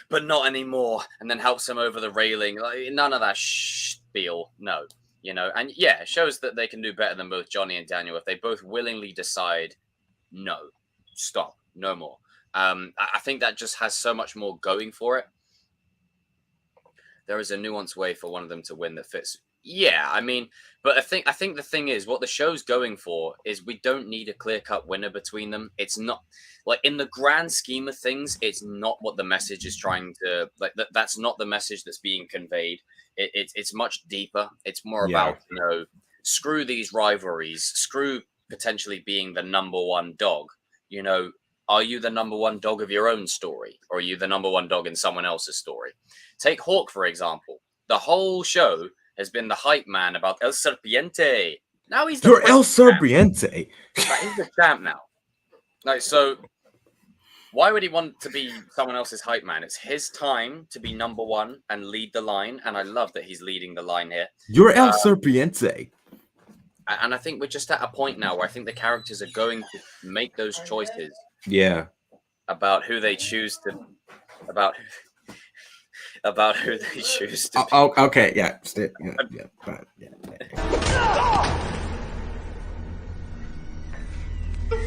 but not anymore. And then helps him over the railing. Like, none of that spiel. No, you know. And yeah, it shows that they can do better than both Johnny and Daniel if they both willingly decide, no, stop, no more. I think that just has so much more going for it. There is a nuanced way for one of them to win that fits. Yeah, I mean, but I think the thing is, what the show's going for is we don't need a clear-cut winner between them. It's not, like, in the grand scheme of things, it's not what the message is trying to, like, that's not the message that's being conveyed. It's much deeper. It's more about, you know, screw these rivalries, screw potentially being the number one dog. You know, are you the number one dog of your own story, or are you the number one dog in someone else's story? Take Hawk, for example. The whole show has been the hype man about El Serpiente. Now he's the El Serpiente. He's the champ now. Like, so why would he want to be someone else's hype man? It's his time to be number one and lead the line, and I love that he's leading the line here. You're El Serpiente. And I think we're just at a point now where I think the characters are going to make those choices. Yeah. About who they choose to, about who they choose to. Oh, okay, yeah. The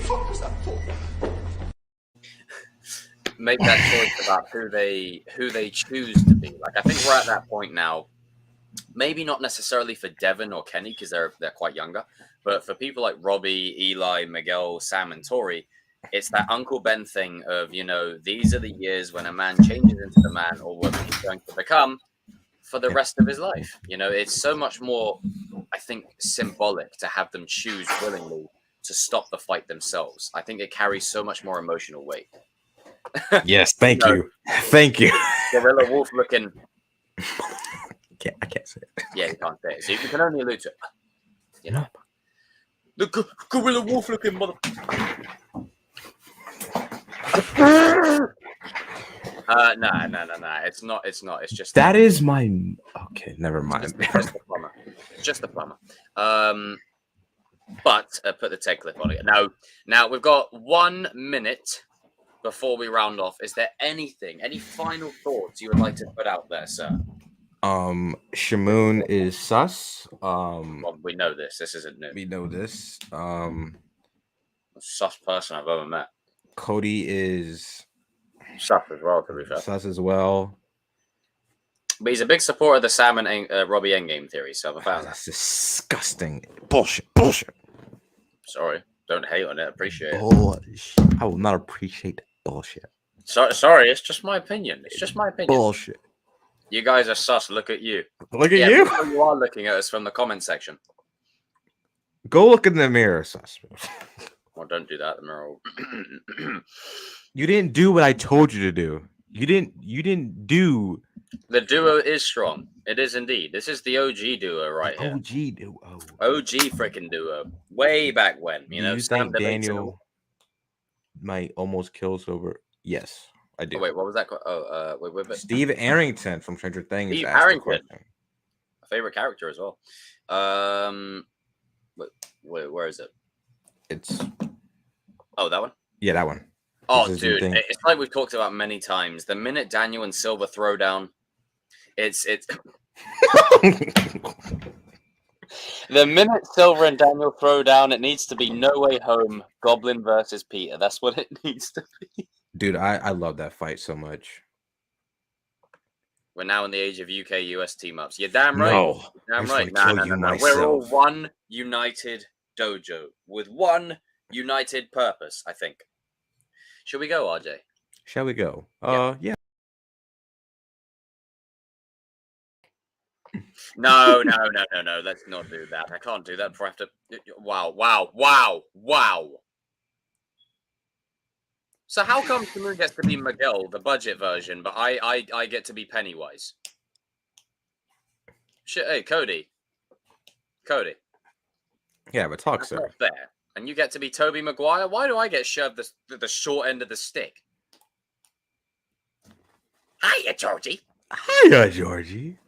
fuck was that for? Make that choice about who they choose to be. Like, I think we're at that point now. Maybe not necessarily for Devin or Kenny because they're quite younger, but for people like Robbie, Eli, Miguel, Sam, and Tori, it's that Uncle Ben thing of, you know, these are the years when a man changes into the man or what he's going to become for the rest of his life. You know, it's so much more, I think, symbolic to have them choose willingly to stop the fight themselves. I think it carries so much more emotional weight. Yes, thank you. Thank you. Gorilla Wolf looking. I can't say it. Yeah, you can't say it. So you can only allude to it. You know? The Gorilla Wolf looking mother. No. It's not. It's just that is my. Okay, never mind. It's just the plumber. But put the tech clip on it. Now we've got 1 minute before we round off. Is there any final thoughts you would like to put out there, sir? Shamoon is sus. Well, we know this. This isn't new. We know this. Sus person I've ever met. Cody is sus as well, to be fair. Sus as well. But he's a big supporter of the Sam and Robbie Endgame theory, so I found that's disgusting. Bullshit. Sorry. Don't hate on it. Appreciate it. Bullshit. I will not appreciate bullshit. Sorry, it's just my opinion. It's just my opinion. Bullshit. You guys are sus. Look at you. Look at you. You are looking at us from the comment section. Go look in the mirror, sus. Well, don't do that. The mirror. You didn't do what I told you to do. You didn't do. The duo is strong. It is indeed. This is the OG duo right here. OG duo. OG freaking duo. Way back when. You know, you think Daniel might almost kill Sober? Yes. I do. Oh, wait, what was that? Wait. Steve Arrington from Stranger Things Steve asked the Arrington. question. My favorite character as well. Wait, where is it? It's Oh, that one. yeah, that one. Oh, This is dude, the thing. it's like we've talked about many times. The minute Daniel and Silver throw down, it's the minute Silver and Daniel throw down, it needs to be No Way Home, Goblin versus Peter. That's what it needs to be. Dude, I love that fight so much. We're now in the age of UK-US team-ups. You're damn right. No, You're damn I right. just wanna kill you We're all myself. one united dojo with one united purpose, I think. Should we go, RJ? Shall we go? Yeah. No. Let's not do that. I can't do that before I have to. Wow. So how come Camus gets to be Miguel, the budget version, but I get to be Pennywise? Shit, hey, Cody. Yeah, but talk, That's sir. not fair. And you get to be Tobey Maguire? Why do I get shoved the short end of the stick? Hiya, Georgie. Hiya, Georgie.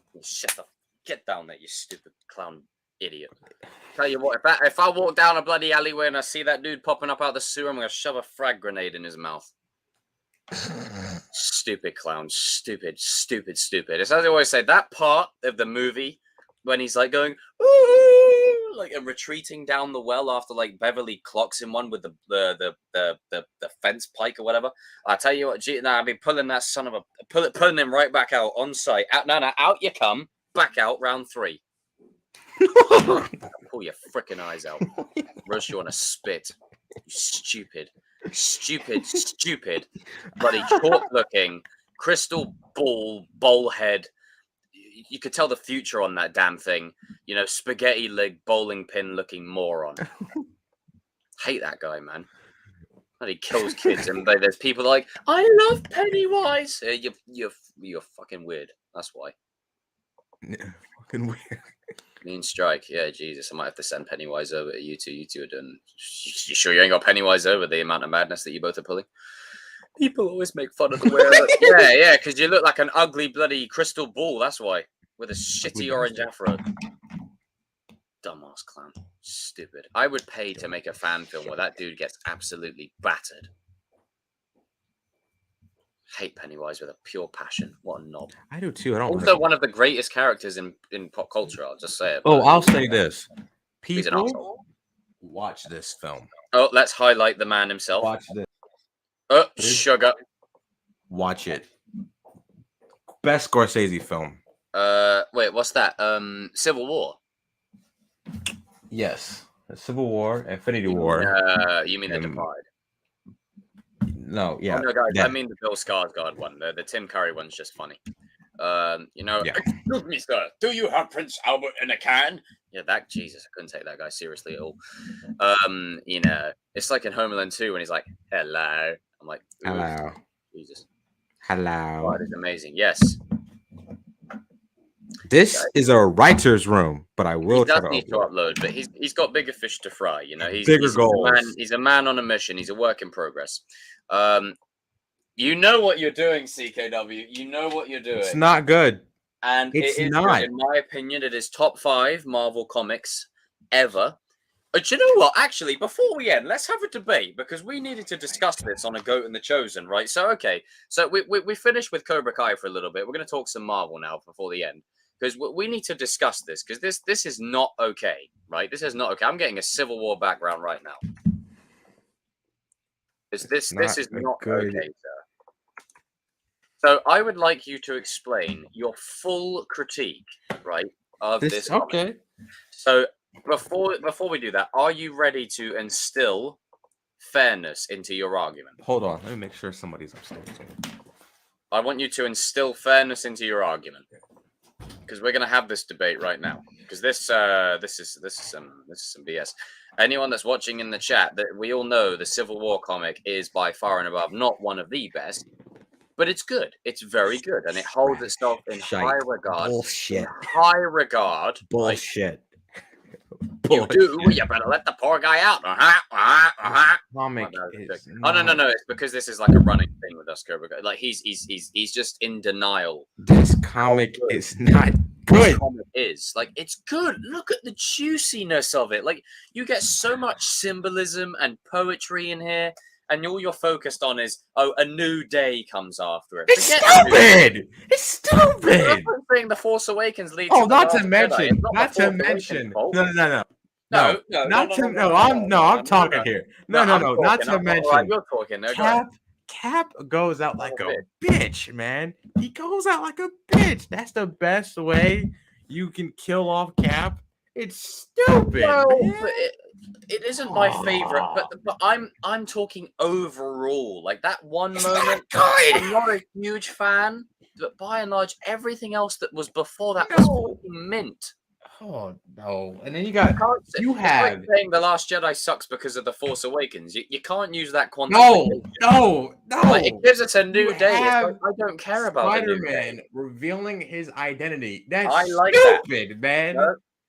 Get down there, you stupid clown idiot. Tell you what, if I walk down a bloody alleyway and I see that dude popping up out of the sewer, I'm going to shove a frag grenade in his mouth. Stupid clown. Stupid. It's as I always say, that part of the movie when he's like going, ooh, like and retreating down the well after like Beverly clocks him one with the fence pike or whatever. I tell you what, I'll be pulling that son of a pulling him right back out on site. Out you come, back out round 3. Pull your freaking eyes out. Roast you on a spit. You stupid, bloody chalk-looking crystal bowl head. You could tell the future on that damn thing. You know, spaghetti leg bowling pin looking moron. Hate that guy, man. And he kills kids, and there's people like, I love Pennywise. You're fucking weird. That's why. Yeah, fucking weird. Mean strike. Yeah, Jesus. I might have to send Pennywise over to you two. You two are done. You sure you ain't got Pennywise over the amount of madness that you both are pulling? People always make fun of the way I look. Yeah, because you look like an ugly bloody crystal ball. That's why. With a shitty orange afro. Dumbass clown. Stupid. I would pay to make a fan film where that dude gets absolutely battered. Hate Pennywise with a pure passion. What a knob. I do too. I don't Also, one of the greatest characters in pop culture. I'll just say it. Oh, I'll say this. He's an People, asshole. watch this film. Oh, let's highlight the man himself. Watch this. Oh, sugar. Watch it. Best Scorsese film. Wait, what's that? Civil War. Yes. Civil War, Infinity War. You mean The And- Divide? No, yeah. Oh, no, guys, yeah. I mean the Bill Skarsgård one. The Tim Curry one's just funny. Yeah. Excuse me, sir. Do you have Prince Albert in a can? Yeah, that Jesus, I couldn't take that guy seriously at all. You know, it's like in Home Alone 2 when he's like, "Hello." I'm like, "Ooh, Hello. Jesus." Hello. That is amazing. Yes, This is a writer's room, but I will he try does to need to upload. upload, but he's got bigger fish to fry. You know, Bigger he's goals. He's a man on a mission. He's a work in progress. You know what you're doing, CKW. You know what you're doing. It's not good. And It's it is not. good. In my opinion, it is top 5 Marvel comics ever. But you know what? Actually, before we end, let's have a debate because we needed to discuss this on A Goat and the Chosen, right? So, okay. So we finished with Cobra Kai for a little bit. We're going to talk some Marvel now before the end because we need to discuss this because this is not okay, right? This is not okay. I'm getting a Civil War background right now. This is not good. okay, sir. So I would like you to explain your full critique, right, of this comic. Okay. So before we do that, are you ready to instill fairness into your argument? Hold on. Let me make sure somebody's upstairs. I want you to instill fairness into your argument because we're going to have this debate right now. Because this is some BS. Anyone that's watching in the chat, that we all know the Civil War comic is by far and above not one of the best, but it's good. It's very good, and it holds itself in high regard. Bullshit. High regard. Right? Bullshit. You do. You better let the poor guy out. comic bad, is oh no, not. it's because this is like a running thing with us, Cobra Kai. Like he's just in denial. This comic good. is not This good. comic is like it's good. Look at the juiciness of it. Like you get so much symbolism and poetry in here, and all you're focused on is a new day comes after it. It's Forget the new day. stupid. It's stupid. I'm saying the Force Awakens leads. Oh, to the not to Last Jedi. mention, It's not not the to Force Awakens' mention. fault. No, not to. No, I'm talking here. No, I'm not talking. to All right, mention. you're talking. No, go ahead. Cap goes out like Oh, a bitch, man. He goes out like a bitch. That's the best way you can kill off Cap. It's stupid. Well, man. but it isn't my favorite, but I'm talking overall. Like that one It's moment, not good. I'm not a huge fan, but by and large, everything else that was before that was fucking mint. Oh no! And then you got It's have like saying the Last Jedi sucks because of the Force Awakens. You can't use that no. Like, it gives us a new You day. It's have like, I don't care about the new day. Spider-Man revealing his identity. That's I like that. stupid, man.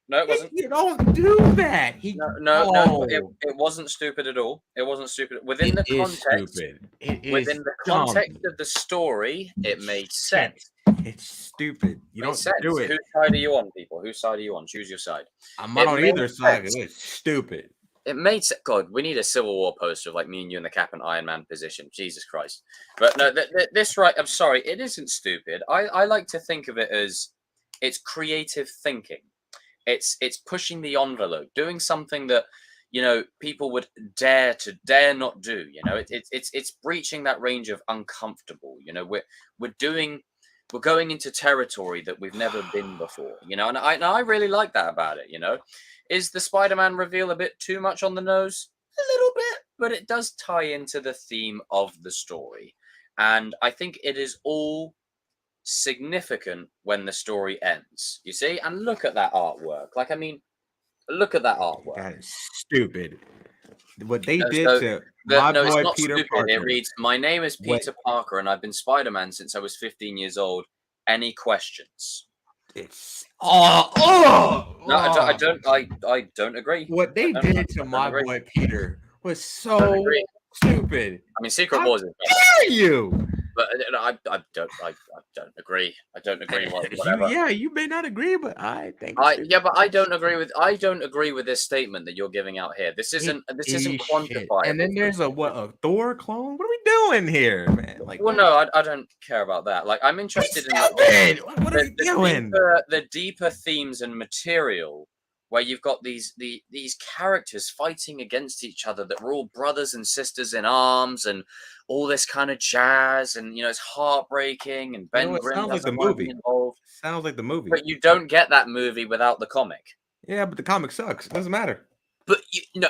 No, it wasn't. You don't do that. No, it wasn't stupid at all. It wasn't stupid within It the is context. stupid. It is Within the dumb. context of the story, it made sense. It's stupid. You don't do it. Whose side are you on, people? Whose side are you on? Choose your side. I'm not on either side. It's stupid. It made sense. God, we need a Civil War poster of like me and you in the Cap and Iron Man position. Jesus Christ. But no, this right. I'm sorry. It isn't stupid. I like to think of it as it's creative thinking. It's pushing the envelope, doing something that people would dare not do. It's breaching that range of uncomfortable. We're going into territory that we've never been before. And I really like that about it. Is the Spider-Man reveal a bit too much on the nose? A little bit, but it does tie into the theme of the story, and I think it is all significant when the story ends. You see, and look at that artwork. Like, I mean, look at that artwork. That is stupid. What they did to my boy it's not Peter stupid. Parker. It reads, "My name is Peter Parker, and I've been Spider-Man since I was 15 years old. Any questions?" It's No, I don't agree. What they did to my boy Peter was so stupid. I mean, Secret Wars is better. Dare you? But I don't agree. I don't agree. Whatever. You may not agree, but I think. But I don't agree with this statement that you're giving out here. This isn't quantified. And then there's a Thor clone. What are we doing here, man? Like, well, no, I don't care about that. Like, I'm interested in what are you doing? The deeper themes and material, where you've got these characters fighting against each other that were all brothers and sisters in arms and all this kind of jazz, and it's heartbreaking, and Ben Grimm sounds like the doesn't movie. involved. Sounds like the movie. But you don't get that movie without the comic. Yeah, but the comic sucks. It doesn't matter. But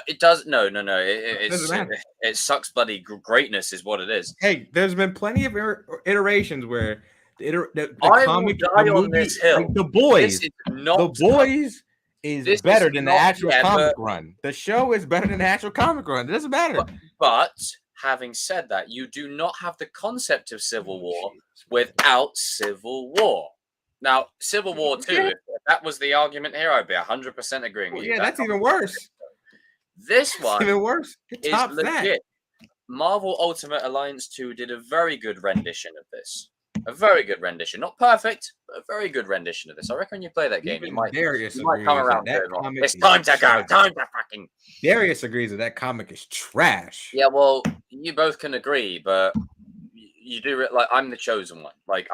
it does. No. It doesn't matter. It sucks. Bloody greatness is what it is. Hey, there's been plenty of iterations where the I comic, will die the on movie, this hill. like The Boys. This is not The Boys is this better is than the not actual ever- comic run. The show is better than the actual comic run. It doesn't matter. But having said that, you do not have the concept of Civil War without Civil War. Now, Civil War 2, if that was the argument here, I'd be 100% agreeing with you. Yeah, that's even worse. This one Even worse. It is tops legit. that. Marvel Ultimate Alliance 2 did a very good rendition of this. A very good rendition. Not perfect, but a very good rendition of this. I reckon when you play that game, Even you might Darius come agrees around that to it. comic It's is time to go. trash. Time to fucking. Darius agrees that that comic is trash. Yeah, well, you both can agree, but you do it like I'm the chosen one. Like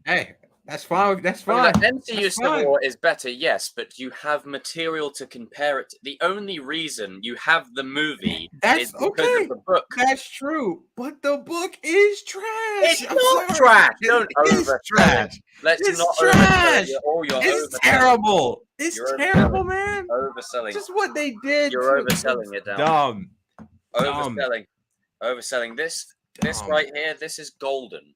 Hey, that's fine. That's I mean, fine. like, MCU That's Civil fine. War is better, yes, but you have material to compare it to. The only reason you have the movie That's is because okay. of the book. That's true, but the book is trash. It's I'm not sorry. trash. Don't It is oversell it. trash. Let's It's not trash. oversell it. You're It's overselling terrible. It's You're terrible, overselling. man. Overselling. Just what they did. You're to- overselling it down. Dumb. Overselling. This Dumb. right here. This is golden.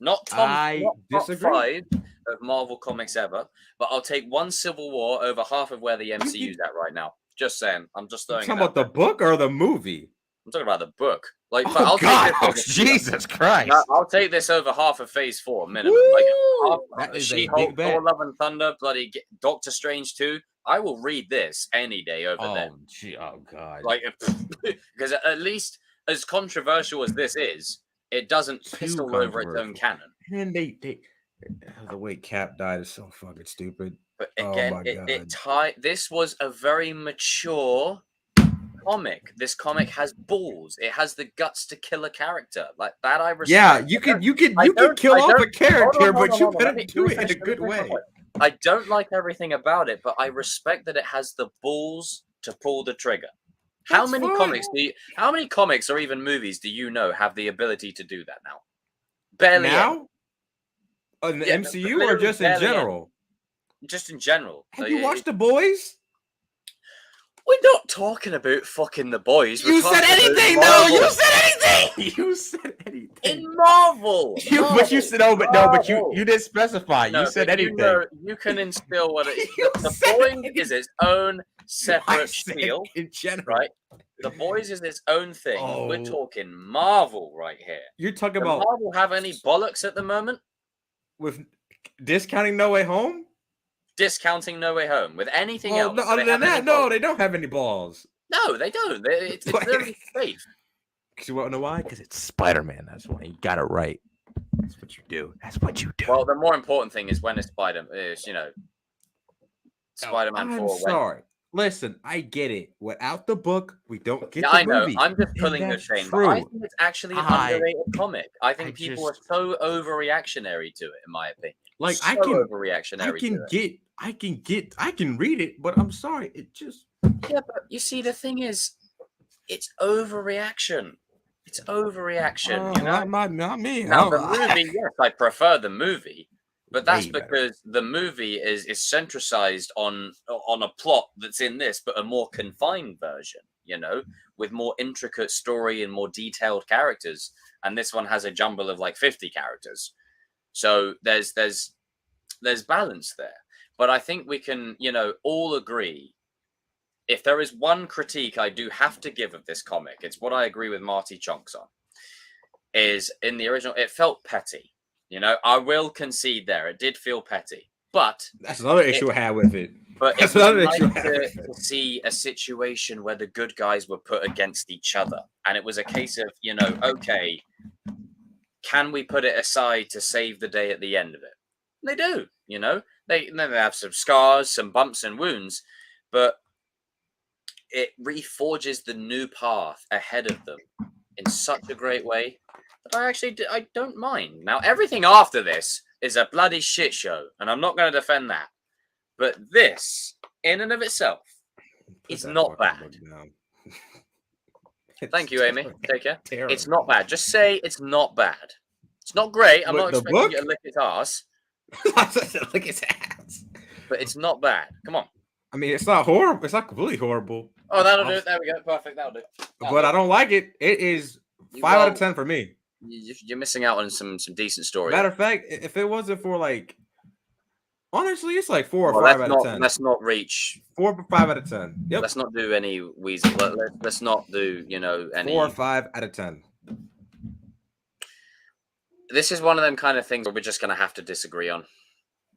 Not I top disagree. 5 of Marvel comics ever, but I'll take one Civil War over half of where the MCU's at right now. Just saying. I'm just You throwing. talking it out about the book or the movie? I'm talking about the book. Like, Oh, I'll God. take Oh, this Jesus Christ. I'll take this over half of Phase 4 minimum. Woo! Like, That is a She-Hulk, big bet. Thor: Love and Thunder, bloody Doctor Strange 2. I will read this any day over there. Oh god. Like, because at least as controversial as this is, it doesn't Too piss all over its own controversial. canon. And they the way Cap died is so fucking stupid. But Oh again, my this was a very mature comic. This comic has balls. It has the guts to kill a character. Like that, I respect. Yeah, you could kill off a character, but you better do it in a good way. I don't like everything about it, but I respect that it has the balls to pull the trigger. How many comics or even movies do you know have the ability to do that now? Barely now? In the MCU or just in general? Just in general. Have you watched The Boys? We're not talking about fucking The Boys. You said anything, though. You said anything. You said anything. In Marvel. But you said but you didn't specify. You said anything. You can instill what it is. The Boys is its own separate spiel. In general, right? The Boys is its own thing. We're talking Marvel right here. You're talking Does about Marvel have any bollocks at the moment? With discounting No Way Home? Discounting No Way Home. With anything else? No, other than that, no, they don't have any balls. No, they don't. It's very safe. You want to know why? Because it's Spider-Man. That's why you got it right. That's what you do. That's what you do. Well, the more important thing is when it's Spider-Man 4. I'm sorry. Listen, I get it. Without the book, we don't get the I know. movie. I'm just pulling your chain, but I think it's actually an underrated comic. I think people are so overreactionary to it, in my opinion. Like I can read it, but I'm sorry, it just but you see, the thing is, it's overreaction. It's overreaction. Not me. Now the movie, yes, I prefer the movie, but that's because the movie is centralized on a plot that's in this, but a more confined version. With more intricate story and more detailed characters. And this one has a jumble of like 50 characters. So there's balance there. But I think we can, all agree. If there is one critique I do have to give of this comic, it's what I agree with Marty Chonks on. Is in the original, it felt petty. I will concede there. It did feel petty. But that's another issue I had with it. But it's nice to see a situation where the good guys were put against each other. And it was a case of, okay, can we put it aside to save the day at the end of it? They do, They have some scars, some bumps and wounds, but it reforges the new path ahead of them in such a great way that I don't mind. Now, everything after this is a bloody shit show, and I'm not going to defend that. But this, in and of itself, is not bad. Thank you, Amy. Take care. Terrible. It's not bad. Just say it's not bad. It's not great. I'm not expecting you to lick its ass. Lick its ass. But it's not bad. Come on. I mean, it's not horrible. It's not completely horrible. Oh, that'll do it. There we go. Perfect. That'll do. But I don't like it. It is 5 out of 10 for me. You're missing out on some decent stories. Matter of fact, if it wasn't for honestly, it's like 4 or 5 out of 10. Let's not reach 4 or 5 out of 10. Yep. Let's not do any weasel. Let's not do any 4 or 5 out of 10. This is one of them kind of things where we're just gonna have to disagree on.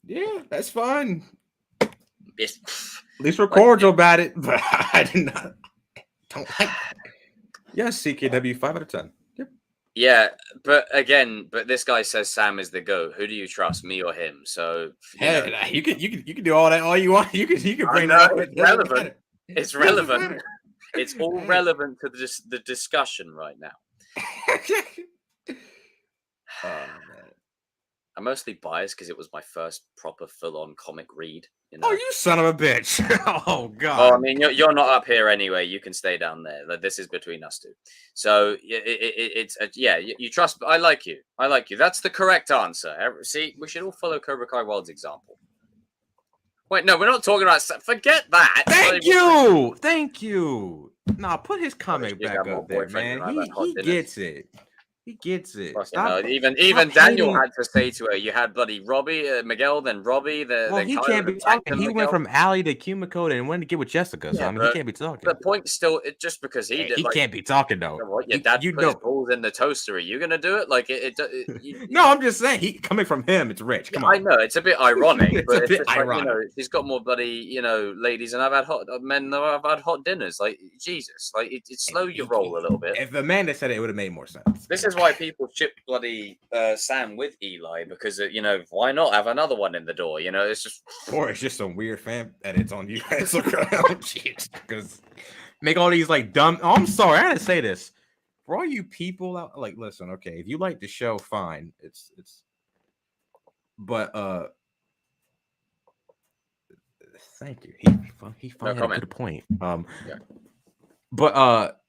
Yeah, that's fine. At It's, least we're cordial about it, but I don't like it. Yes, CKW 5 out of 10. Yep. Yeah, but this guy says Sam is the GOAT. Who do you trust, me or him? So you can do all that all you want. You can bring that up. It's relevant. It's relevant. It's all relevant to the discussion right now. Oh, man. I'm mostly biased because it was my first proper full-on comic read. Oh, you son of a bitch! Oh God. Oh, I mean, you're not up here anyway. You can stay down there. This is between us two. So it's you trust. I like you. I like you. That's the correct answer. See, we should all follow Cobra Kai Wild's example. Wait, no, we're not talking about. Forget that. Thank you. Nah, put his comment back up there, man. He gets it. He gets it. Fucking Stop. hell. Even stop Daniel hating. had to say to her, "You had bloody Robbie, Miguel, then Robbie, Well, then he Kyler, can't be then Zach, talking. then He Miguel." went from Allie to Kimiko and went to get with Jessica. So Yeah, I mean, he but can't be talking. the point still, just because he Hey, did, he like, can't be talking though. you know what, your dad You put his know. balls in the toaster. Are you gonna do it? Like No, I'm just saying. He coming from him. It's rich. Yeah, Come on. I know it's a bit ironic, It's but a it's bit just like, ironic. he's got more bloody, ladies, and I've had hot men, that I've had hot dinners. Like, Jesus, like it slow your roll a little bit. If Amanda said it, it would have made more sense. This is why people ship bloody Sam with Eli, because why not have another one in the door? It's just Or it's just some weird fan edits on you Instagram. Jeez, because make all these like dumb. Oh, I'm sorry, I gotta say this for all you people out. Like, listen, okay, if you like the show, fine. It's. But thank you. He finally had a good point. Yeah. But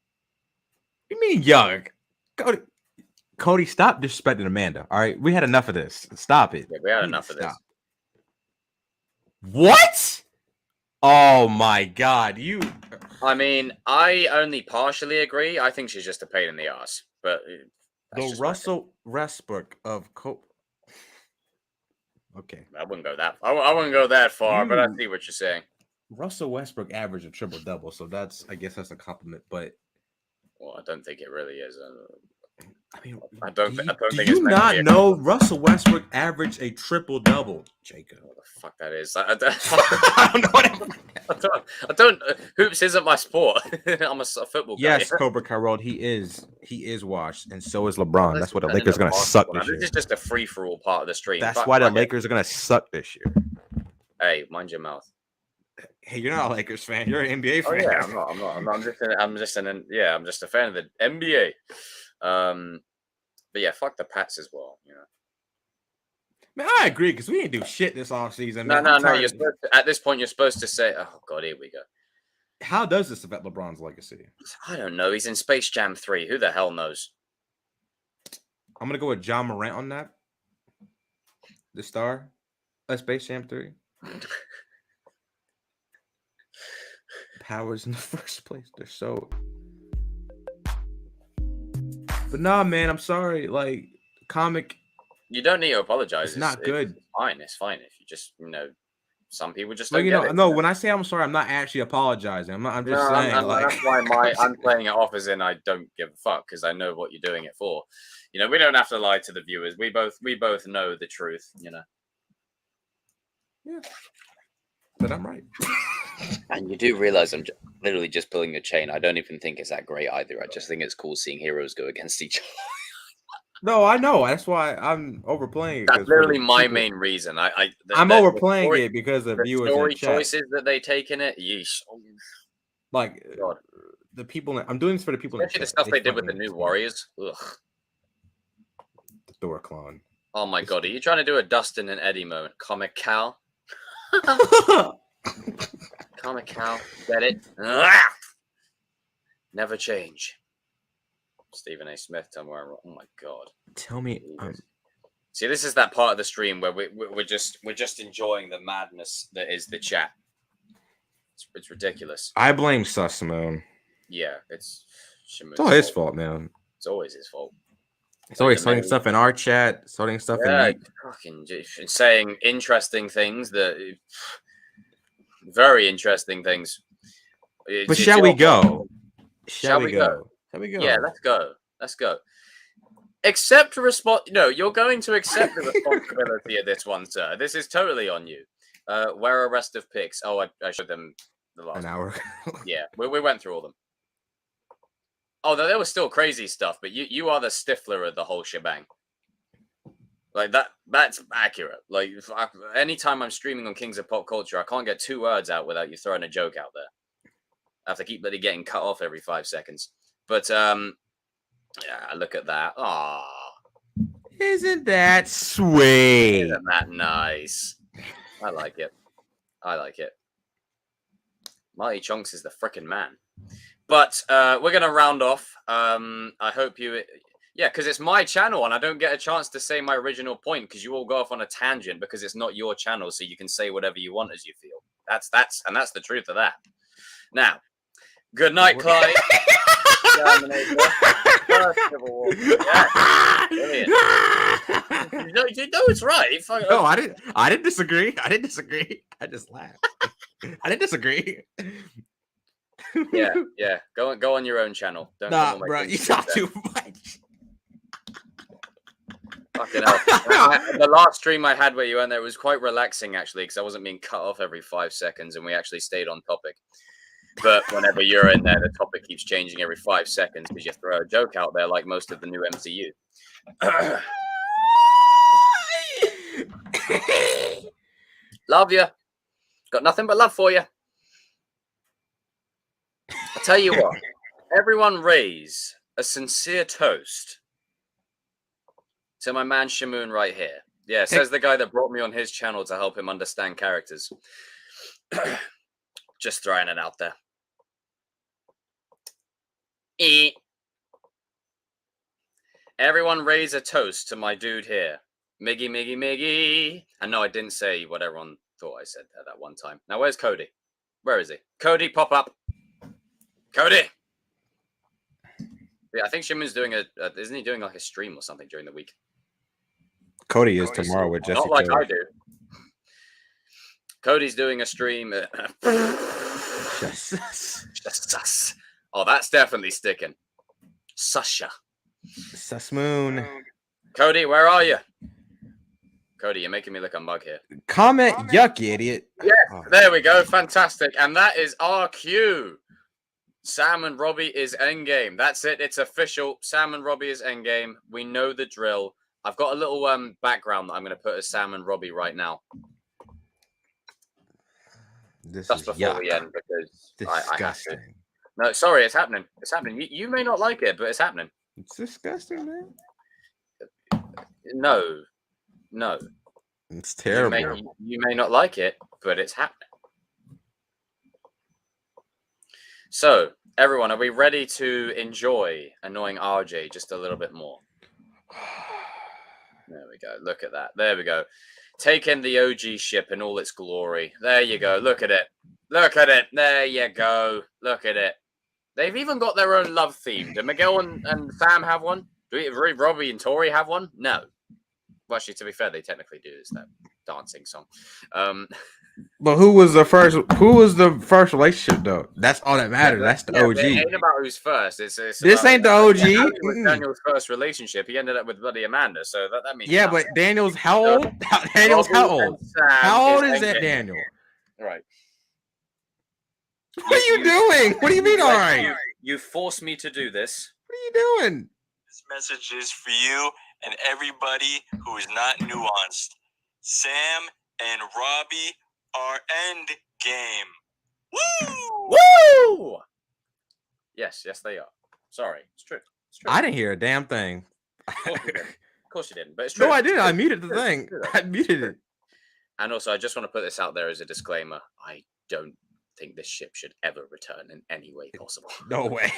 you mean young? Cody, stop disrespecting Amanda. All right, we had enough of this. Stop it. Yeah, we had enough of this. What? Oh my God! I mean, I only partially agree. I think she's just a pain in the ass. But the Russell Westbrook of Okay, I wouldn't go that. I wouldn't go that far, but I see what you're saying. Russell Westbrook averaged a triple double, so I guess that's a compliment. But well, I don't think it really is. I mean, I don't think. Do it's you meant to not be a know Russell Westbrook averaged a triple double, Jacob? What the fuck that is? I don't, I don't know what I don't. Hoops isn't my sport. I'm a football guy. Yes, Cobra Carroll, he is washed, and so is LeBron. That's why the Turning Lakers are gonna suck this This year. is just a free for all part of the stream. That's Fuck why the my Lakers are gonna suck this year. Hey, mind your mouth. Hey, you're not a Lakers fan. You're an NBA Oh fan. yeah, I'm not. I'm just a fan of the NBA. But yeah, fuck the Pats as well. Man, I agree because we didn't do shit this offseason. No. Man. You're supposed to, at this point, you're supposed to say, "Oh God, here we go." How does this affect LeBron's legacy? I don't know. He's in Space Jam 3. Who the hell knows? I'm gonna go with John Morant on that. The star of Space Jam 3. Powers in the first place. They're so. But nah, man, I'm sorry. Like, comic. You don't need to apologize. It's not good. It's fine. It's fine if you just, some people just Well, don't get it. no. When I say I'm sorry, I'm not actually apologizing. I'm just saying. That's why I'm playing it off as in I don't give a fuck because I know what you're doing it for. We don't have to lie to the viewers. We both know the truth. Yeah. But I'm right. And you do realize I'm literally just pulling a chain. I don't even think it's that great either. I just think it's cool seeing heroes go against each other. No, I know. That's why I'm overplaying it. That's literally my main reason. I'm overplaying it because of the viewers story in chat. choices that they take in it. Yeesh. Like God. the people. I'm doing this for the people. Especially the stuff they did with the new Warriors. Ugh. The Thor clone. Oh my God. Are you trying to do a Dustin and Eddie moment? Comic Cal. Comic Cal. Get it? Never change. Stephen A. Smith, tell me where I'm wrong. Oh my God. Tell me. See, this is that part of the stream where we're just enjoying the madness that is the chat. It's ridiculous. I blame Sus, man. Yeah, it's all his fault, man. It's always his fault. It's always starting stuff in our chat, starting stuff in fucking saying interesting things very interesting things. But shall we go? Shall we go? Shall we go? Yeah, let's go. Let's go. Accept No, you're going to accept the responsibility of this one, sir. This is totally on you. Where are rest of picks? Oh, I showed them the last an hour. Yeah, we went through all them. Oh, there was still crazy stuff, but you are the Stifler of the whole shebang. Like that's accurate. Like anytime I'm streaming on Kings of Pop Culture, I can't get 2 words out without you throwing a joke out there. I have to keep getting cut off every 5 seconds. But yeah, look at that. Aww. Isn't that sweet? Isn't that nice? I like it. Marty Chunks is the frickin' man. But we're gonna round off. I hope you. Yeah, because it's my channel and I don't get a chance to say my original point because you all go off on a tangent because it's not your channel, so you can say whatever you want as you feel. That's the truth of that. Now, good night, Clyde. first Civil War. Yeah, brilliant. You know it's right. No, I didn't disagree. I didn't disagree. I just laughed. I didn't disagree. Yeah. Go on your own channel. Don't come Nah, on my bro, Twitch you stream talk then. too much. Fucking hell. The last stream I had where you went there was quite relaxing actually, because I wasn't being cut off every 5 seconds, and we actually stayed on topic. But whenever you're in there, the topic keeps changing every 5 seconds because you throw a joke out there, like most of the new MCU. Love you. Got nothing but love for you. I'll tell you what. Everyone raise a sincere toast to my man Shamoon right here. Yeah, says the guy that brought me on his channel to help him understand characters. Just throwing it out there. Everyone raise a toast to my dude here. Miggy, Miggy, Miggy. And no, I didn't say what everyone thought I said at that one time. Now, where's Cody? Where is he? Cody, pop up. Cody! Yeah, I think Shimon's doing isn't he doing like a stream or something during the week? Cody is tomorrow with Jesse. Not like I do. Cody's doing a stream. Oh, that's definitely sticking. Sasha. Susmoon. Cody, where are you? Cody, you're making me look a mug here. Comment yuck, you idiot. Yes, there we go. Fantastic. And that is our cue. Sam and Robbie is endgame. That's it. It's official. Sam and Robbie is endgame. We know the drill. I've got a little background that I'm going to put as Sam and Robbie right now. This Just is before yuck. we end, because I have to. Disgusting. No, sorry, it's happening. It's happening. You may not like it, but it's happening. It's disgusting, man. No. It's terrible. You may not like it, but it's happening. So, everyone, are we ready to enjoy annoying RJ just a little bit more? There we go. Look at that. There we go. Take in the OG ship in all its glory. There you go. Look at it. Look at it. There you go. Look at it. They've even got their own love theme. Do Miguel and Sam have one? Do Robbie and Tori have one? No. Well, actually, to be fair, they technically do. It's that dancing song. But who was the first? Who was the first relationship though? That's all that matters. That's the OG. It ain't about who's first. It's this about, ain't the OG. It was Daniel's first relationship. He ended up with bloody Amanda, so that means Yeah, nothing. but Daniel's how old? Daniel's how old? How old is that Daniel? Right. What are you doing? What do you mean? All right. You forced me to do this. What are you doing? This message is for you and everybody who is not nuanced. Sam and Robbie are end game. Woo! Woo! Yes, they are. Sorry, it's true. It's true. I didn't hear a damn thing. Of course you didn't. But it's true. No, I didn't. It's I true. muted the It's true. thing. It's true. I muted it. And also, I just want to put this out there as a disclaimer. I don't think this ship should ever return in any way possible. No way.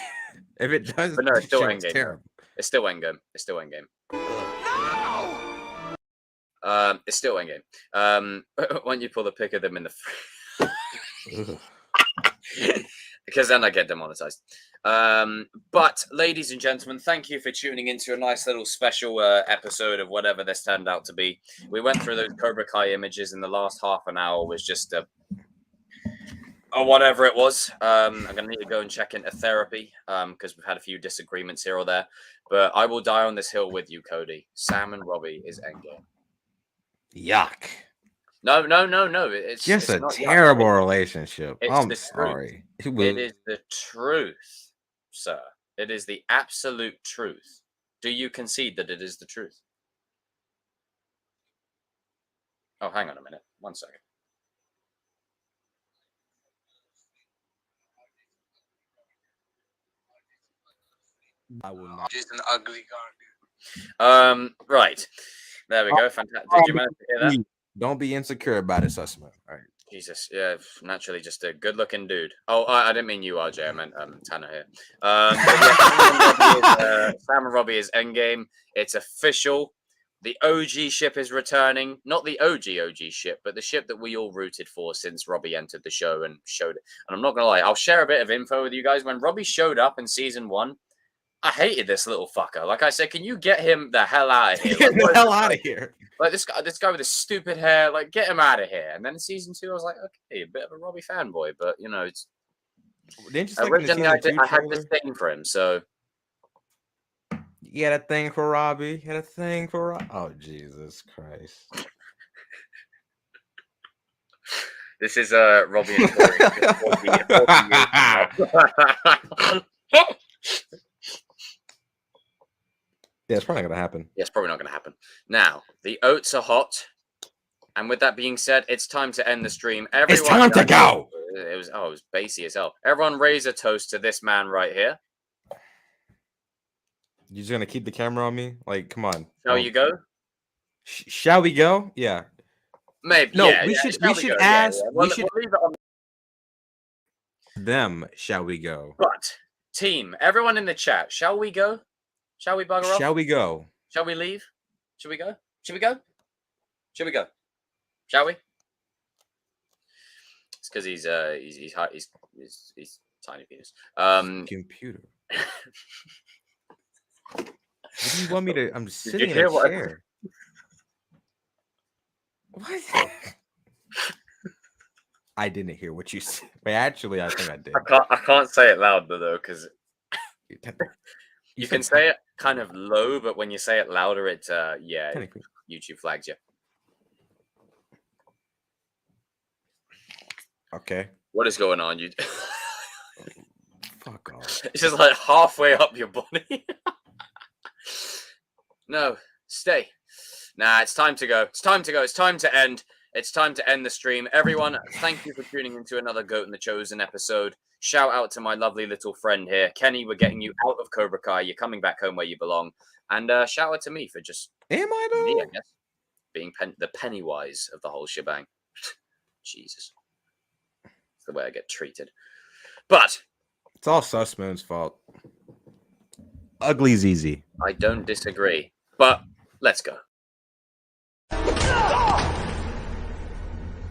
If it does, But no, it's still shit, it's endgame. terrible. It's still endgame. It's still endgame. It's still endgame. Why don't you pull the pic of them in the because then I get demonetized. But ladies and gentlemen, thank you for tuning into a nice little special episode of whatever this turned out to be. We went through those Cobra Kai images, and the last half an hour was just or whatever it was. I'm gonna need to go and check into therapy because we've had a few disagreements here or there. But I will die on this hill with you, Cody. Sam and Robbie is endgame. Yuck. No. It's Just it's a not terrible yuck. relationship. It's I'm the sorry. It is the truth, sir. It is the absolute truth. Do you concede that it is the truth? Oh, hang on a minute. 1 second. I will not. Just an ugly guy. Right. There we go. Fantastic. Did you manage to hear that? Don't be insecure about it, Sussman. All right. Jesus, yeah, naturally just a good-looking dude. Oh, I didn't mean you, RJ. I meant Tanner here. But yeah, Sam and Robbie is endgame. It's official. The OG ship is returning. Not the OG ship, but the ship that we all rooted for since Robbie entered the show and showed it. And I'm not gonna lie, I'll share a bit of info with you guys. When Robbie showed up in season 1, I hated this little fucker. Like I said, can you get him the hell out of here? Get Like, the what is hell this out guy of here. Like this guy with his stupid hair, like get him out of here. And then in season 2, I was like, okay, a bit of a Robbie fanboy, but you know, it's Didn't you like in the originally season 2 I had trailer? disdain for him. So You had a thing for Robbie. You had a thing for Robbie. Oh Jesus Christ! this is Robbie and Tori. 40 years now. Yeah, it's probably not gonna happen. Yeah, it's probably not going to happen. Now the oats are hot, and with that being said, it's time to end the stream. Everyone, It's time to go. It was bassy as hell. Everyone, raise a toast to this man right here. You just gonna keep the camera on me? Like, come on. Shall you go? Shall we go? Yeah. Maybe. No, yeah, we yeah, should. shall We go? should Yeah, ask. yeah. We should We'll leave it on. them. Shall we go? But team, everyone in the chat, shall we go? Shall we bugger off? Shall we go? Shall we leave? Should we go? Should we go? Should we go? Shall we? It's because he's tiny penis. Computer. What do you want me to? I'm sitting in hear a what I- chair. What? I didn't hear what you said. Wait, actually, I think I did. I can't say it loud though, because you You can say it kind of low, but when you say it louder, it yeah, technically. YouTube flags you. Okay. What is going on? You Fuck off. it's just like halfway up your body. No, stay. Nah, it's time to go. It's time to go. It's time to end. It's time to end the stream. Everyone, thank you for tuning into another Goat and the Chosen episode. Shout out to my lovely little friend here. Kenny, we're getting you out of Cobra Kai. You're coming back home where you belong. And shout out to me for just Am I me, though? I guess, being the Pennywise of the whole shebang. Jesus. It's the way I get treated. But It's all Sussman's fault. Ugly's easy. I don't disagree. But let's go.